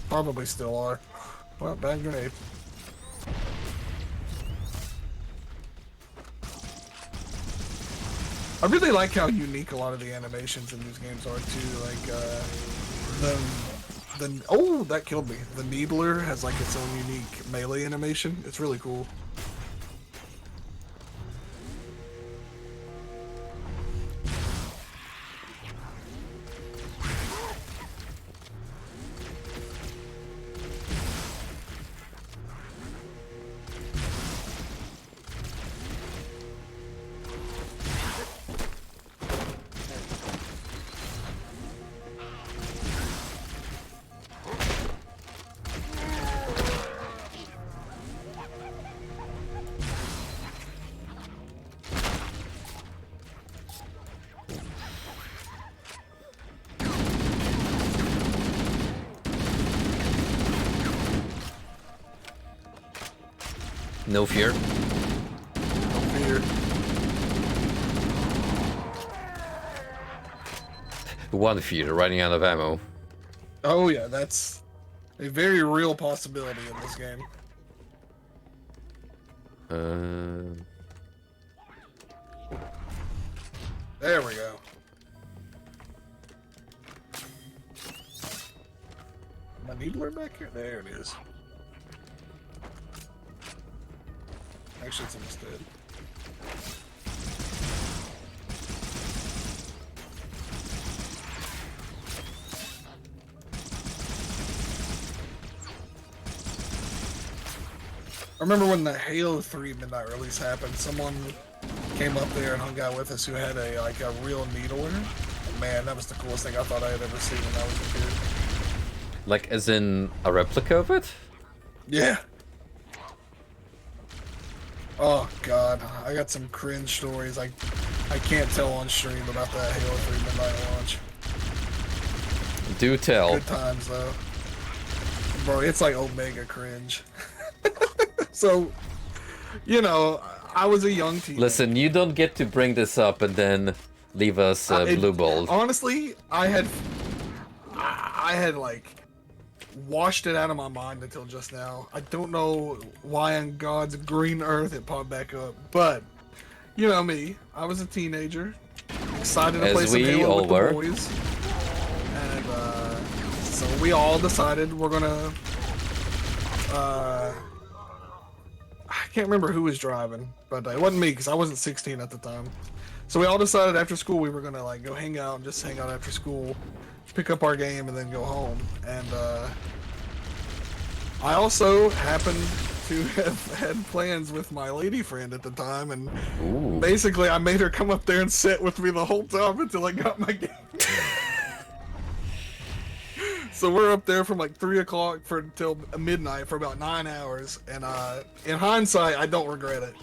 Probably still are. Well, bad grenade. I really like how unique a lot of the animations in these games are too. Like, oh, that killed me. The Needler has like its own unique melee animation. It's really cool. No fear. No fear. One fear, running out of ammo. Oh yeah, that's a very real possibility in this game. There we go. My Needler back here? There it is. Actually, it's almost dead. I remember when the Halo 3 midnight release happened, someone came up there and hung out with us who had a real Needler. And man, that was the coolest thing I thought I had ever seen when I was a kid. Like, as in a replica of it? Yeah. Oh god, I got some cringe stories I can't tell on stream about that Halo 3 midnight launch. Do tell. Good times though. Bro, it's like Omega cringe. So, you know, I was a young teenager. Listen, you don't get to bring this up and then leave us blue balled. Honestly, I had like washed it out of my mind until just now. I don't know why on God's green earth it popped back up, but you know me, I was a teenager, excited to play some Halo with the boys, and so we all decided we're gonna. I can't remember who was driving, but it wasn't me because I wasn't 16 at the time. So we all decided after school we were gonna like go hang out and just hang out after school, pick up our game, and then go home. And I also happened to have had plans with my lady friend at the time, and basically I made her come up there and sit with me the whole time until I got my game. So we're up there from like 3 o'clock until midnight for about 9 hours, and in hindsight, I don't regret it.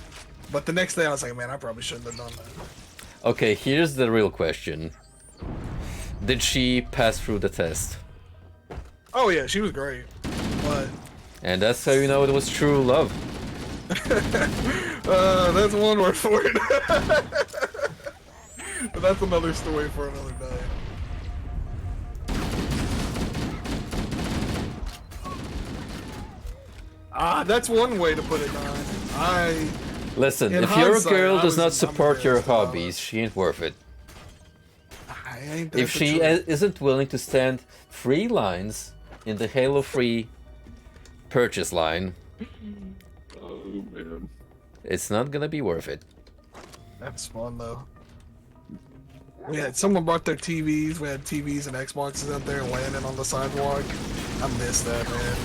But the next day, I was like, man, I probably shouldn't have done that. Okay, here's the real question. Did she pass through the test? Oh yeah, she was great, but And that's how you know it was true love. that's one word for it. But that's another story for another day. That's one way to put it, Don. Listen, in if your hindsight, girl I does was- not I'm support your embarrassed about hobbies, she ain't worth it. Ain't that If the she truth? isn't willing to stand 3 lines in the Halo 3 purchase line, Oh man, it's not gonna be worth it. that's fun though. Someone brought their TVs. We had TVs and Xboxes out there landing on the sidewalk. I miss that, man.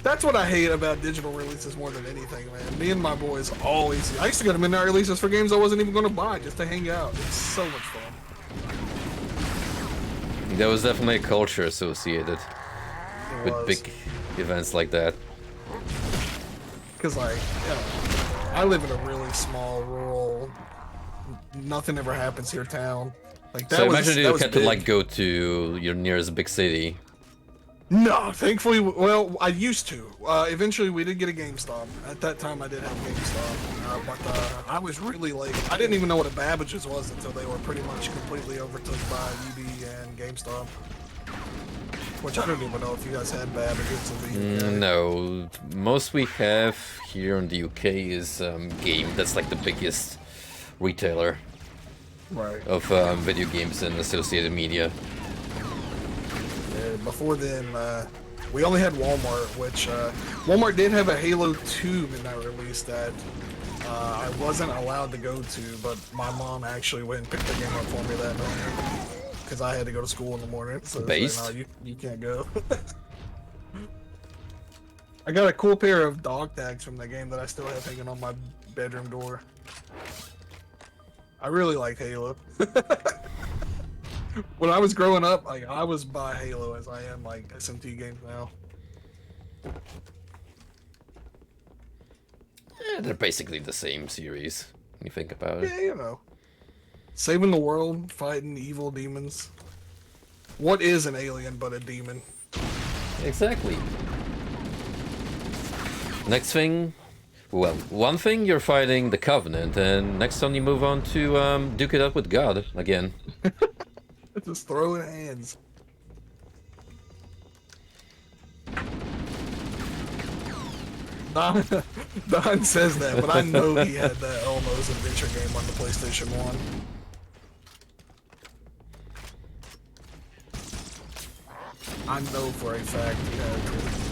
That's what I hate about digital releases more than anything, man. Me and my boys always. I used to go to midnight releases for games I wasn't even going to buy just to hang out. It's so much fun. There was definitely a culture associated It with was. big events like that. Because, like, I live in a really small, rural, nothing ever happens here town. Like, that So was, imagine that you was had to big. like go to your nearest big city. No, thankfully, well, I used to. Eventually, we did get a GameStop. At that time, I did have GameStop. But I was really late. I didn't even know what a Babbage's was until they were pretty much completely overtook by EB and GameStop. Which I don't even know if you guys had Babbage's in the UK. No, most we have here in the UK is Game. That's like the biggest retailer Right. of video games and associated media. Before then, we only had Walmart, which Walmart did have a Halo 2 midnight release that I wasn't allowed to go to, but my mom actually went and picked the game up for me that night because I had to go to school in the morning. So it's like, Based? no, you can't go. I got a cool pair of dog tags from the game that I still have hanging on my bedroom door. I really like Halo. When I was growing up, like I was by Halo as I am like SMT games now. They're basically the same series when you think about it. Yeah, you know. Saving the world, fighting evil demons. What is an alien but a demon? Exactly. Next thing, well, one thing you're fighting the Covenant, and next time you move on to duke it up with God again. Just throwing hands. Don says that, but I know he had that Elmo's adventure game on the PlayStation 1. I know for a fact he had it.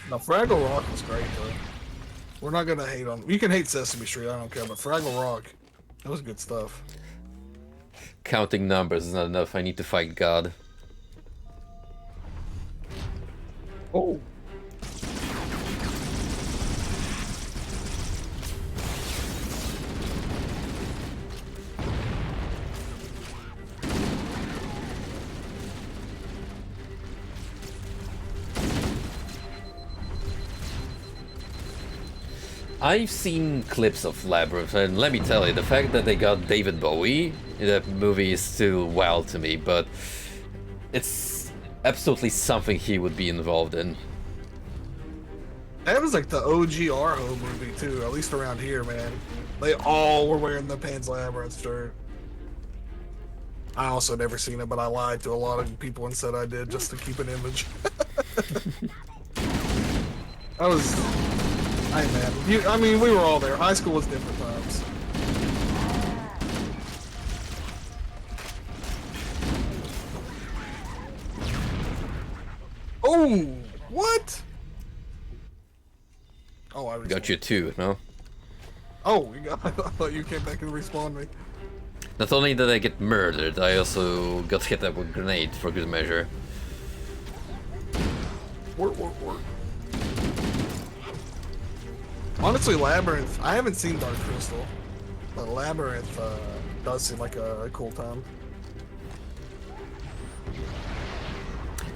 Now, Fraggle Rock is great, though. We're not gonna hate on. You can hate Sesame Street, I don't care, but Fraggle Rock, that was good stuff. Counting numbers is not enough. I need to fight God. Oh. I've seen clips of Labyrinth, and let me tell you, the fact that they got David Bowie in that movie is still wild to me, but it's absolutely something he would be involved in. That was like the OG Arho movie too, at least around here, man. They all were wearing the Pan's Labyrinth shirt. I also never seen it, but I lied to a lot of people and said I did just to keep an image. I was... Hey man, I mean, we were all there. High school was different times. Oh, what? Oh, I Got you too, no? Oh, you got, I thought you came back and respawned me. Not only did I get murdered, I also got hit up with a grenade for good measure. Work. Honestly, Labyrinth, I haven't seen Dark Crystal, but Labyrinth does seem like a cool time.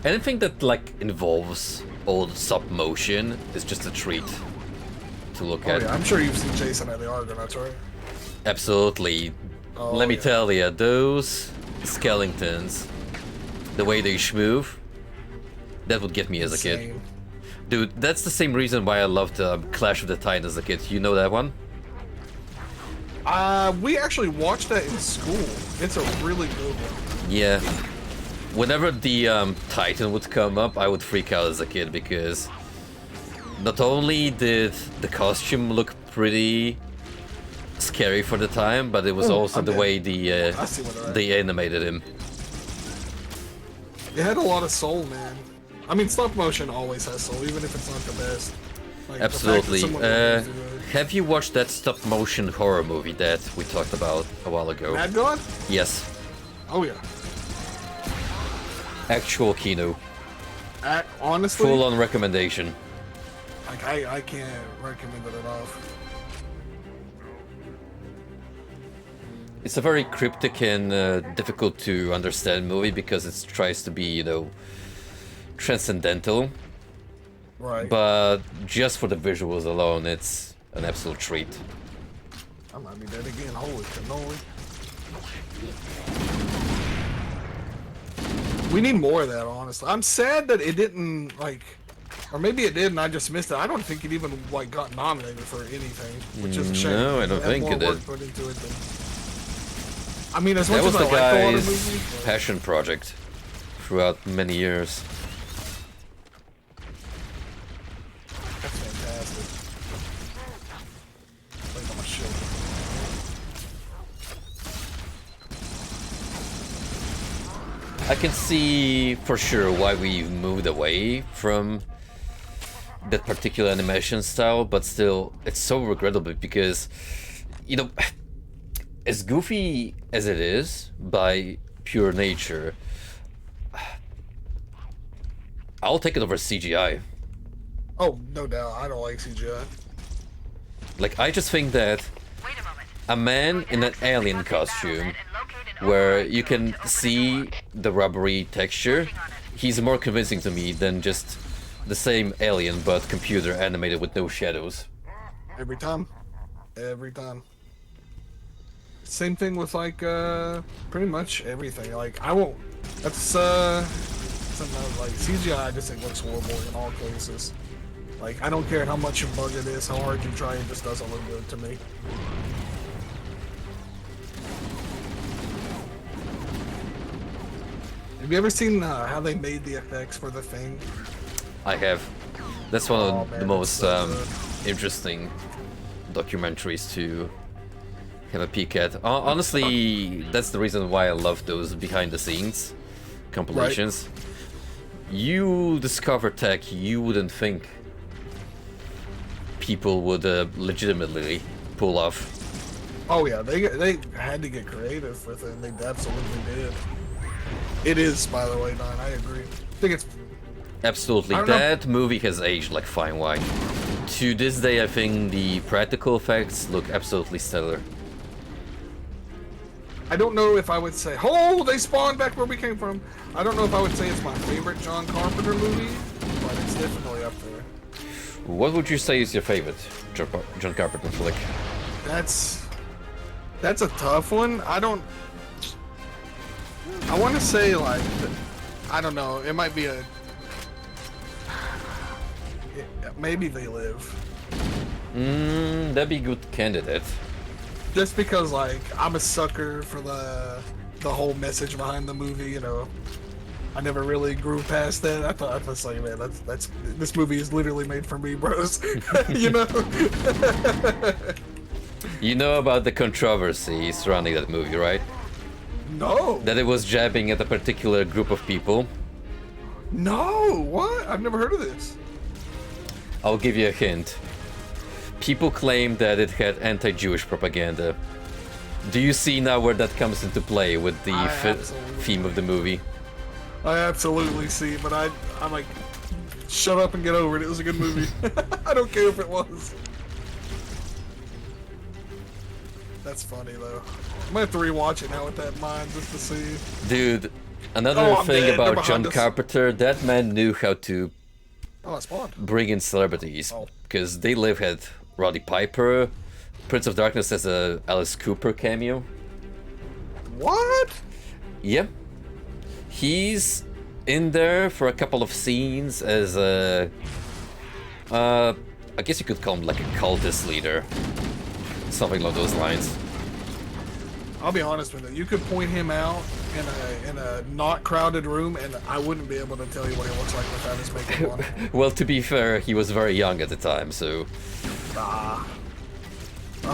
Anything that like involves old stop motion is just a treat to look at. Yeah, I'm sure you've seen Jason at the Argonauts, right? Absolutely. Let me tell you, those skeletons, the way they schmoove, that would get me as a kid. Dude, that's the same reason why I loved Clash of the Titans as a kid. You know that one? We actually watched that in school. It's a really good one. Yeah. Whenever the Titan would come up, I would freak out as a kid because not only did the costume look pretty scary for the time, but it was also the way they animated him. It had a lot of soul, man. I mean, stop motion always has soul, even if it's not the best. Like, absolutely. Have you watched that stop motion horror movie that we talked about a while ago? Mad God? Yes. Oh yeah. Actual Kino. Honestly, full on recommendation. Like I can't recommend it enough. It's a very cryptic and difficult to understand movie because it tries to be, you know, transcendental. Right. But just for the visuals alone, it's an absolute treat. I might be dead again. Holy cannoli. We need more of that, honestly. I'm sad that it didn't, like, or maybe it did and I just missed it. I don't think it even, like, got nominated for anything, which is a shame. No, I don't think it did. Put into it than... I mean, as much that was as the I like the water guy's movie, passion project throughout many years. That's fantastic. Like on my show. I can see for sure why we moved away from that particular animation style, but still, it's so regrettable because, you know, as goofy as it is by pure nature, I'll take it over CGI. Oh, no doubt. I don't like CGI. Like, I just think that a man in an alien costume where you can see the rubbery texture, he's more convincing to me than just the same alien but computer animated with no shadows. Every time. Every time. Same thing with, like, pretty much everything. Like, I won't... That's, something I was like, CGI I just think looks horrible in all cases. Like, I don't care how much you bug it is, how hard you try, it just doesn't look good to me. Have you ever seen how they made the effects for The Thing? I have. That's one of man, the most so interesting documentaries to have a peek at. Honestly, that's the reason why I love those behind-the-scenes compilations. Right. You discover tech you wouldn't think people would legitimately pull off. Oh yeah, they had to get creative with it, and they absolutely did. It is, by the way, Don, I agree. I think it's... Absolutely, that movie has aged like fine wine. To this day, I think the practical effects look absolutely stellar. I don't know if I would say, oh, they spawned back where we came from. I don't know if I would say it's my favorite John Carpenter movie, but it's definitely up there. What would you say is your favorite John Carpenter flick? That's a tough one. I want to say, like, I don't know, it might be maybe They Live. That'd be a good candidate. Just because, like, I'm a sucker for the whole message behind the movie, you know. I never really grew past that. I thought I was like, man, that's this movie is literally made for me, bros. You know? You know about the controversy surrounding that movie, right? No. That it was jabbing at a particular group of people. No, what? I've never heard of this. I'll give you a hint. People claim that it had anti-Jewish propaganda. Do you see now where that comes into play with the theme of the movie? I absolutely see, but I'm like, shut up and get over it. It was a good movie. I don't care if it was. That's funny though. I'm gonna have to rewatch it now with that in mind just to see. Dude, another I'm thing dead. They're about John behind us. Carpenter, that man knew how to Oh, I spawned. bring in celebrities. Oh. Because They Live had Roddy Piper, Prince of Darkness has a Alice Cooper cameo. What? Yep. He's in there for a couple of scenes as a... I guess you could call him like a cultist leader. Something along those lines. I'll be honest with you. You could point him out in a not crowded room, and I wouldn't be able to tell you what he looks like without his makeup on. Well, to be fair, he was very young at the time, so...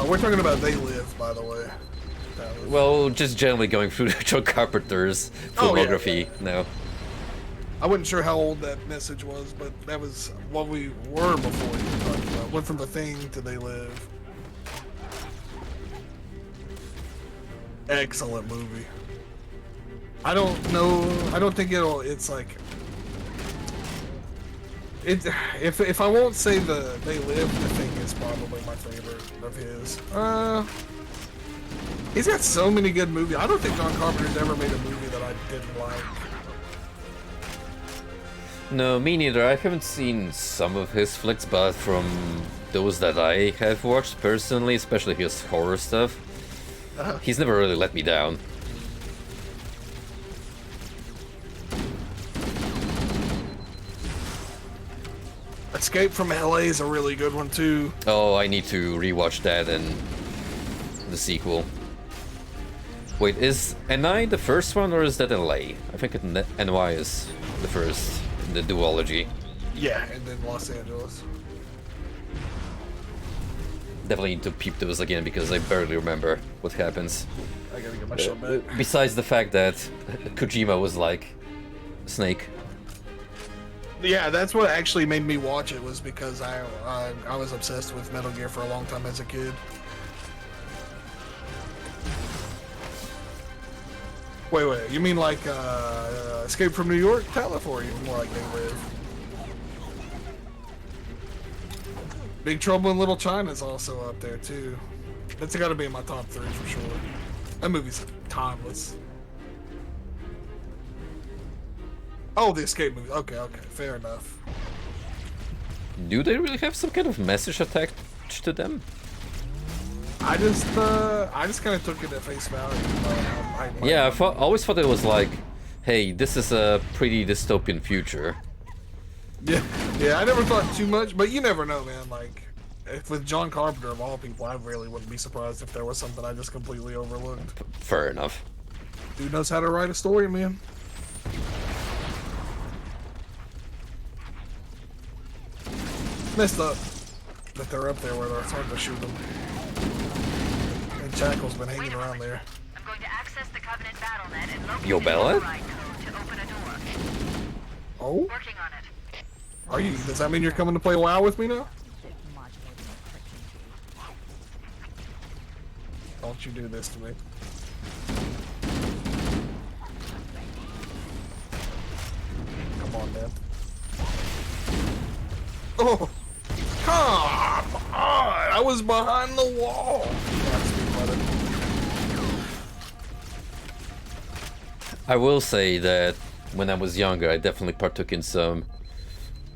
We're talking about They Live, by the way. Well, just generally going through John Carpenter's filmography now. I wasn't sure how old that message was, but that was what we were before you were talking about. Went from The Thing to They Live. Excellent movie. I don't know. I don't think it's like. If I won't say They Live, The Thing is probably my favorite of his. He's got so many good movies. I don't think John Carpenter's ever made a movie that I didn't like. No, me neither. I haven't seen some of his flicks, but from those that I have watched personally, especially his horror stuff, he's never really let me down. Escape from LA is a really good one too. Oh, I need to rewatch that and the sequel. Wait, is NI the first one or is that LA? I think NY is the first in the duology. Yeah, and then Los Angeles. Definitely need to peep those again because I barely remember what happens. I gotta get my shot back. Besides the fact that Kojima was like Snake. Yeah, that's what actually made me watch it, was because I was obsessed with Metal Gear for a long time as a kid. Wait, you mean like Escape from New York, Calif, or even more like They Live? Big Trouble in Little China's also up there too. That's got to be in my top 3 for sure. That movie's timeless. Oh, the escape movie. Okay, fair enough. Do they really have some kind of message attached to them? I just kind of took it at face value. Yeah, I always thought it was like, hey, this is a pretty dystopian future. Yeah, I never thought too much, but you never know, man. Like, with John Carpenter of all people, I really wouldn't be surprised if there was something I just completely overlooked. Fair enough. Dude knows how to write a story, man. Messed up that they're up there where it's hard to shoot them. And Jackal's been hanging around there. I'm going to access the Covenant BattleNet and locate Yo, the Bella? override code to open a door. Oh? Working on it. Are you? Does that mean you're coming to play WoW with me now? Don't you do this to me. Come on, man. Oh! Come on! I was behind the wall! I will say that when I was younger, I definitely partook in some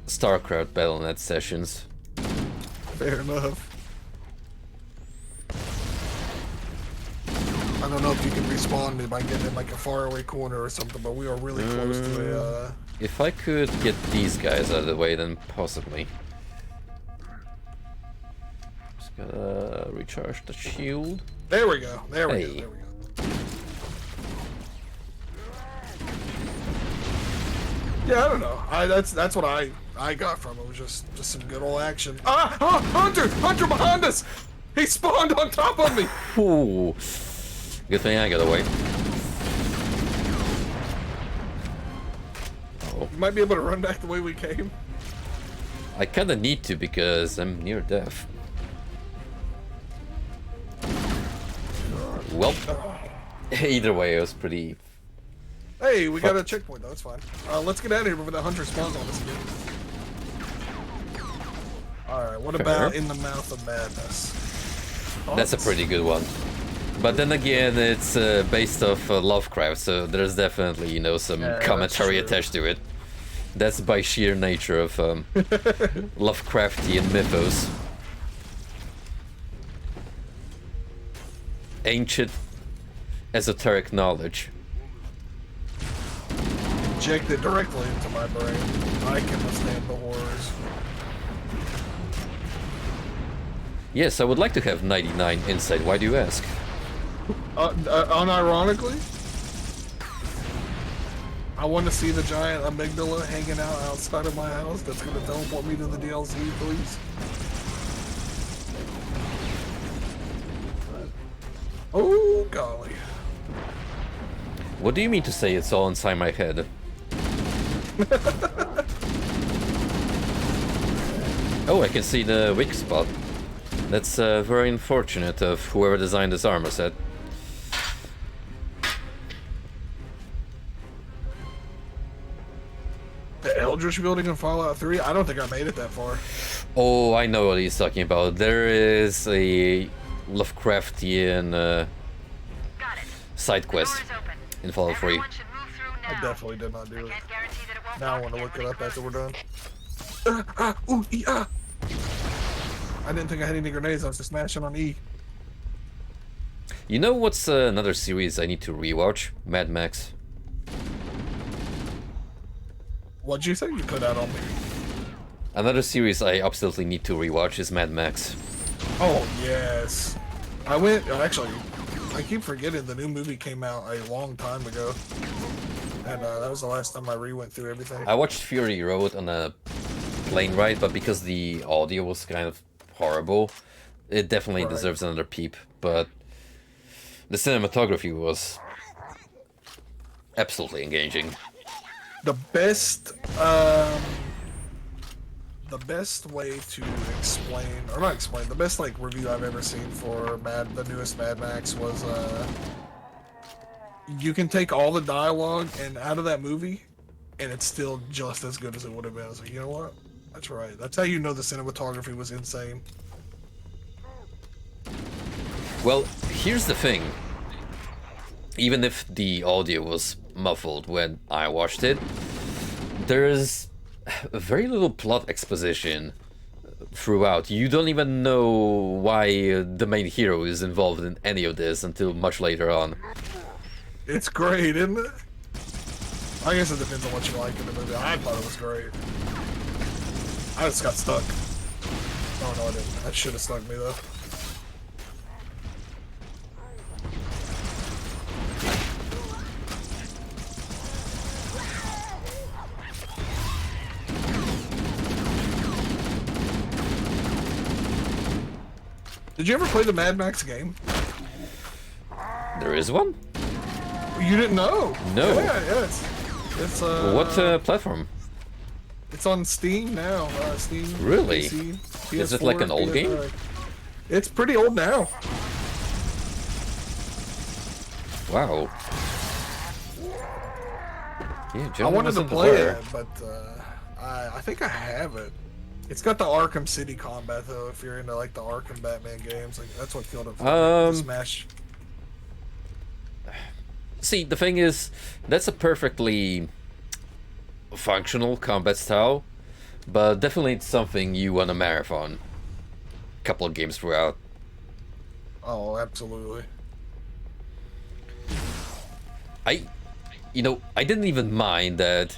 StarCraft BattleNet sessions. Fair enough. I don't know if you can respawn me by getting in like a faraway corner or something, but we are really close to a... If I could get these guys out of the way, then possibly. Just gotta recharge the shield. There we go. There we Hey. go. There we go. Yeah, I don't know. That's what I got from it. It was just some good old action. Hunter behind us! He spawned on top of me. Ooh. Good thing I got away. Oh, You might be able to run back the way we came. I kinda need to because I'm near death. Well, either way, it was pretty. Hey, we got a checkpoint though. That's fine. Let's get out of here before the hunter spawns on us again. All right. What Fair. about In the Mouth of Madness? Oh, That's a pretty good one. But then again, it's based off Lovecraft, so there's definitely, you know, some commentary attached to it. That's by sheer nature of Lovecraftian mythos. Ancient esoteric knowledge. Injected directly into my brain. I can withstand the horrors. Yes, I would like to have 99 insight. Why do you ask? Unironically, I want to see the giant amygdala hanging out outside of my house that's going to teleport me to the DLC, please. Oh, golly. What do you mean to say it's all inside my head? Oh, I can see the weak spot. That's very unfortunate of whoever designed this armor set. The Eldritch building in Fallout 3? I don't think I made it that far. Oh, I know what he's talking about. There is a Lovecraftian side quest in Fallout 3. I definitely did not do it. Now I want to look it up after we're done. I didn't think I had any grenades, I was just smashing on E. You know what's another series I need to rewatch? Mad Max. What'd you say you put out on me? Another series I absolutely need to rewatch is Mad Max. Oh, yes. I went, actually, I keep forgetting the new movie came out a long time ago. And that was the last time I re-went through everything. I watched Fury Road on a plane ride, but because the audio was kind of horrible, it definitely deserves another peep. But the cinematography was absolutely engaging. The best way to explain, or not explain, the best like review I've ever seen for the newest Mad Max was you can take all the dialogue and out of that movie and it's still just as good as it would have been. I was like, you know what? That's right. That's how you know the cinematography was insane. Well, here's the thing. Even if the audio was muffled when I watched it, there's very little plot exposition throughout. You don't even know why the main hero is involved in any of this until much later on. It's great, isn't it? I guess it depends on what you like in the movie. I thought it was great. I just got stuck. Oh no, I didn't. That should have stuck me though. Did you ever play the Mad Max game? There is one? You didn't know? No. Yeah, it's what platform? It's on Steam now. Steam. Really? PC, PS4, is it like an old game? It's pretty old now. Wow. Yeah, I wanted to play it, but I think I have it. It's got the Arkham City combat though. If you're into like the Arkham Batman games, like that's what killed it. For Smash. See, the thing is, that's a perfectly functional combat style, but definitely it's something you want to marathon a couple of games throughout. Oh, absolutely. I didn't even mind that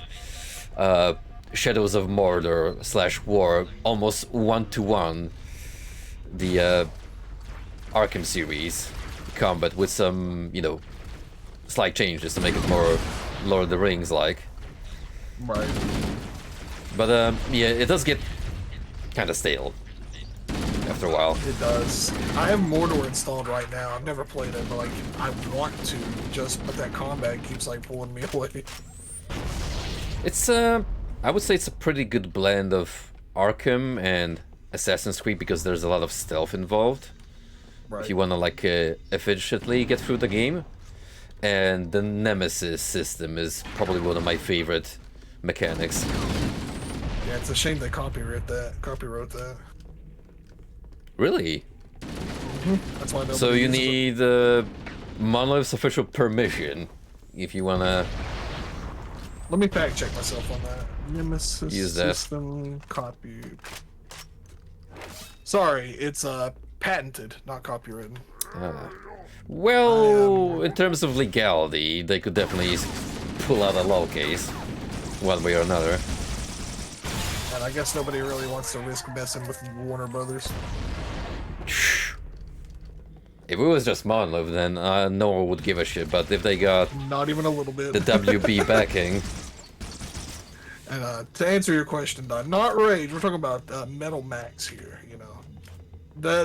Shadows of Mordor / War almost one-to-one the Arkham series combat with some, slight changes to make it more Lord of the Rings like. Right. But yeah, it does get kind of stale after a while. It does. I have Mordor installed right now. I've never played it, but like I want to, but that combat keeps like pulling me away. It's I would say it's a pretty good blend of Arkham and Assassin's Creed because there's a lot of stealth involved. Right. If you want to like efficiently get through the game. And the Nemesis system is probably one of my favorite mechanics. Yeah, it's a shame they copyright that. Really? That's why. So nobody you uses it. need Monolith's official permission if you wanna Let me fact check myself on that. Nemesis Use that. system copy. Sorry, it's patented, not copywritten. Well, in terms of legality, they could definitely pull out a law case, one way or another. And I guess nobody really wants to risk messing with Warner Brothers. If it was just Monolith, then no one would give a shit, but if they got Not even a little bit. the WB backing... And to answer your question, Don, not Rage, we're talking about Metal Max here, you know.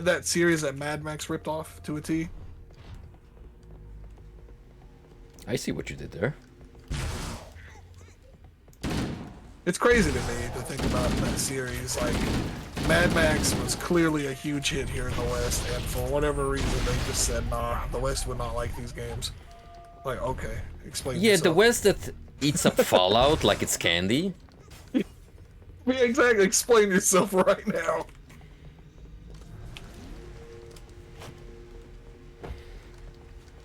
That series that Mad Max ripped off to a T. I see what you did there. It's crazy to me to think about that series. Like, Mad Max was clearly a huge hit here in the West, and for whatever reason, they just said, nah, the West would not like these games. Like, okay, explain Yeah, yourself. the West that eats up Fallout like it's candy. Yeah, exactly. Explain yourself right now.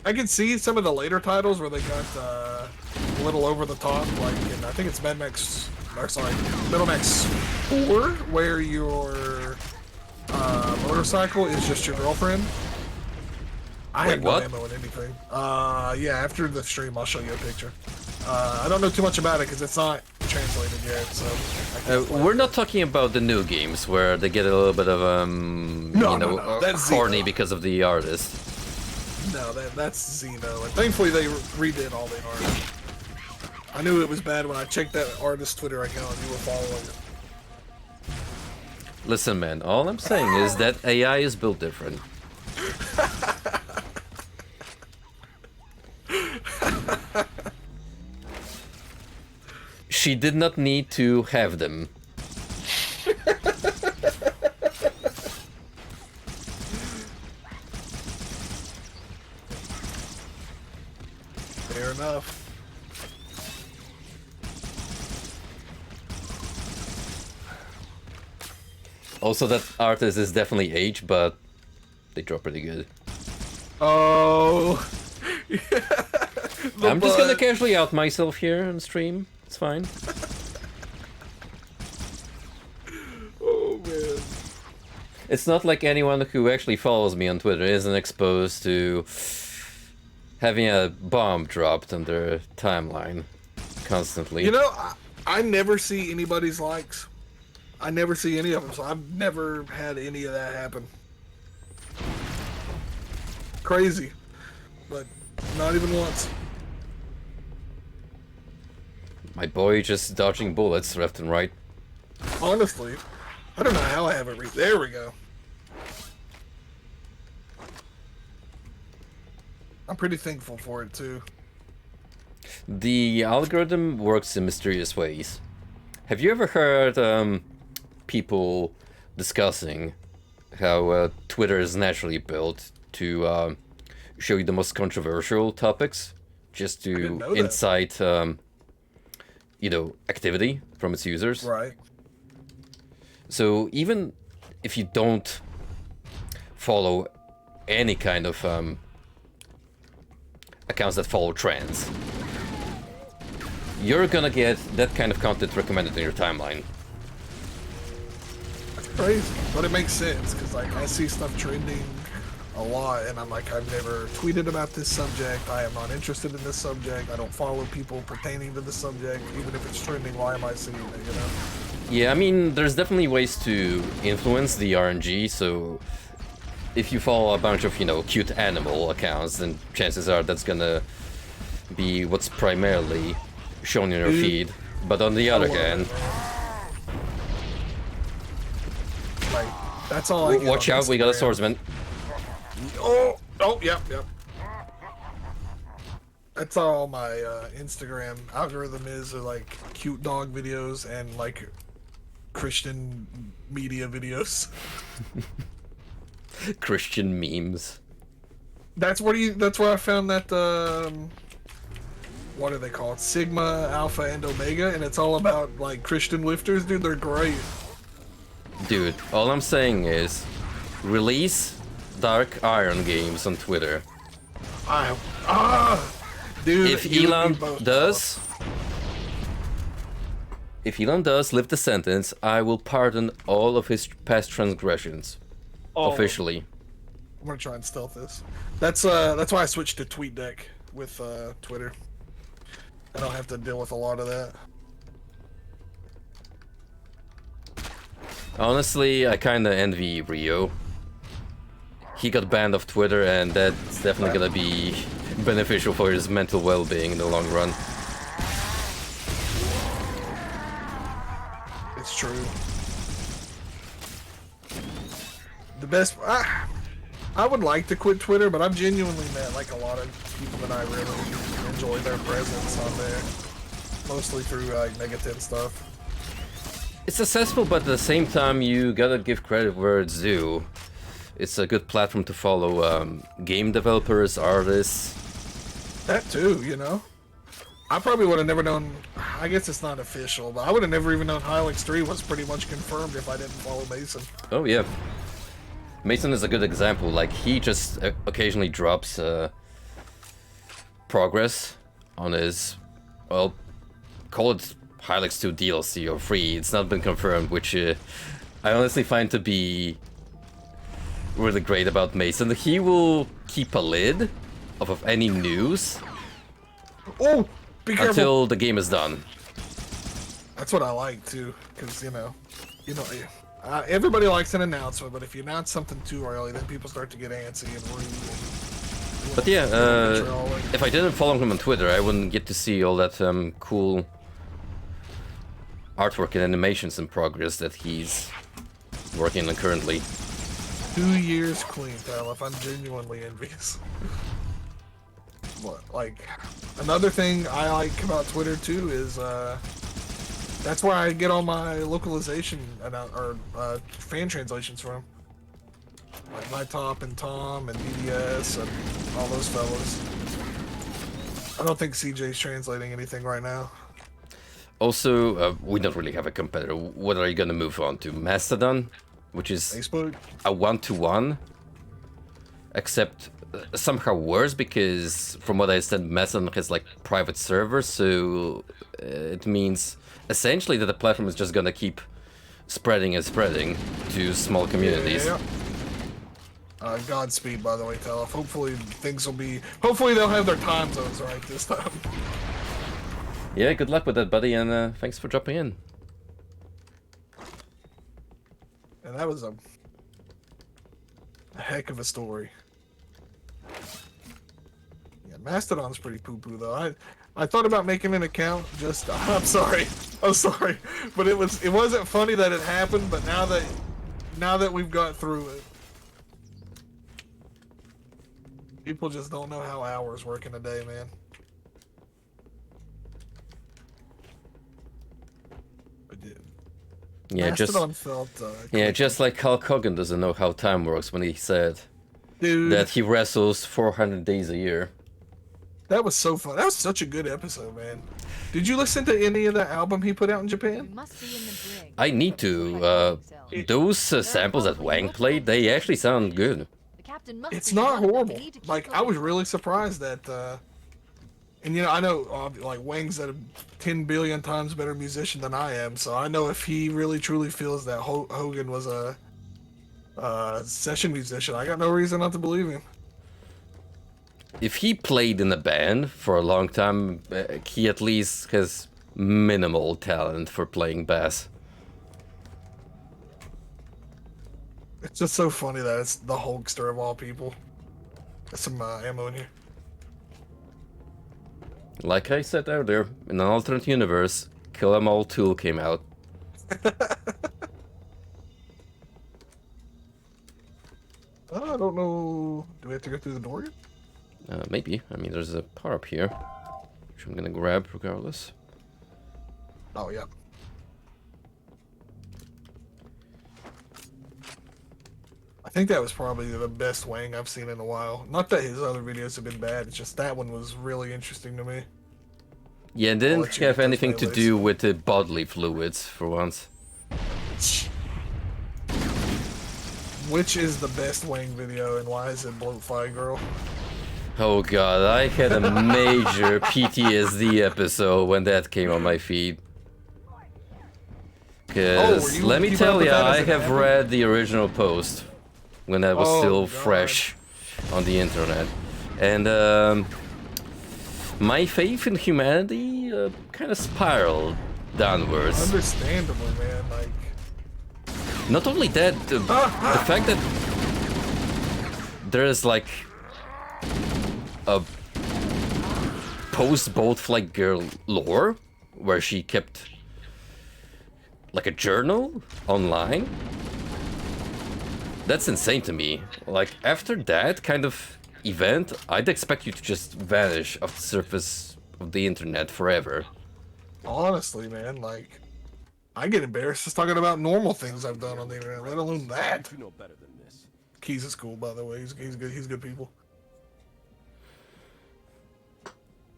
I can see some of the later titles where they got a little over the top, like in, I think it's Mad Max, or sorry, Metal Max 4, where your motorcycle is just your girlfriend. I have no what? ammo in anything. Yeah, after the stream I'll show you a picture. I don't know too much about it because it's not translated yet, so... I can't play We're it. not talking about the new games where they get a little bit of No, that's horny Xeno. because of the artist. No, that's Xeno, and thankfully they redid all the art. I knew it was bad when I checked that artist's Twitter account and you were following it. Listen, man, all I'm saying is that AI is built different. She did not need to have them. Fair enough. Also, that artist is definitely aged, but they draw pretty good. Oh. I'm just gonna casually out myself here on stream. It's fine. Oh man. It's not like anyone who actually follows me on Twitter isn't exposed to having a bomb dropped on their timeline constantly. You know, I never see anybody's likes. I never see any of them, so I've never had any of that happen. Crazy. But not even once. My boy just dodging bullets left and right. Honestly, I don't know how I haven't there we go. I'm pretty thankful for it too. The algorithm works in mysterious ways. Have you ever heard people discussing how Twitter is naturally built to show you the most controversial topics, just to incite, you know, activity from its users? Right. So even if you don't follow any kind of accounts that follow trends, you're gonna get that kind of content recommended in your timeline. That's crazy, but it makes sense because like I see stuff trending a lot, and I'm like, I've never tweeted about this subject. I am not interested in this subject. I don't follow people pertaining to this subject, even if it's trending. Why am I seeing it? You know? Yeah, I mean, there's definitely ways to influence the RNG. So if you follow a bunch of, you know, cute animal accounts, then chances are that's gonna be what's primarily shown in your feed. But on the other hand, like, that's all I get watch on out, we got a Instagram. swordsman. Oh, yep. That's all my Instagram algorithm is, are like cute dog videos and like Christian media videos. Christian memes. That's where I found that what are they called? Sigma, Alpha, and Omega, and it's all about like Christian lifters, dude. They're great. Dude, all I'm saying is release Dark Iron Games on Twitter. Dude, If Elon does lift the sentence, I will pardon all of his past transgressions. Officially. I'm gonna try and stealth this. That's why I switched to TweetDeck with Twitter. I don't have to deal with a lot of that. Honestly, I kinda envy Rio. He got banned off Twitter, and that's definitely gonna be beneficial for his mental well-being in the long run. It's true. The best... I would like to quit Twitter, but I've genuinely met like a lot of people that I really enjoy their presence on there. Mostly through like negative stuff. It's successful, but at the same time, you gotta give credit where it's due. It's a good platform to follow game developers, artists. That too, you know. I probably would have never known. I guess it's not official, but I would have never even known Hylix 3 was pretty much confirmed if I didn't follow Mason. Oh yeah, Mason is a good example. Like, he just occasionally drops progress on his, well, call it Hylix 2 DLC or free. It's not been confirmed, which I honestly find to be really great about Mason. He will keep a lid of any news Be careful. until the game is done. That's what I like too, because you know, everybody likes an announcement, but if you announce something too early, then people start to get antsy and rude. But yeah, if I didn't follow him on Twitter, I wouldn't get to see all that cool artwork and animations in progress that he's working on currently. 2 years clean, Talif. I'm genuinely envious. What, like, another thing I like about Twitter too is that's where I get all my localization or fan translations from. Like My Top and Tom and DDS and all those fellas. I don't think CJ's translating anything right now. Also, we don't really have a competitor. What are you gonna move on to? Mastodon, which is Facebook? A one-to-one, except somehow worse, because from what I understand, Mastodon has like private servers, so it means essentially that the platform is just gonna keep spreading and spreading to small communities. Yeah. Godspeed, by the way, Telef. Hopefully things will be... Hopefully they'll have their time zones right this time. Yeah, good luck with that, buddy, and thanks for dropping in. And that was a heck of a story. Yeah, Mastodon's pretty poo-poo, though. I thought about making an account just... I'm sorry. But it wasn't funny that it happened, but now that we've got through it, people just don't know how hours work in a day, man. But yeah, Mastodon felt, just like Hulk Hogan doesn't know how time works when he said Dude, that he wrestles 400 days a year. That was so fun. That was such a good episode, man. Did you listen to any of the album he put out in Japan? I need to. Those samples that Wang played, they actually sound good. It's not horrible. Like, I was really surprised that, and you know, I know, like, Wang's a 10 billion times better musician than I am, so I know if he really truly feels that Hogan was a session musician, I got no reason not to believe him. If he played in a band for a long time, he at least has minimal talent for playing bass. It's just so funny that it's the Hulkster of all people. There's some ammo in here. Like I said earlier, in an alternate universe, Kill 'Em All 2 came out. I don't know. Do we have to go through the door yet? Maybe. I mean, there's a power up here, which I'm gonna grab regardless. Oh, yeah. I think that was probably the best Wang I've seen in a while. Not that his other videos have been bad, it's just that one was really interesting to me. Yeah, it didn't have anything to do with the bodily fluids, for once. Which is the best Wang video, and why is it Bloatfly Girl? Oh god, I had a major PTSD episode when that came on my feed. Because, let me tell ya, I have read the original post when that was still fresh on the internet. And my faith in humanity kind of spiraled downwards. Understandably, man, like... Not only that, the fact that there's like a post-Bloatfly Girl lore where she kept like a journal online. That's insane to me. Like, after that kind of event, I'd expect you to just vanish off the surface of the internet forever. Honestly, man, like, I get embarrassed just talking about normal things I've done on the internet, let alone that. You know better than this. Keys is cool, by the way. He's good. He's good people.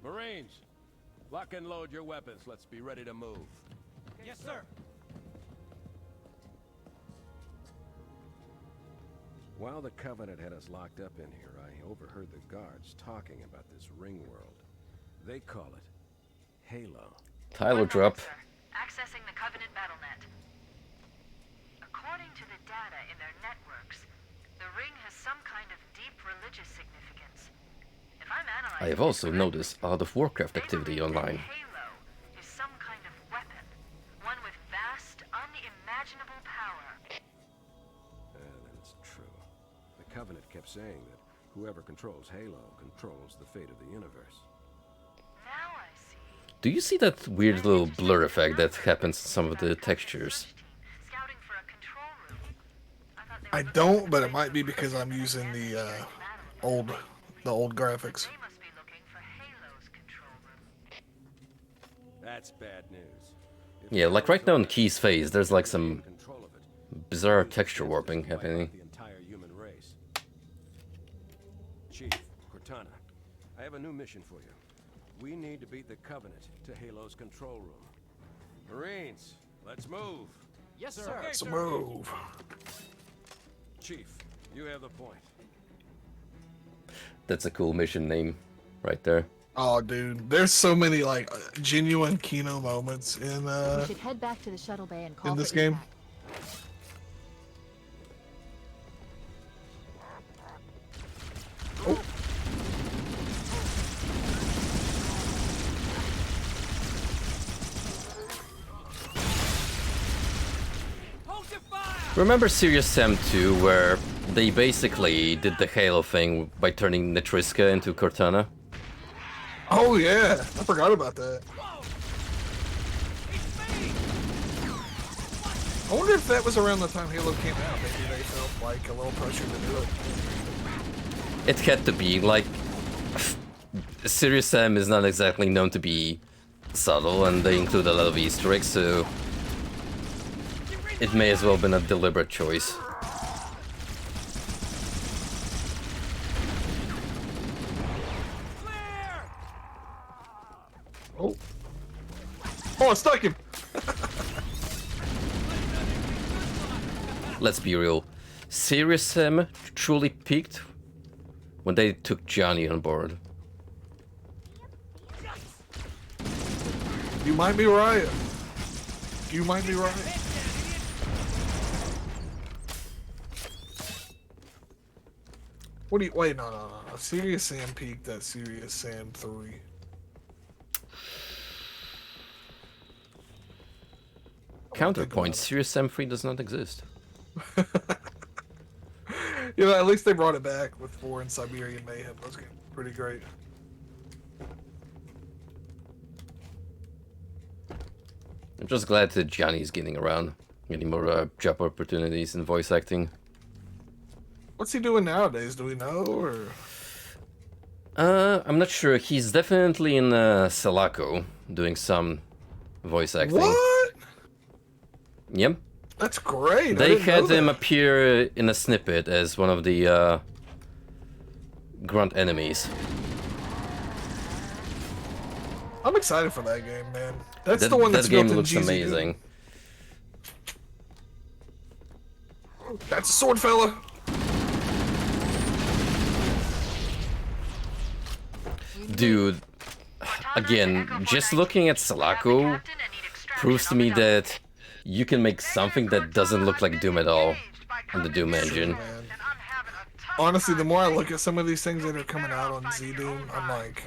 Marines, lock and load your weapons. Let's be ready to move. Yes, sir. While the Covenant had us locked up in here, I overheard the guards talking about this ring world. They call it Halo. Tyler drop. Accessing the Covenant BattleNet. According to the data in their networks, the ring has some kind of deep religious significance. If I'm analyzing, I have also noticed a lot of Warcraft activity online. Halo is some kind of weapon, one with vast, unimaginable power. Then it's true. The Covenant kept saying that whoever controls Halo controls the fate of the universe. Now I see. Do you see that weird little blur effect that happens in some of the textures? Scouting for a control room. I don't, but it might be because I'm using the old graphics. They must be looking for Halo's control room. That's bad news. Yeah, like right now in Key's face, there's like some bizarre texture warping happening. The entire human race. Chief, Cortana, I have a new mission for you. We need to beat the Covenant to Halo's control room. Marines, let's move. Yes, sir. Let's move. Chief, you have the point. That's a cool mission name right there. Oh, dude, there's so many like genuine Kino moments in We should head back to the shuttle bay and call in this for game. evac. Oh. Remember Serious Sam 2, where they basically did the Halo thing by turning Nitriska into Cortana? Oh yeah, I forgot about that. I wonder if that was around the time Halo came out. Maybe they felt like a little pressure to do it. It had to be, like... Serious Sam is not exactly known to be subtle, and they include a lot of Easter eggs, so... It may as well have been a deliberate choice. Oh. Oh, I stuck him! Let's be real. Serious Sam truly peaked when they took Johnny on board. You might be right. You might be right. What do you... Wait, no. Serious Sam peaked at Serious Sam 3. Counterpoint, Serious Sam 3 does not exist. You know, at least they brought it back with 4 and Siberian Mayhem. Those games were pretty great. I'm just glad that Johnny's getting around, getting more job opportunities in voice acting. What's he doing nowadays? Do we know, or...? I'm not sure. He's definitely in Selaco, doing some voice acting. What? Yep. That's great. They had him appear in a snippet as one of the grunt enemies. I'm excited for that game, man. That's the one that's that game built in looks GZU. amazing. That's a sword fella. Dude, again, just looking at Sulaco proves to me that you can make something that doesn't look like Doom at all on the Doom engine. Man. Honestly, the more I look at some of these things that are coming out on Z-Doom, I'm like,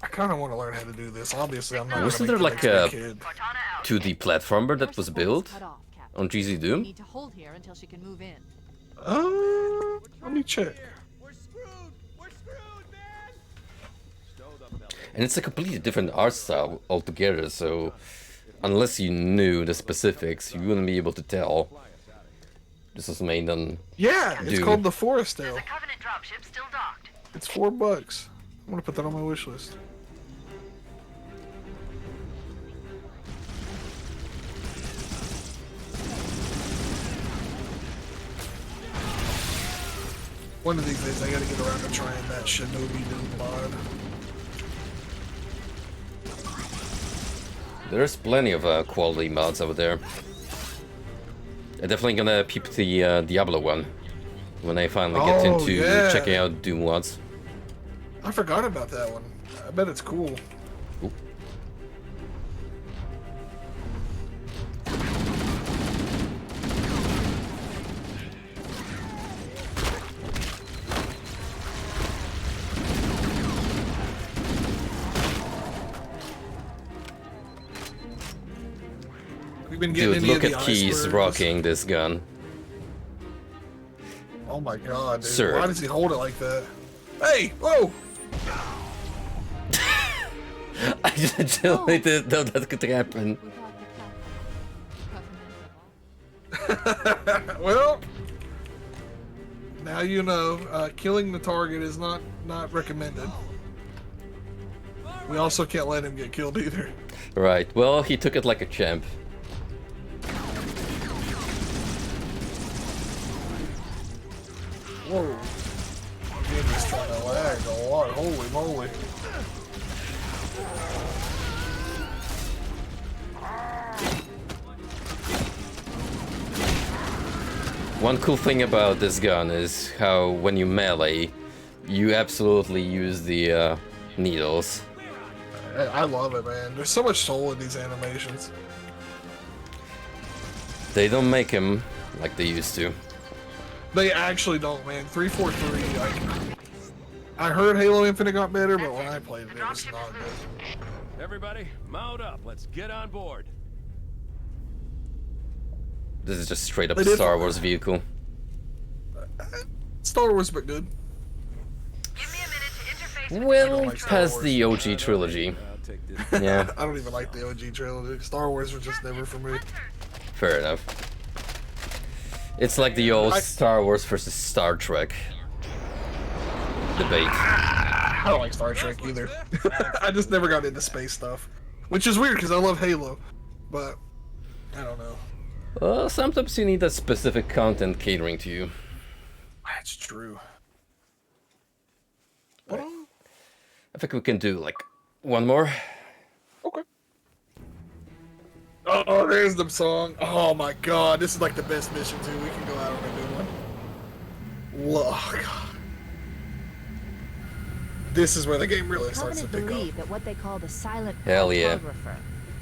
I kind of want to learn how to do this. Obviously, I'm not. Wasn't there like a 2D platformer that was built on GZ Doom? Need to hold here until she can move in. Let me check. And it's a completely different art style altogether, so unless you knew the specifics, you wouldn't be able to tell. This was made on Yeah, it's Doom. called the Forest Tale. The Covenant dropship still docked. It's $4. I'm gonna put that on my wish list. One of these days, I gotta get around to trying that Shinobi Doom mod. There's plenty of quality mods over there. I'm definitely gonna peep the Diablo one when I finally get into checking out Doom mods. I forgot about that one. I bet it's cool. Ooh. Dude, look at Keys rocking this gun. Oh my god, dude. Sir. Why does he hold it like that? Hey! Whoa! I just didn't know that could happen. Well, now you know, killing the target is not recommended. We also can't let him get killed either. Right, well, he took it like a champ. Whoa. Game is trying to lag a lot. Holy moly. One cool thing about this gun is how when you melee, you absolutely use the needles. I love it, man. There's so much soul in these animations. They don't make them like they used to. They actually don't, man. 343. I heard Halo Infinite got better, but when I played it, it was not good. Everybody, mount up. Let's get on board. This is just straight up a Star Wars vehicle. Star Wars, but good. Give me a minute to interface with Well, like Star past Wars. the OG trilogy. Yeah, I don't even like the OG trilogy. Star Wars was just never for me. fair enough. It's like the old Star Wars versus Star Trek debate. I don't like Star Trek either. I just never got into space stuff. Which is weird because I love Halo. But, I don't know. Well, sometimes you need that specific content catering to you. That's true. I think we can do like one more. Okay. Oh, there's the song. Oh my god, this is like the best mission too. We can go out on a good one. Look. This is where the game really starts to Covenant pick believe up. that what they call the silent Hell yeah. cartographer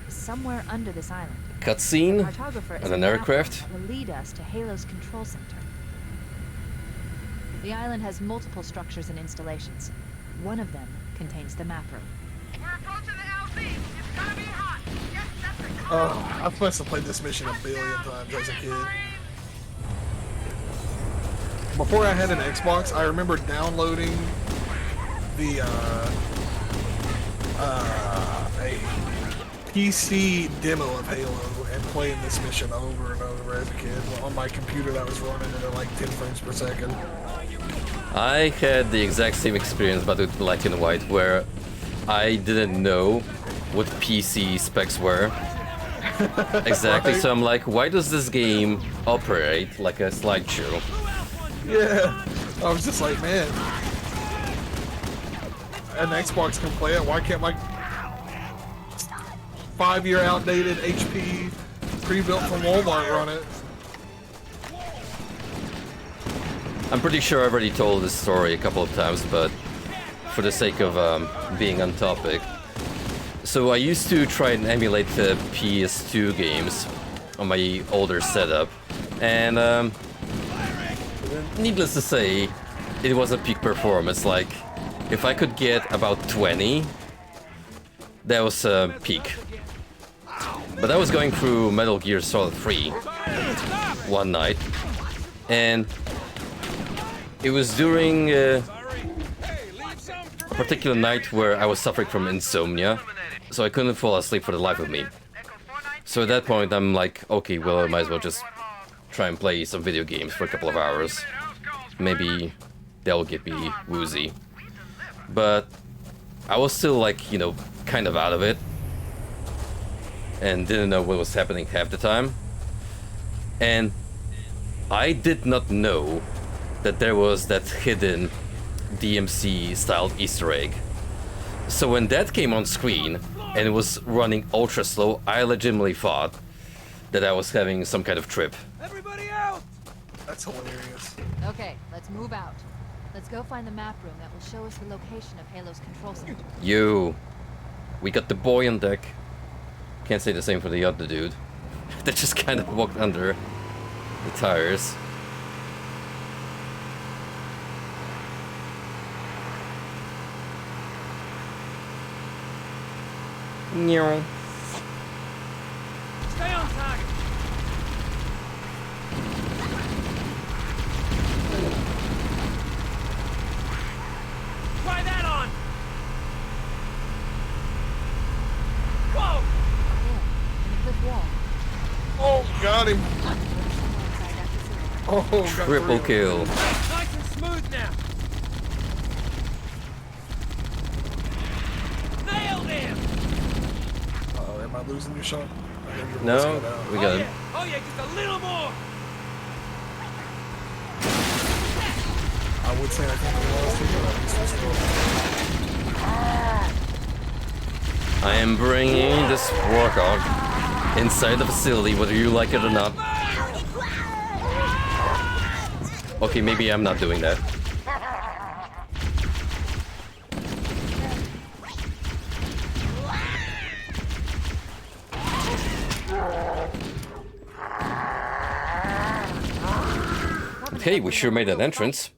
is somewhere under this island. Cutscene Cartographer is and a an map aircraft. that will lead us to Halo's control center. The island has multiple structures and installations. One of them contains the map room. We're approaching the LZ. It's gonna be hot. Yes, that's a Oh, I must have played this mission a billion times as a kid. Before I had an Xbox, I remember downloading the a PC demo of Halo and playing this mission over and over as a kid on my computer that was running at like 10 frames per second. I had the exact same experience but with black and white where I didn't know what PC specs were. Exactly, Right. so I'm like, why does this game operate like a slideshow? Yeah, I was just like, man, an Xbox can play it. Why can't my 5-year outdated HP pre-built from Walmart run it? I'm pretty sure I've already told this story a couple of times, but for the sake of being on topic. So I used to try and emulate the PS2 games on my older setup, and needless to say, it wasn't peak performance. Like, if I could get about 20, that was peak. But I was going through Metal Gear Solid 3 one night, and it was during a particular night where I was suffering from insomnia, so I couldn't fall asleep for the life of me. So at that point I'm like, okay, well, I might as well just try and play some video games for a couple of hours. Maybe that'll get me woozy. But I was still, like, you know, kind of out of it, and didn't know what was happening half the time. And I did not know that there was that hidden DMC-styled Easter egg. So when that came on screen and it was running ultra slow, I legitimately thought that I was having some kind of trip. Everybody out! That's hilarious. Okay, let's move out. Let's go find the map room that will show us the location of Halo's control center. We got the boy on deck. Can't say the same for the other dude. That just kind of walked under the tires. Meow. Stay on target! Try that on! Whoa! In the cliff wall. Oh, got him. Oh, got Triple three. kill. Nice and smooth now! Nailed him! Uh-oh, am I losing your shot? I heard your voice No, cut out. we got him. Oh yeah, just a little more! I would say I think we lost him, but at least we still. I am bringing this warthog inside the facility, whether you like it or not. Okay, maybe I'm not doing that. Okay, we sure made an entrance.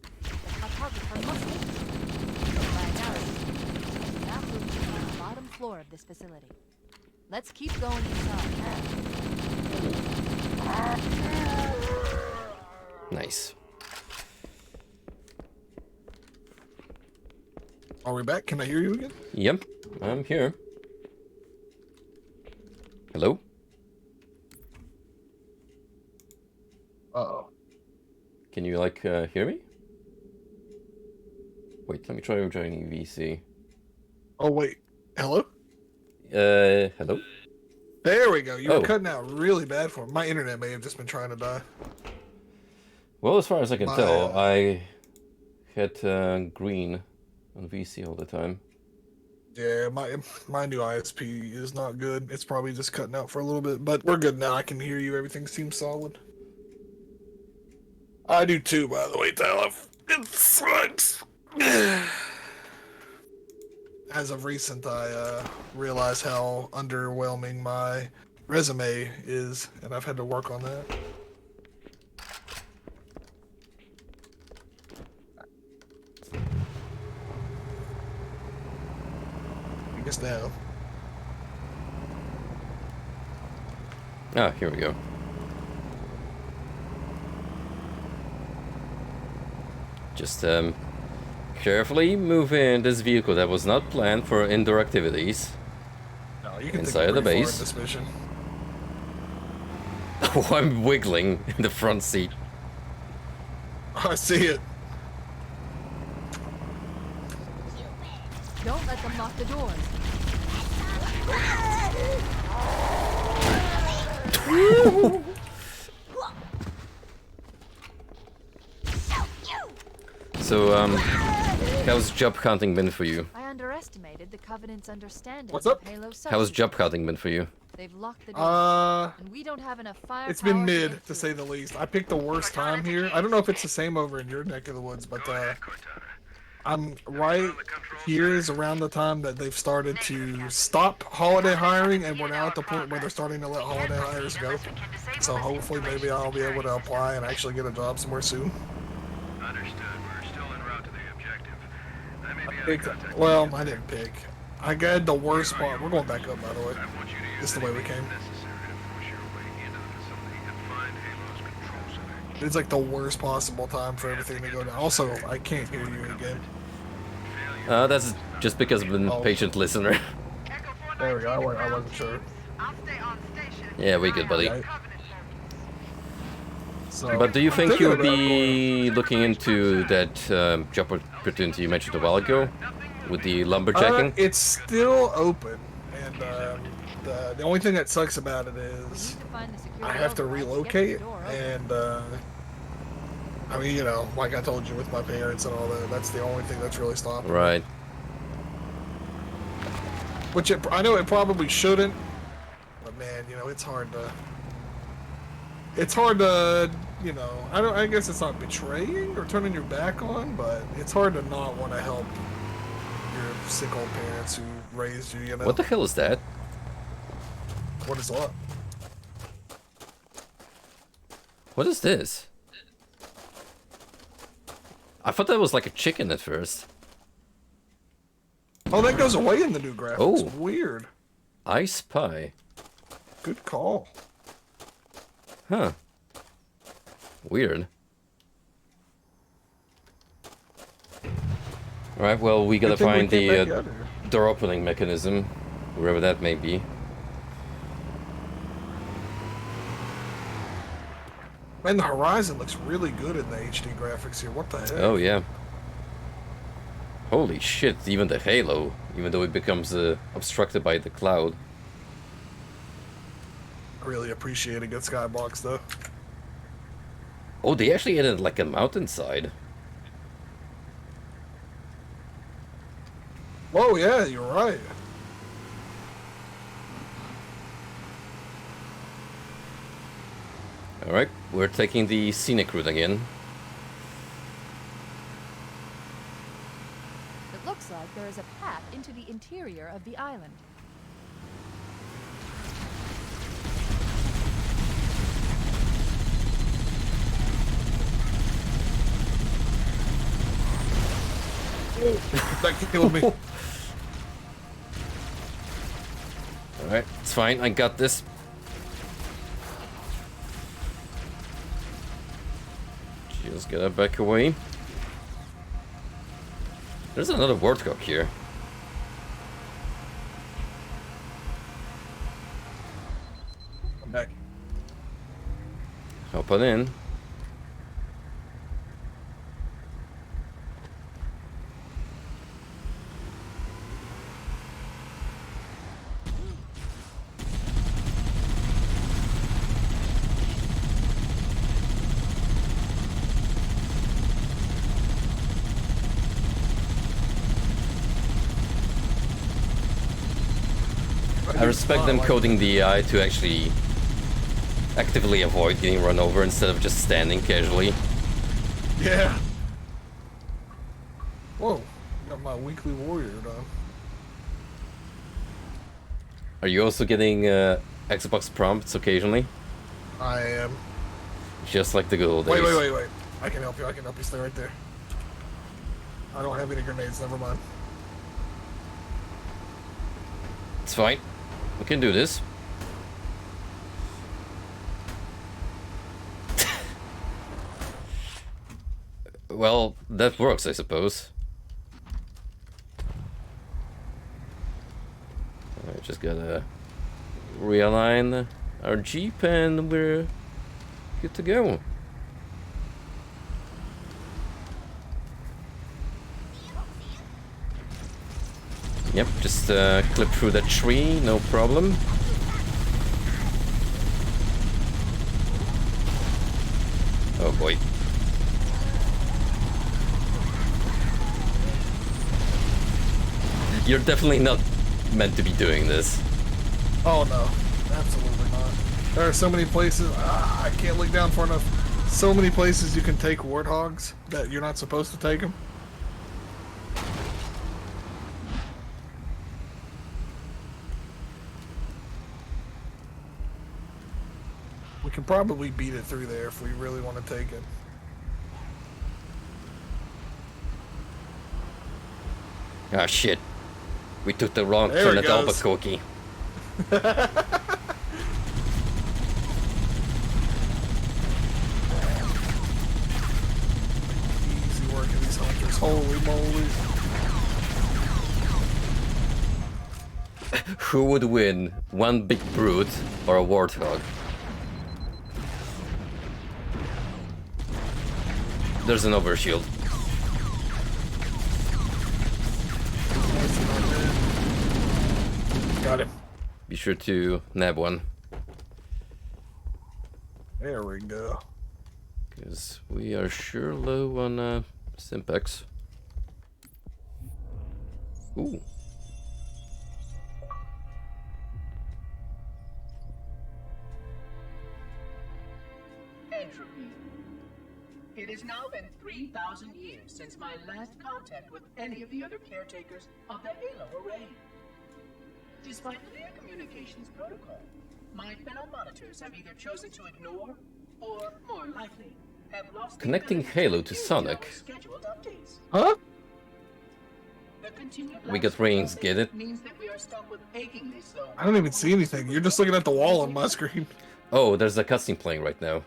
Bottom floor of this facility. Let's keep going inside. Nice. Are we back? Can I hear you again? Yep, I'm here. Hello? Uh-oh. Can you, like, hear me? Wait, let me try rejoining VC. Oh, wait. Hello? Hello? There we go. You Oh. were cutting out really bad for me. My internet may have just been trying to die. Well, as far as I can My, tell, I had green on VC all the time. Yeah, my new ISP is not good. It's probably just cutting out for a little bit, but we're good now. I can hear you. Everything seems solid. I do too, by the way, Tyler. It sucks. As of recent, I realized how underwhelming my resume is, and I've had to work on that. I guess now. Ah, here we go. Just carefully move in this vehicle that was not planned for indoor activities. No, you can Inside the base. In this mission. Oh, I'm wiggling in the front seat. I see it. Don't let them lock the doors. So, how's job hunting been for you? I underestimated the Covenant's understanding What's up? of Halo's How's job hunting been for you? They've locked the door, and we don't have enough firepower. It's been mid, get to through. say the least. I picked the worst time here. I don't know if it's the same over in your neck of the woods, but I'm right here is around the time that they've started to stop holiday hiring, and we're now at the point where they're starting to let holiday hires go. So hopefully maybe I'll be able to apply and actually get a job somewhere soon. Understood. We're still en route to the objective. I may be out of Picked, contact. well, I didn't pick. I got the worst part. We're going back up, by the way. I want you to use This is the way we came. necessary to force your way into the facility and find Halo's control center. It's like the worst possible time for everything to go down. Also, I can't hear you again. That's just because I'm a patient listener. There we go. I wasn't sure. I'll stay on station. Yeah, we good, buddy. Okay. So, But do you I'm think thinking you'll about be looking into that job opportunity you mentioned a while ago with the lumberjacking? It's still open, and the only thing that sucks about it We is need to find the security I have to override get the relocate, door open. and I mean, you know, like I told you with my parents and all that, that's the only thing that's really stopping me. Right. Which I know it probably shouldn't, but man, you know, it's hard to, you know, I guess it's not betraying or turning your back on, but it's hard to not want to help your sick old parents who raised you, you know. What the hell is that? What is what? What is this? I thought that was like a chicken at first. Oh, that goes away in the new graphics. Oh. Weird. Ice pie. Good call. Huh. Weird. Alright, well, we gotta Good thing we find came back the out here. door opening mechanism, wherever that may be. Man, the horizon looks really good in the HD graphics here. What the heck? Oh, yeah. Holy shit, even the halo, even though it becomes obstructed by the cloud. I really appreciate a good skybox, though. Oh, they actually added like a mountainside. Whoa, yeah, you're right. Alright, we're taking the scenic route again. It looks like there is a path into the interior of the island. That killed me. Alright, it's fine, I got this. Just gotta back away. There's another warthog here. I'm back. Hop on in. I respect them coding the AI to actually actively avoid getting run over instead of just standing casually. Yeah. Whoa, got my weekly warrior done. Are you also getting Xbox prompts occasionally? I am. Just like the good old days. Wait. I can help you. Stay right there. I don't have any grenades. Never mind. It's fine. We can do this. Well, that works, I suppose. I just gotta realign our Jeep and we're good to go. Yep, just clip through that tree, no problem. Oh boy. You're definitely not meant to be doing this. Oh no, There are so many places. I can't look down far enough. So many places you can take warthogs that you're not supposed to take them. We can probably beat it through there if we really want to take it. Ah, shit. We took the wrong There turn it at goes. Albuquerque. Easy working these hunters. Holy moly. Who would win? One big brute or a warthog? There's an overshield. Got him. Be sure to nab one. There we go. Because we are sure low on Simpex. Ooh. Entropy. It has now been 3,000 years since my last contact with any of the other caretakers of the Halo array. Despite clear communications protocol, my fellow monitors have either chosen to ignore, or more likely, have lost Connecting Halo to Sonic. scheduled updates. Huh? The continued We got rings, get it? means that we are stuck with achingly slow. I don't even see anything. You're just looking at the wall on my screen. Oh, there's a cutscene playing right now.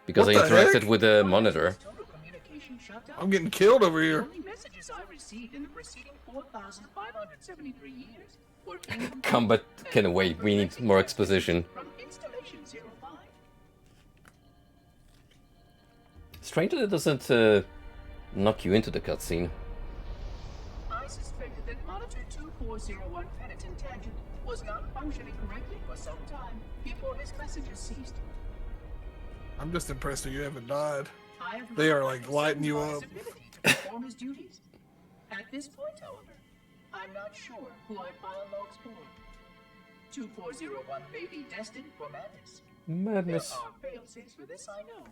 Because What I the interacted heck? with the monitor. Total communication shut down. I'm getting killed over The here. only messages I received in the preceding 4,573 years were incomplete Combat can wait, we need more exposition. from installation 05. Strange that it doesn't knock you into the cutscene. I suspected that Monitor 2401 Penitent Tangent was not functioning correctly for some time before his messages ceased. I'm just impressed that you haven't died. I have They are, not like, lighting you his up. ability to perform his duties. At this point, however, I'm not sure who I file logs for. 2401 may be destined for madness. Madness. There are fail-safes for this, I know.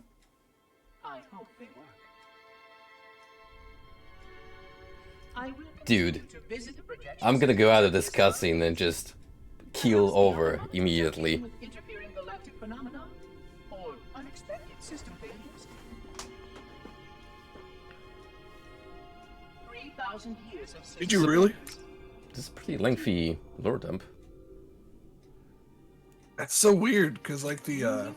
I hope they work. I will Dude, continue to visit the projection I'm gonna go out of this centers cutscene and just keel over immediately. with interfering galactic phenomena or unexpected system failures. 3,000 years of Did you really? This is a pretty lengthy lore dump. That's so weird, because, like, the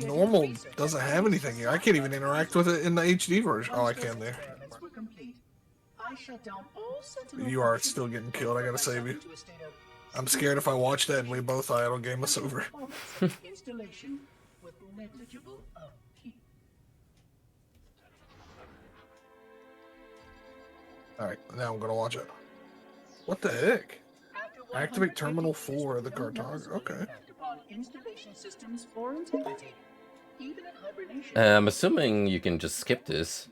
normal doesn't have anything here. I can't even interact with it in the HD version. Oh, I can there. You are still getting killed. I gotta save you. I'm scared if I watch that and we both die, it'll game us over. Installation with negligible upkeep. Alright, now I'm gonna watch it. What the heck? Activate Terminal 4 of the cartographer. Okay. Upon installation systems for integrity, even in hibernation. I'm assuming you can just skip this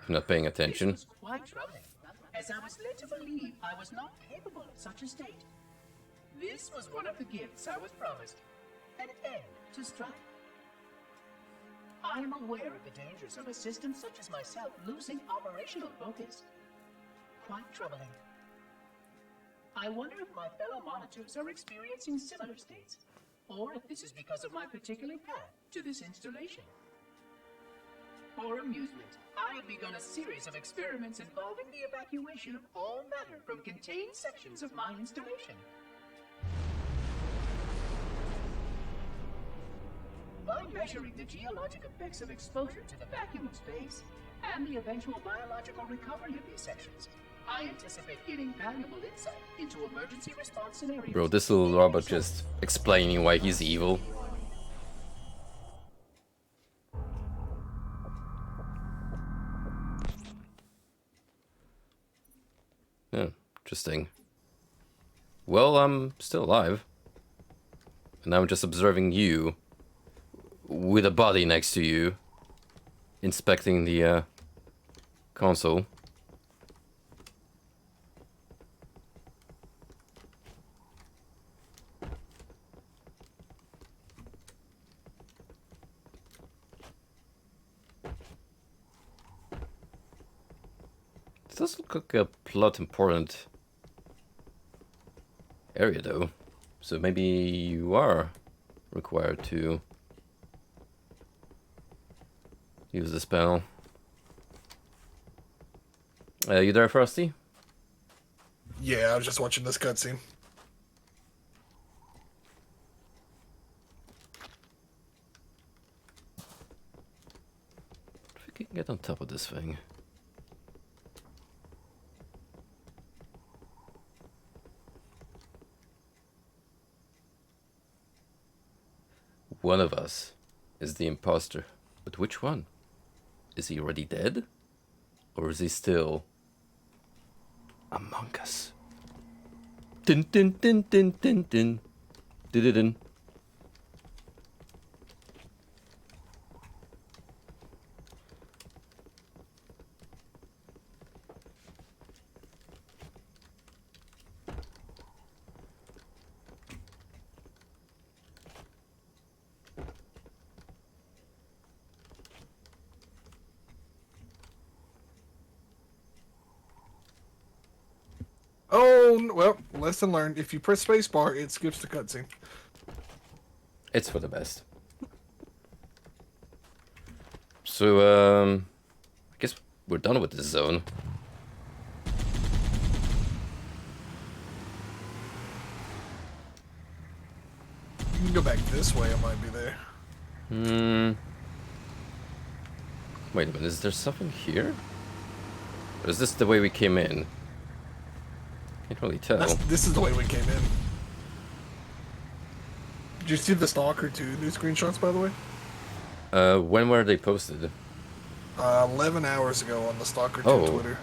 if you're not paying attention. This was quite troubling, as I was led to believe I was not capable of such a state. This was one of the gifts I was promised, an end to strife. I am aware of the dangers of a system such as myself losing operational focus. Quite troubling. I wonder if my fellow monitors are experiencing similar states, or if this is because of my particular path to this installation. For amusement, I have begun a series of experiments involving the evacuation of all matter from contained sections of my installation. By measuring the geologic effects of exposure to the vacuum of space and the eventual biological recovery of these sections, I anticipate getting valuable insight into emergency response scenarios. Bro, this little robot just explaining why he's evil. Yeah, interesting. Well, I'm still alive. And I'm just observing you with a body next to you, inspecting the console. It does look like a plot important area though. So maybe you are required to use the spell. You there, Frosty? Yeah, I was just watching this cutscene. If we can get on top of this thing. One of us is the imposter. But which one? Is he already dead? Or is he still among us? Din din din din din din. Din din. Oh, well, lesson learned. If you press spacebar, it skips the cutscene. It's for the best. So, I guess we're done with this zone. You can go back this way, I might be there. Wait a minute, is there something here? Or is this the way we came in? Can't really tell. This is the way we came in. Did you see the Stalker 2 new screenshots, by the way? When were they posted? 11 hours ago on the Stalker 2 Twitter.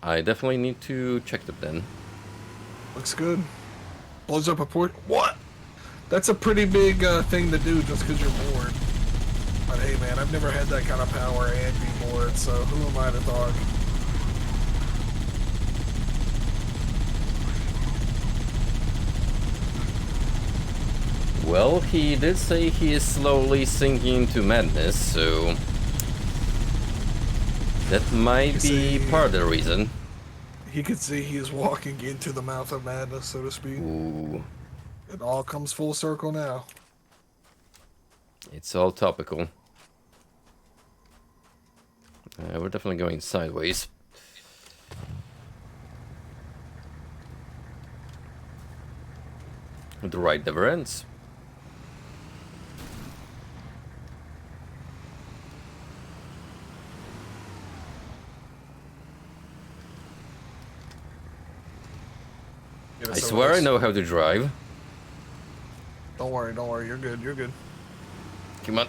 I definitely need to check them then. Looks good. Blows up a port. What? That's a pretty big thing to do just because you're bored. But hey, man, I've never had that kind of power and be bored, so who am I to talk? Well, he did say he is slowly sinking into madness, so that might be part of the reason. He could see he is walking into the mouth of madness, so to speak. Ooh. It all comes full circle now. It's all topical. We're definitely going sideways. The ride never ends. I swear I know how to drive. Don't worry, you're good, you're good. Come on.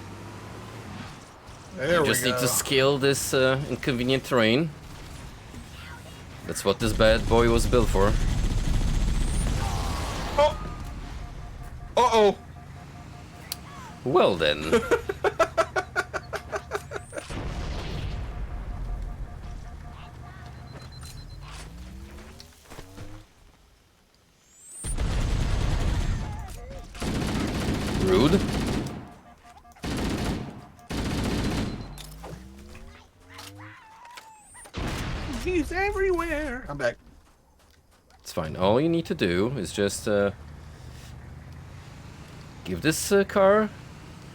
There we go. Just need to scale this inconvenient terrain. That's what this bad boy was built for. Oh! Uh-oh! Well then. Rude. He's everywhere! I'm back. It's fine. All you need to do is just give this car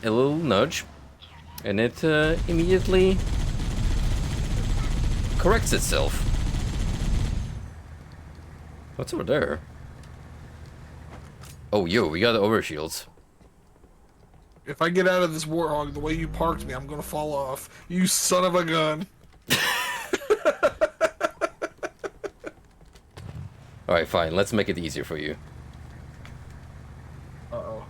a little nudge, and it immediately corrects itself. What's over there? Oh, yo, we got overshields. If I get out of this Warthog the way you parked me, I'm gonna fall off. You son of a gun. Alright, fine. Let's make it easier for you. Uh-oh.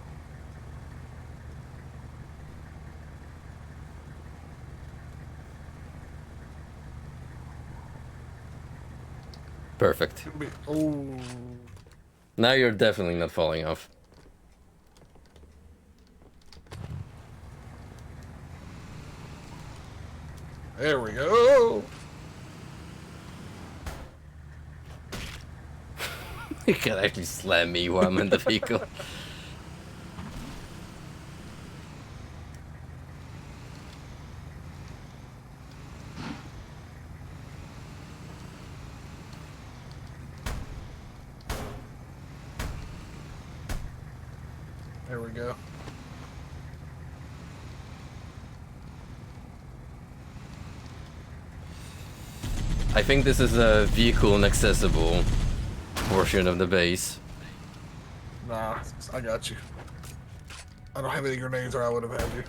Perfect. Oh. Now you're definitely not falling off. There we go. You can actually slam me while I'm in the vehicle. go. I think this is a vehicle inaccessible portion of the base. Nah, I got you. I don't have any grenades or I would have had you.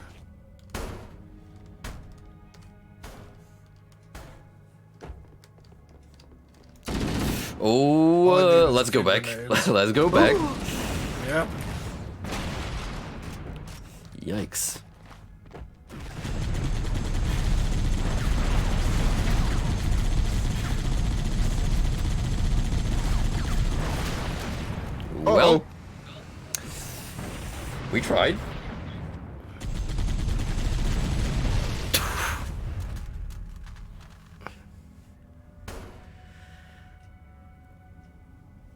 Oh, let's go back. Let's go back. Yeah. Yikes. Well, we tried.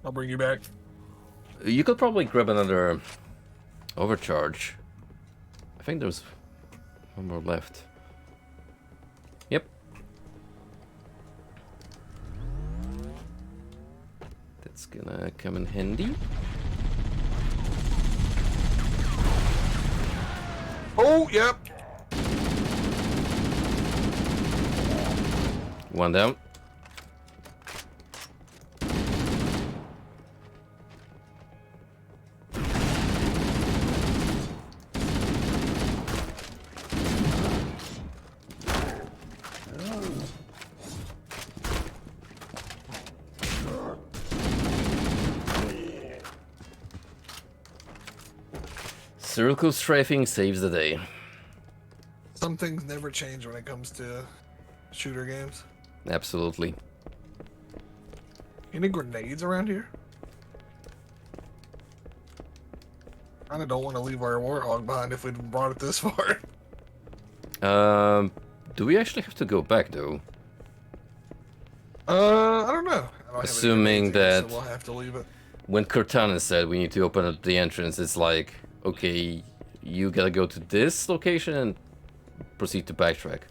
I'll bring you back. You could probably grab another overcharge. I think there's one more left. Yep. That's gonna come in handy. Oh, yep. One down. Circle strafing saves the day. Some things never change when it comes to shooter games. Absolutely. Any grenades around here? Kinda don't want to leave our Warthog behind if we'd brought it this far. Do we actually have to go back though? I don't know. I don't have Assuming any grenades that here, so we'll have to leave it. when Cortana said we need to open up the entrance, it's like, okay, you gotta go to this location and proceed to backtrack.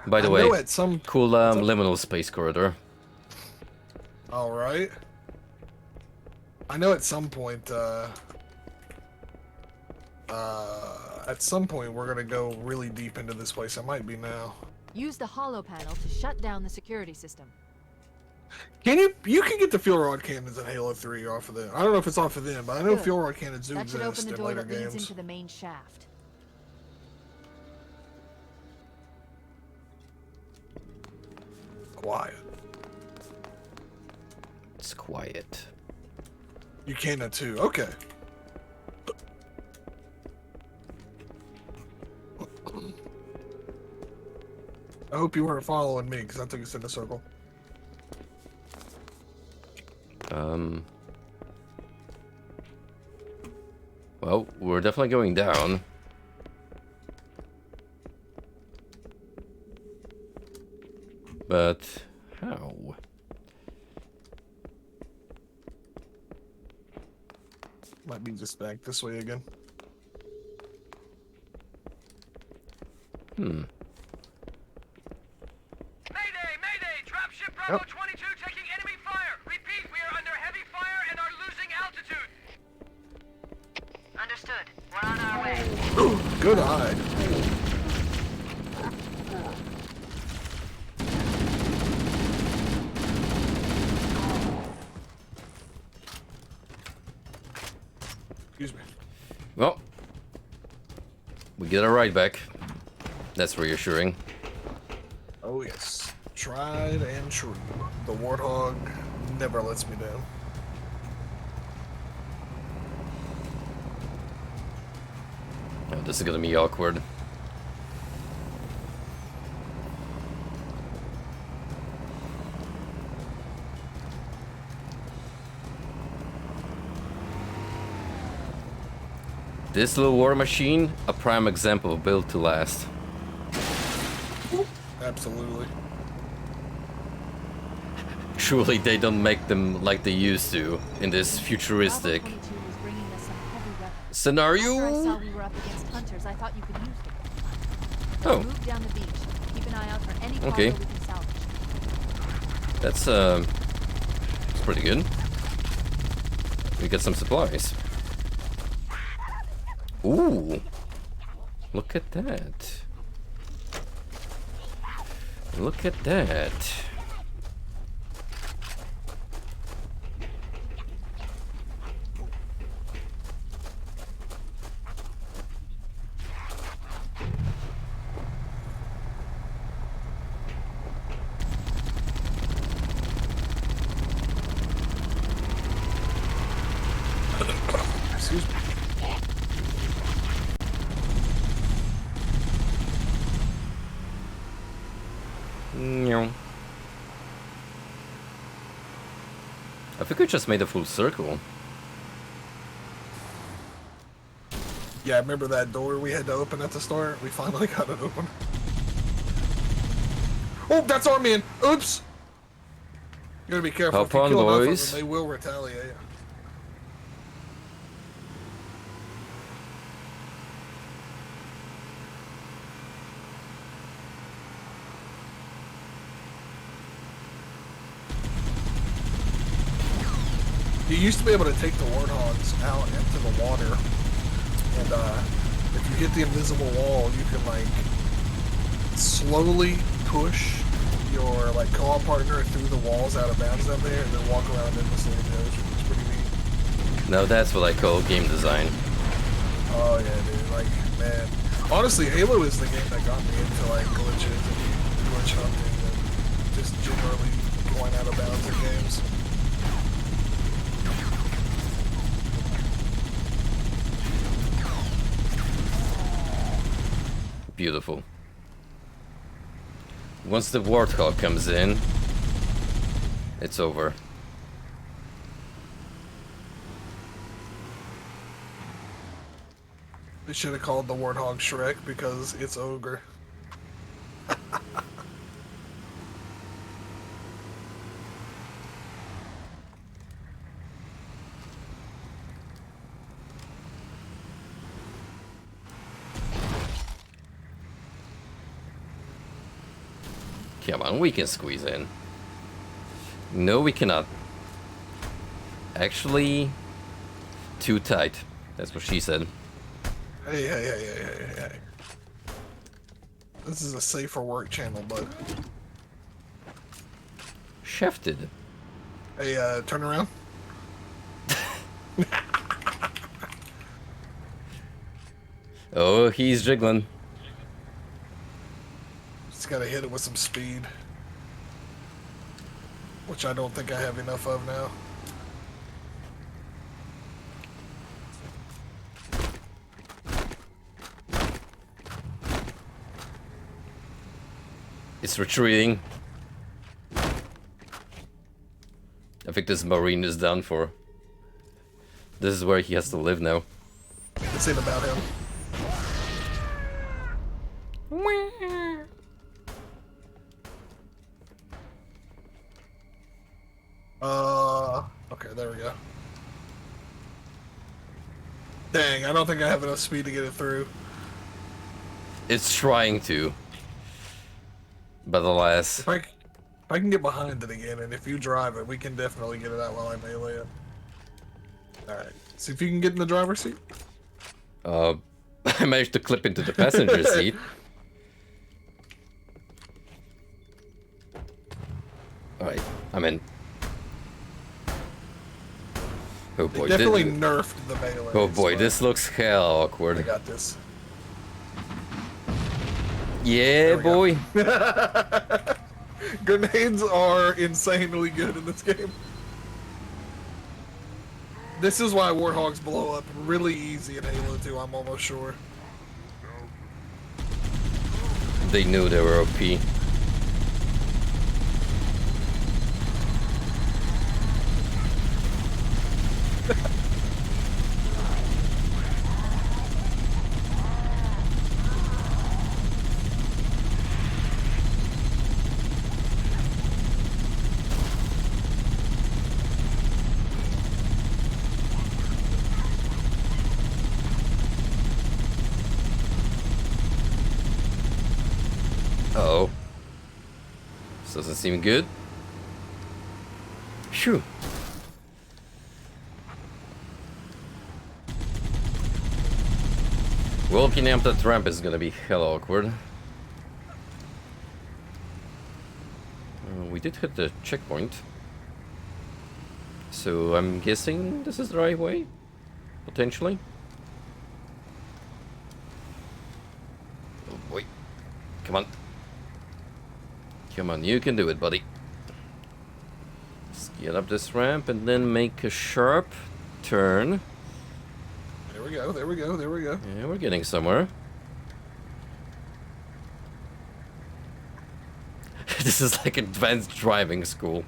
By the I way, know at some- cool liminal space corridor. All right. I know at some point, we're gonna go really deep into this place. It might be now. Use the holo panel to shut down the security system. Can you can get the fuel rod cannons in Halo 3 off of them. I don't know if it's off of them, but I know Good. fuel rod cannons do That should open exist the in door later that leads games. into the main shaft. Quiet. It's quiet. You can too. Okay. I hope you weren't following me because I took us in a circle. Well, we're definitely going down. But how? Might be just back this way again. Hmm. Mayday! Mayday! Dropship Bravo 22 taking enemy fire! Repeat, we are under heavy fire and are losing altitude! Understood. We're on our way. Ooh, good eye. Excuse me. Well, we get a ride back. That's reassuring. Oh yes. Tried and true. The Warthog never lets me down. Oh, this is gonna be awkward. This little war machine, a prime example of built to last. Absolutely. Surely they don't make them like they used to in this futuristic Bravo 22 was bringing us some heavy weapons. After I scenario. saw we were up against hunters, I thought you could use them. Oh. Move down the beach. Keep an eye out for any cargo Okay. we can salvage. It's pretty good. We get some supplies. Ooh. Look at that. Look at that. Excuse me. No. I think we just made a full circle. Yeah, I remember that door we had to open at the start? We finally got it open. Oh, that's our man! Oops! You gotta be careful. Hop if you on, kill enough of boys. them, they will retaliate. You used to be able to take the warthogs out into the water, and if you hit the invisible wall, you can like slowly push your like co-op partner through the walls out of bounds down there, and then walk around endlessly in the ocean. It's pretty neat. Now that's what I call game design. Oh yeah, dude. Like, man, honestly, Halo is the game that got me into like glitches and glitch hunting and just generally going out of bounds in games. Beautiful. Once the warthog comes in, it's over. They should have called the warthog Shrek because it's ogre. Come on, we can squeeze in. No, we cannot. Actually, too tight. That's what she said. Hey. This is a safer work channel, bud. Shafted. Hey, turn around. Oh, he's jiggling. Just gotta hit it with some speed. Which I don't think I have enough of now. It's retreating. I think this marine is done for. This is where he has to live now. This ain't about him. Okay, there we go. Dang, I don't think I have enough speed to get it through. It's trying to. But alas. If I can get behind it again, and if you drive it, we can definitely get it out while I melee it. Alright, see if you can get in the driver's seat. I managed to clip into the passenger seat. Alright, I'm in. Oh boy, they definitely nerfed the melee. Oh boy, this looks hell awkward. I got this. Yeah, boy. Grenades are insanely good in this game. This is why warthogs blow up really easy in Halo 2, I'm almost sure. They knew they were OP. Uh-oh. This doesn't seem good. Phew. Walking up that ramp is gonna be hell awkward. We did hit the checkpoint. So I'm guessing this is the right way? Potentially? Oh boy. Come on. Come on, you can do it, buddy. Let's get up this ramp and then make a sharp turn. There we go, there we go, there we go. Yeah, we're getting somewhere. This is like advanced driving school.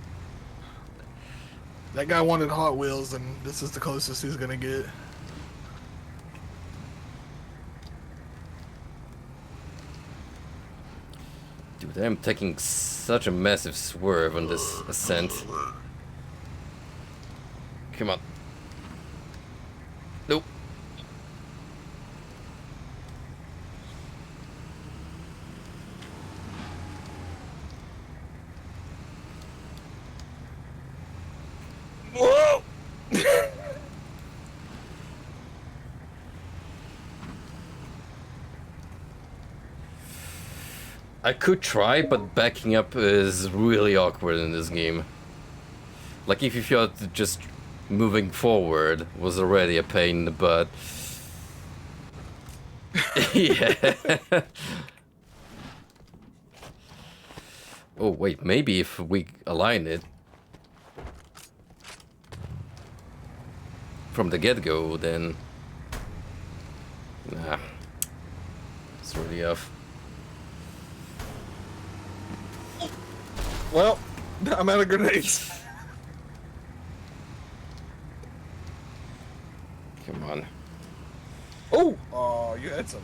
That guy wanted Hot Wheels, and this is the closest he's gonna get. Dude, I'm taking such a massive swerve on this ascent. Come on. Nope. Whoa! I could try, but backing up is really awkward in this game. Like if you thought just moving forward was already a pain in the butt. Yeah. Oh wait, maybe if we align it from the get-go, then nah, it's really off. Well, I'm out of grenades. Come on. Oh, you had some.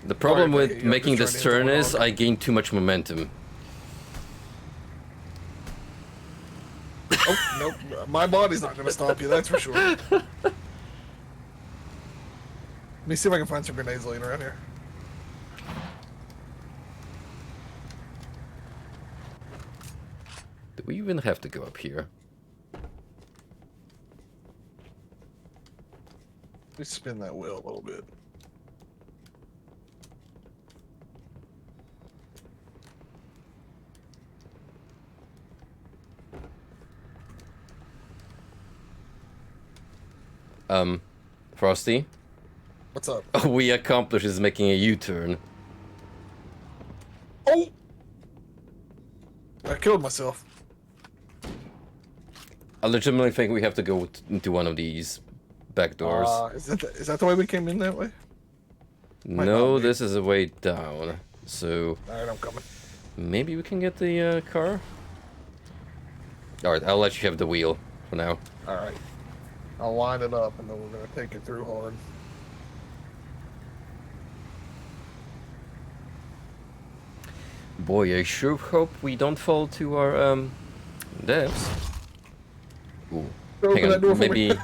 The problem Sorry, with I'm making just this trying to turn hit the is wall. I gain too much momentum. Oh, nope. My body's not gonna stop you, that's for sure. Let me see if I can find some grenades laying around here. Do we even have to go up here? Let me spin that wheel a little bit. Frosty? What's up? We accomplished is making a U-turn. Oh! I killed myself. I legitimately think we have to go into one of these back doors. Is that the way we came in that way? No, not be. this is a way down. So Alright, I'm coming. maybe we can get the car? Alright, I'll let you have the wheel for now. Alright. I'll line it up and then we're gonna take it through hard. Boy, I sure hope we don't fall to our devs. Ooh. Open Hang that door on, for me. maybe.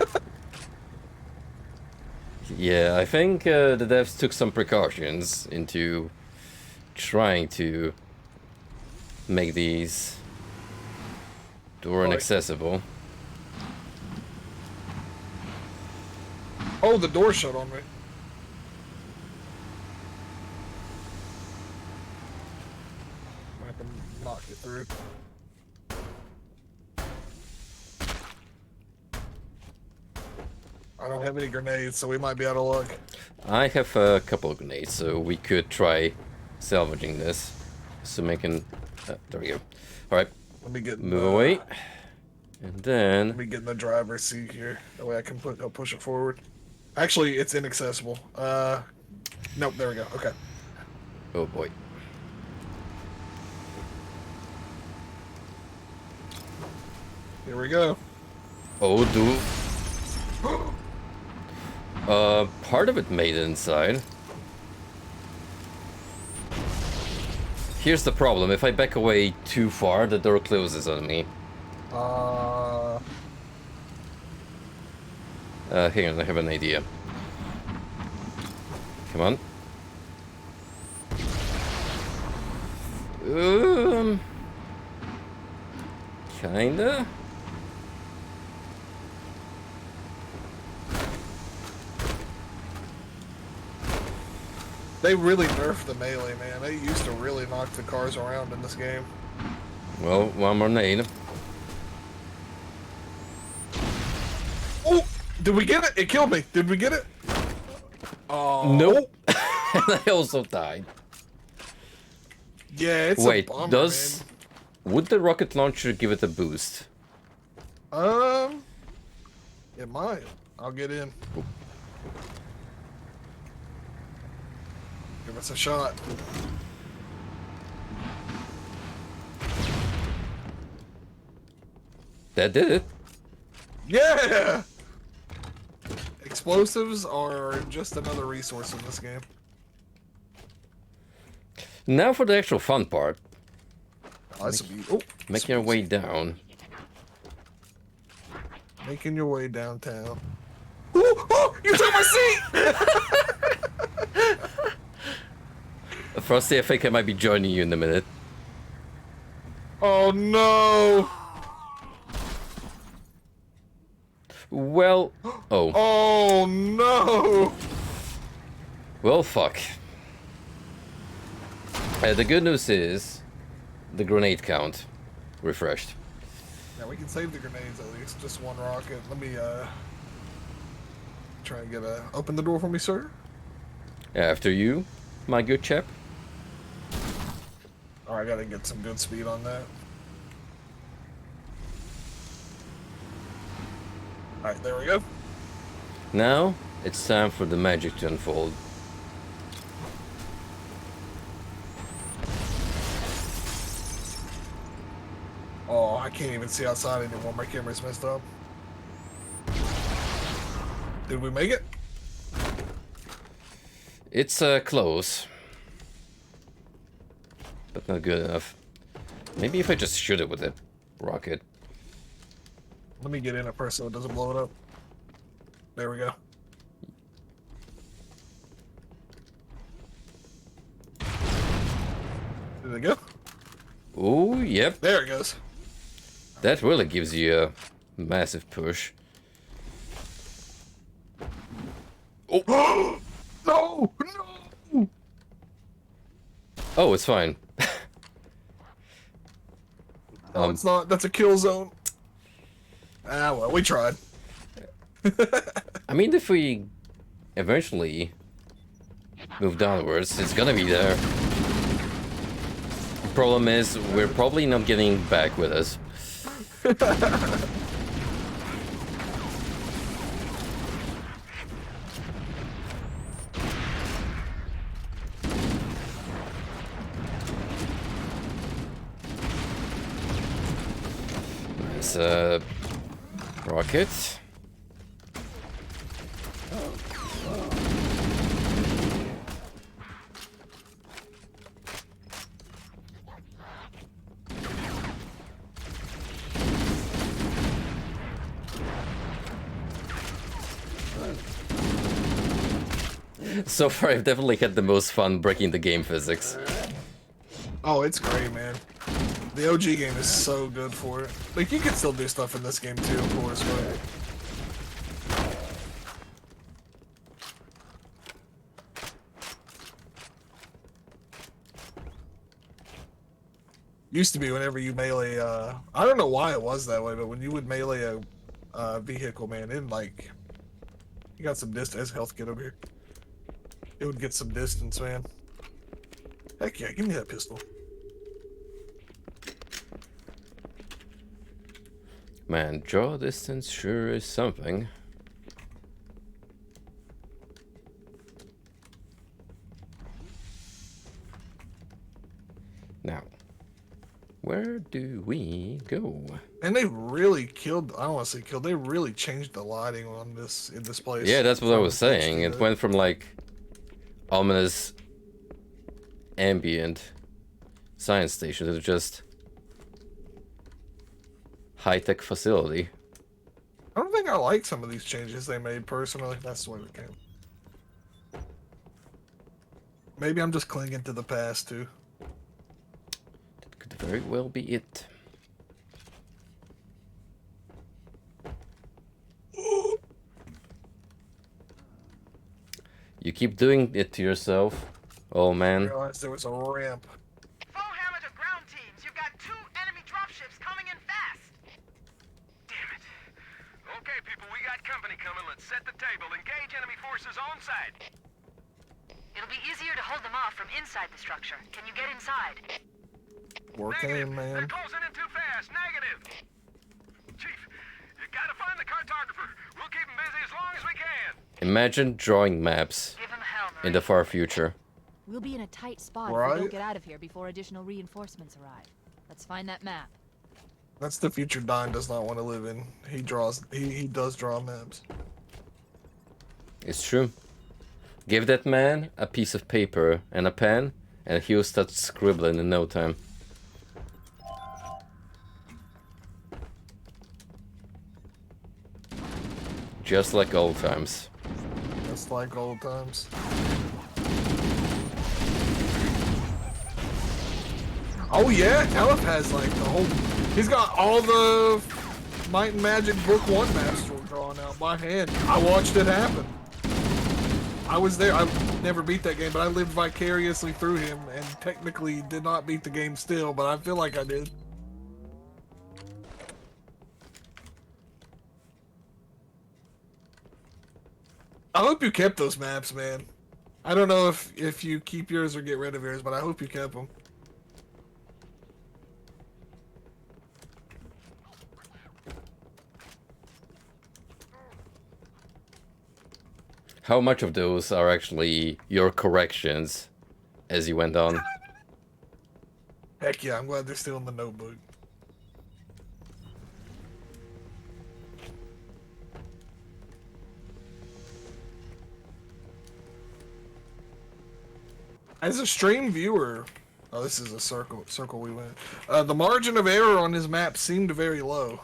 Yeah, I think the devs took some precautions into trying to make these door inaccessible. Oh, the door shut on me. I can knock it through. I don't have any grenades, so we might be out of luck. I have a couple of grenades, so we could try salvaging this. So making... there we go. Alright, Let me get move away. And then... Let me get in the driver's seat here. That way I can help push it forward. Actually, it's inaccessible. Nope, there we go. Okay. Oh boy. Here we go. Oh, dude. Part of it made it inside. Here's the problem. If I back away too far, the door closes on me. Hang on, I have an idea. Come on. Kinda. They really nerfed the melee, man. They used to really knock the cars around in this game. Well, one more nade. Oh! Did we get it? It killed me. Did we get it? Oh. Nope. And I also died. Yeah, it's Wait, a bummer, does... man. Would the rocket launcher give it a boost? It might. I'll get in. Oop. Give us a shot. That did it. Yeah! Explosives are just another resource in this game. Now for the actual fun part. Oh, that's oh, Making your way down. Making your way downtown. Ooh, oh, you took my seat! Frosty, I think I might be joining you in a minute. Oh no! Well, oh. Oh no! Well, fuck. The good news is the grenade count refreshed. Yeah, we can save the grenades at least. Just one rocket. Let me try and get open the door for me, sir. After you, my good chap. Oh, I gotta get some good speed on that. Alright, there we go. Now, it's time for the magic to unfold. Oh, I can't even see outside anymore. My camera's messed up. Did we make it? It's close. But not good enough. Maybe if I just shoot it with a rocket. Let me get in it first so it doesn't blow it up. There we go. Did it go? Oh, yep. There it goes. That really gives you a massive push. Oh! No! No! Oh, it's fine. No, it's not. That's a kill zone. Ah, well, we tried. I mean, if we eventually move downwards, it's gonna be there. The problem is, we're probably not getting back with us. Nice, rocket. So far, I've definitely had the most fun breaking the game physics. Oh, it's great, man. The OG game is so good for it. Like, you can still do stuff in this game too, of course, but... Used to be whenever you melee, I don't know why it was that way, but when you would melee a vehicle, man, it like... You got some distance. Health kit over here. It would get some distance, man. Heck yeah, give me that pistol. Man, draw distance sure is something. Now, where do we go? And they really killed, I don't want to say killed, they really changed the lighting on this, in this place. Yeah, that's what I was saying. It went from like ominous ambient science station to just high-tech facility. I don't think I like some of these changes they made personally. That's the way it came. Maybe I'm just clinging to the past too. That could very well be it. You keep doing it to yourself. Oh I man. realized there was a ramp. Full hammer to ground teams. You've got 2 enemy dropships coming in fast. Damn it. Okay, people, we got company coming. Let's set the table. Engage enemy forces on site. It'll be easier to hold them off from inside the structure. Can you get inside? Working, Negative. man. They're closing in too fast. Negative. Chief, you gotta find the cartographer. We'll keep him busy as long as we can. Imagine drawing maps Give him hell, Marine. in the far future. We'll be in a tight spot if we Right. don't get out of here before additional reinforcements arrive. Let's find that map. That's the future Don does not want to live in. He does draw maps. It's true. Give that man a piece of paper and a pen, and he'll start scribbling in no time. Just like old times. Just like old times. Oh yeah, Caliph has like the whole. He's got all the Might and Magic Book 1 maps drawn out by hand. I watched it happen. I was there. I never beat that game, but I lived vicariously through him, and technically did not beat the game still, but I feel like I did. I hope you kept those maps, man. I don't know if you keep yours or get rid of yours, but I hope you kept them. How much of those are actually your corrections as you went on? Heck yeah, I'm glad they're still in the notebook. As a stream viewer, oh, this is a circle we went. The margin of error on his map seemed very low.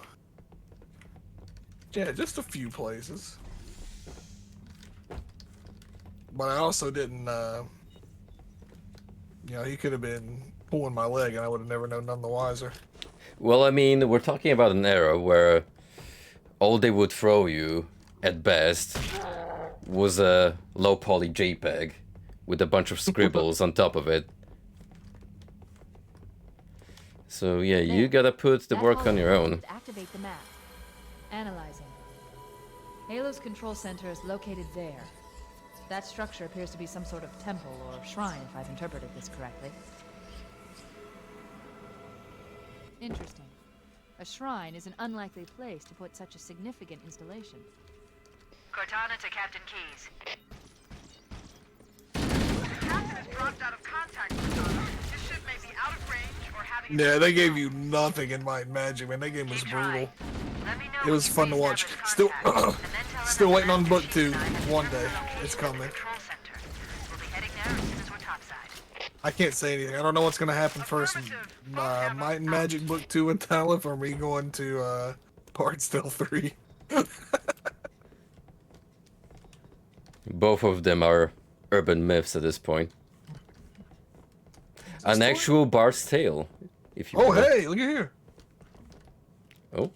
Yeah, just a few places. But I also didn't, you know, he could have been pulling my leg and I would have never known none the wiser. Well, I mean, we're talking about an era where all they would throw you, at best, was a low-poly JPEG with a bunch of scribbles on top of it. So yeah, you gotta put the work on your own. Activate the map. Analyzing. Halo's control center is located there. That structure appears to be some sort of temple or shrine, if I've interpreted this correctly. Interesting. A shrine is an unlikely place to put such a significant installation. Cortana to Captain Keyes. The captain has dropped out of contact with Cortana. His ship may be out of range or having. Yeah, they gave you nothing in Might and Magic, man. That game was brutal. It was fun to watch. Still, still waiting on book 2. One day, it's coming. I can't say anything. I don't know what's gonna happen first. Might and Magic Book 2 and Talif, or me going to Bardstill 3. Both of them are urban myths at this point. An actual Bard's Tale, if you Oh, will. hey, look at here. Oh.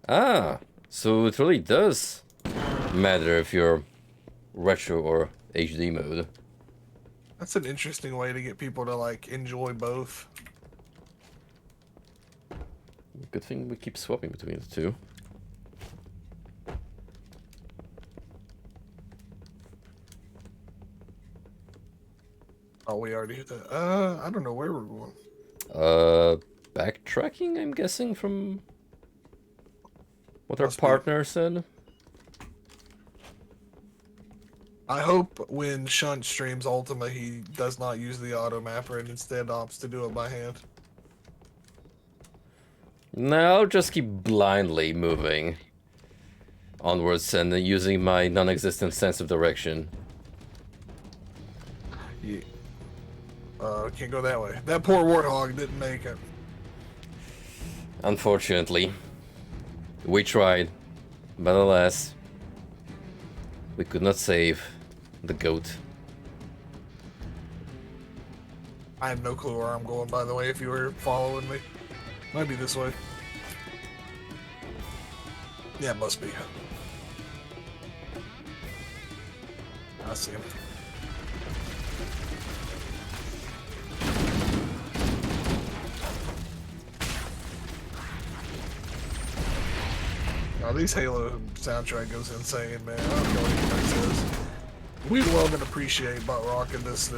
Ah, so it really does matter if you're retro or HD mode. That's an interesting way to get people to like enjoy both. Good thing we keep swapping between the two. Oh, we already hit that. I don't know where we're going. Backtracking, I'm guessing, from what our partner said. I hope when Shunt streams Ultima, he does not use the auto mapper and instead opts to do it by hand. No, I'll just keep blindly moving onwards and using my non-existent sense of direction. Yeah. Can't go that way. That poor warthog didn't make it. Unfortunately. We tried, but alas, we could not save the goat. I have no clue where I'm going, by the way, if you were following me. Might be this way. Yeah, it must be. I see him. Oh, these Halo soundtrack goes insane, man. I don't know what anybody says. We love and appreciate butt rock in this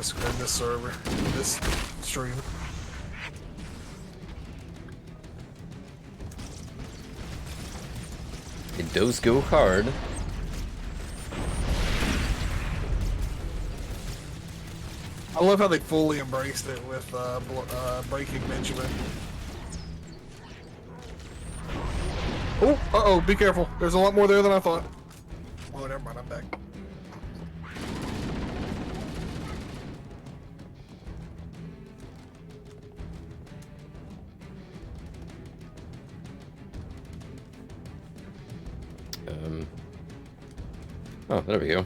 server, in this stream. It does go hard. I love how they fully embraced it with breaking Benjamin. Oh, uh-oh, be careful. There's a lot more there than I thought. Oh, never mind, I'm back. Oh, there we go.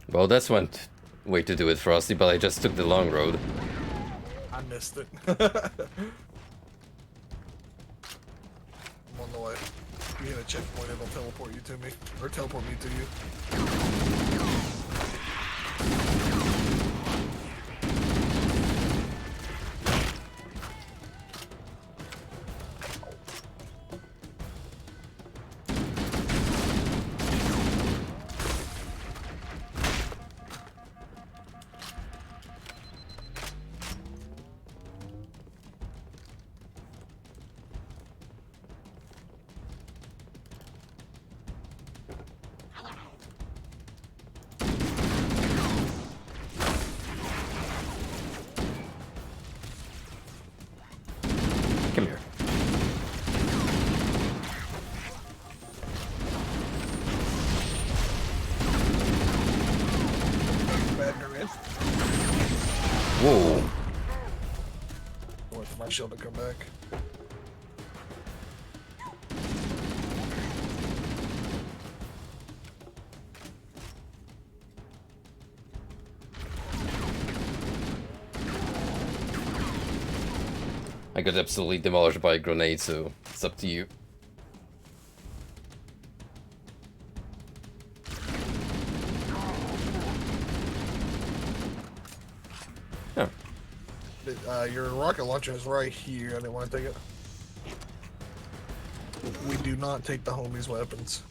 Well, that's one way to do it, Frosty, but I just took the long road. I missed it. I'm on the way. If you hit a checkpoint, it'll teleport you to me. Or teleport me to you. Come here. Whoa. Wait for my shield to come back. I got absolutely demolished by a grenade, so it's up to you. Oh. Your rocket launcher is right here. I didn't want to take it. We do not take the homies' weapons.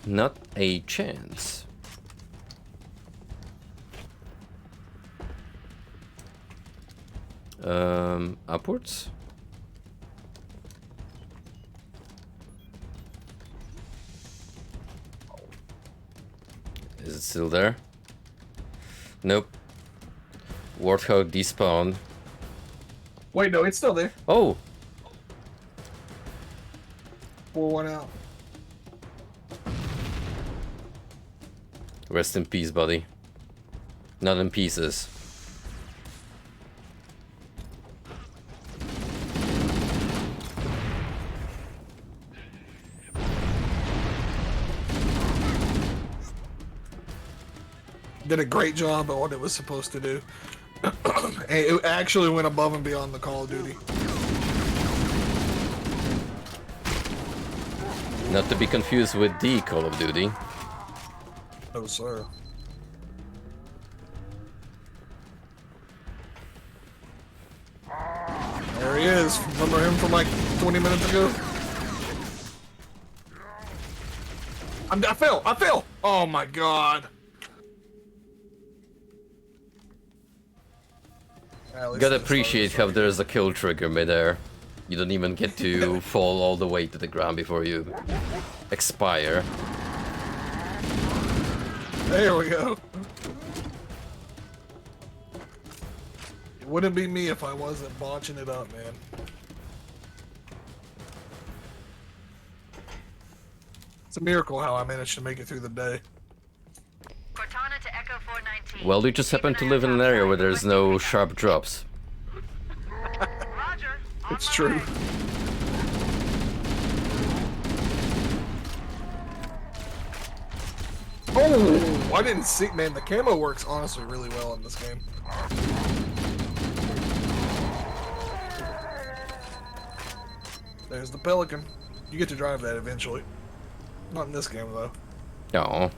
Not a chance. Upwards? Is it still there? Nope. Warthog despawned. Wait, no, it's still there. Oh! Pour one out. Rest in peace, buddy. Not in pieces. Did a great job at what it was supposed to do. It actually went above and beyond the Call of Duty. Not to be confused with the Call of Duty. Oh, sir. There he is. Remember him from like 20 minutes ago? I fell! I fell! Oh my god. Gotta appreciate how there's a kill trigger midair. You don't even get to fall all the way to the ground before you expire. There we go. It wouldn't be me if I wasn't botching it up, man. It's a miracle how I managed to make it through the day. Cortana to Echo 419. Well, you just happen to live in an area where there's no sharp drops. Roger. It's true. Oh, I didn't see, man, the camo works honestly really well in this game. There's the Pelican. You get to drive that eventually. Not in this game, though. Oh.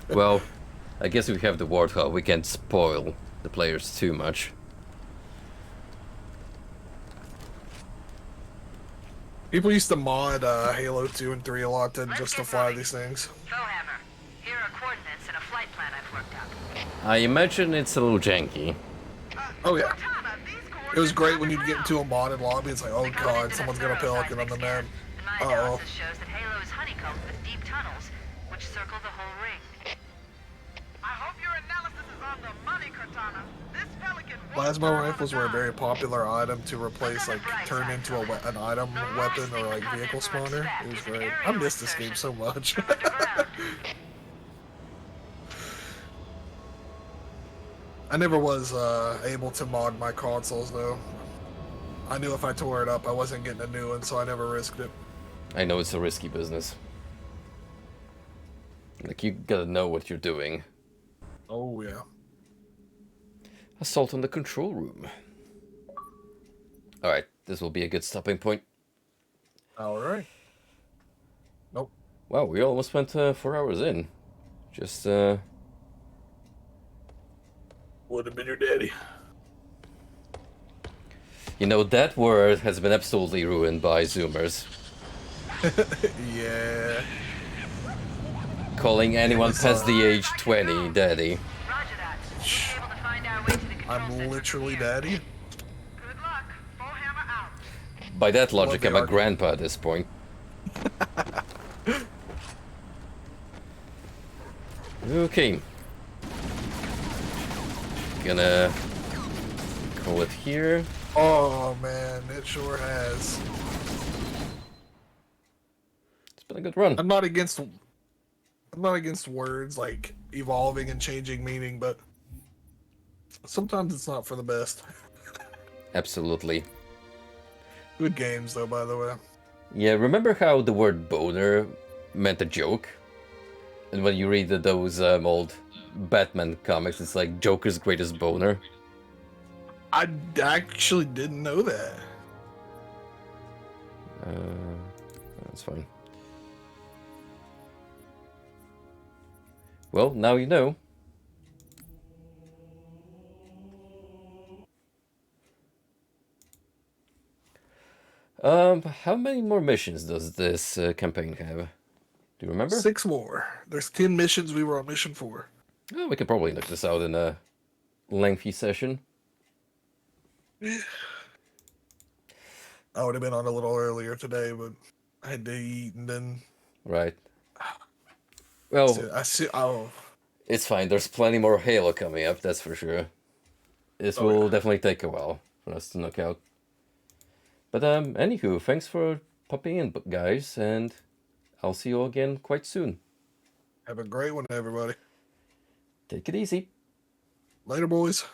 Well, I guess we have the Warthog. We can't spoil the players too much. People used to mod Halo 2 and 3 a lot to justify these things. Bowhammer, here are coordinates and a flight plan I've worked out. I imagine it's a little janky. Oh yeah. It was great when you'd get into a modded lobby. It's like, oh god, someone's got a Pelican on the map. My analysis shows that Halo is honeycombed with deep tunnels, which circle the whole ring. I hope your analysis is on the money, Cortana. This Pelican Plasma rifles were a very popular item to replace, like, turn into an item, weapon, or like vehicle spawner. It was great. I miss this game so much. I never was able to mod my consoles though. I knew if I tore it up, I wasn't getting a new one, so I never risked it. I know it's a risky business. Like, you gotta know what you're doing. Oh yeah. Assault on the control room. Alright, this will be a good stopping point. Alright. Nope. Wow, we almost went 4 hours in. Just, Would have been your daddy. You know, that word has been absolutely ruined by Zoomers. Yeah. Calling anyone past the age 20 daddy. I'm literally daddy. By that logic, I'm a grandpa at this point. Okay. Gonna call it here. Oh man, it sure has. It's been a good run. I'm not against words like evolving and changing meaning, but sometimes it's not for the best. Absolutely. Good games though, by the way. Yeah, remember how the word boner meant a joke? And when you read those old Batman comics, it's like Joker's greatest boner. I actually didn't know that. That's fine. Well, now you know. How many more missions does this campaign have? Do you remember? 6 more. There's 10 missions. We were on mission 4. Oh, we could probably knock this out in a lengthy session. I would have been on a little earlier today, but I had to eat and then. Right. Well, I see. Oh, it's fine. There's plenty more Halo coming up. That's for sure. This will definitely take a while for us to knock out. But anywho, thanks for popping in, guys, and I'll see you all again quite soon. Have a great one, everybody. Take it easy. Later, boys.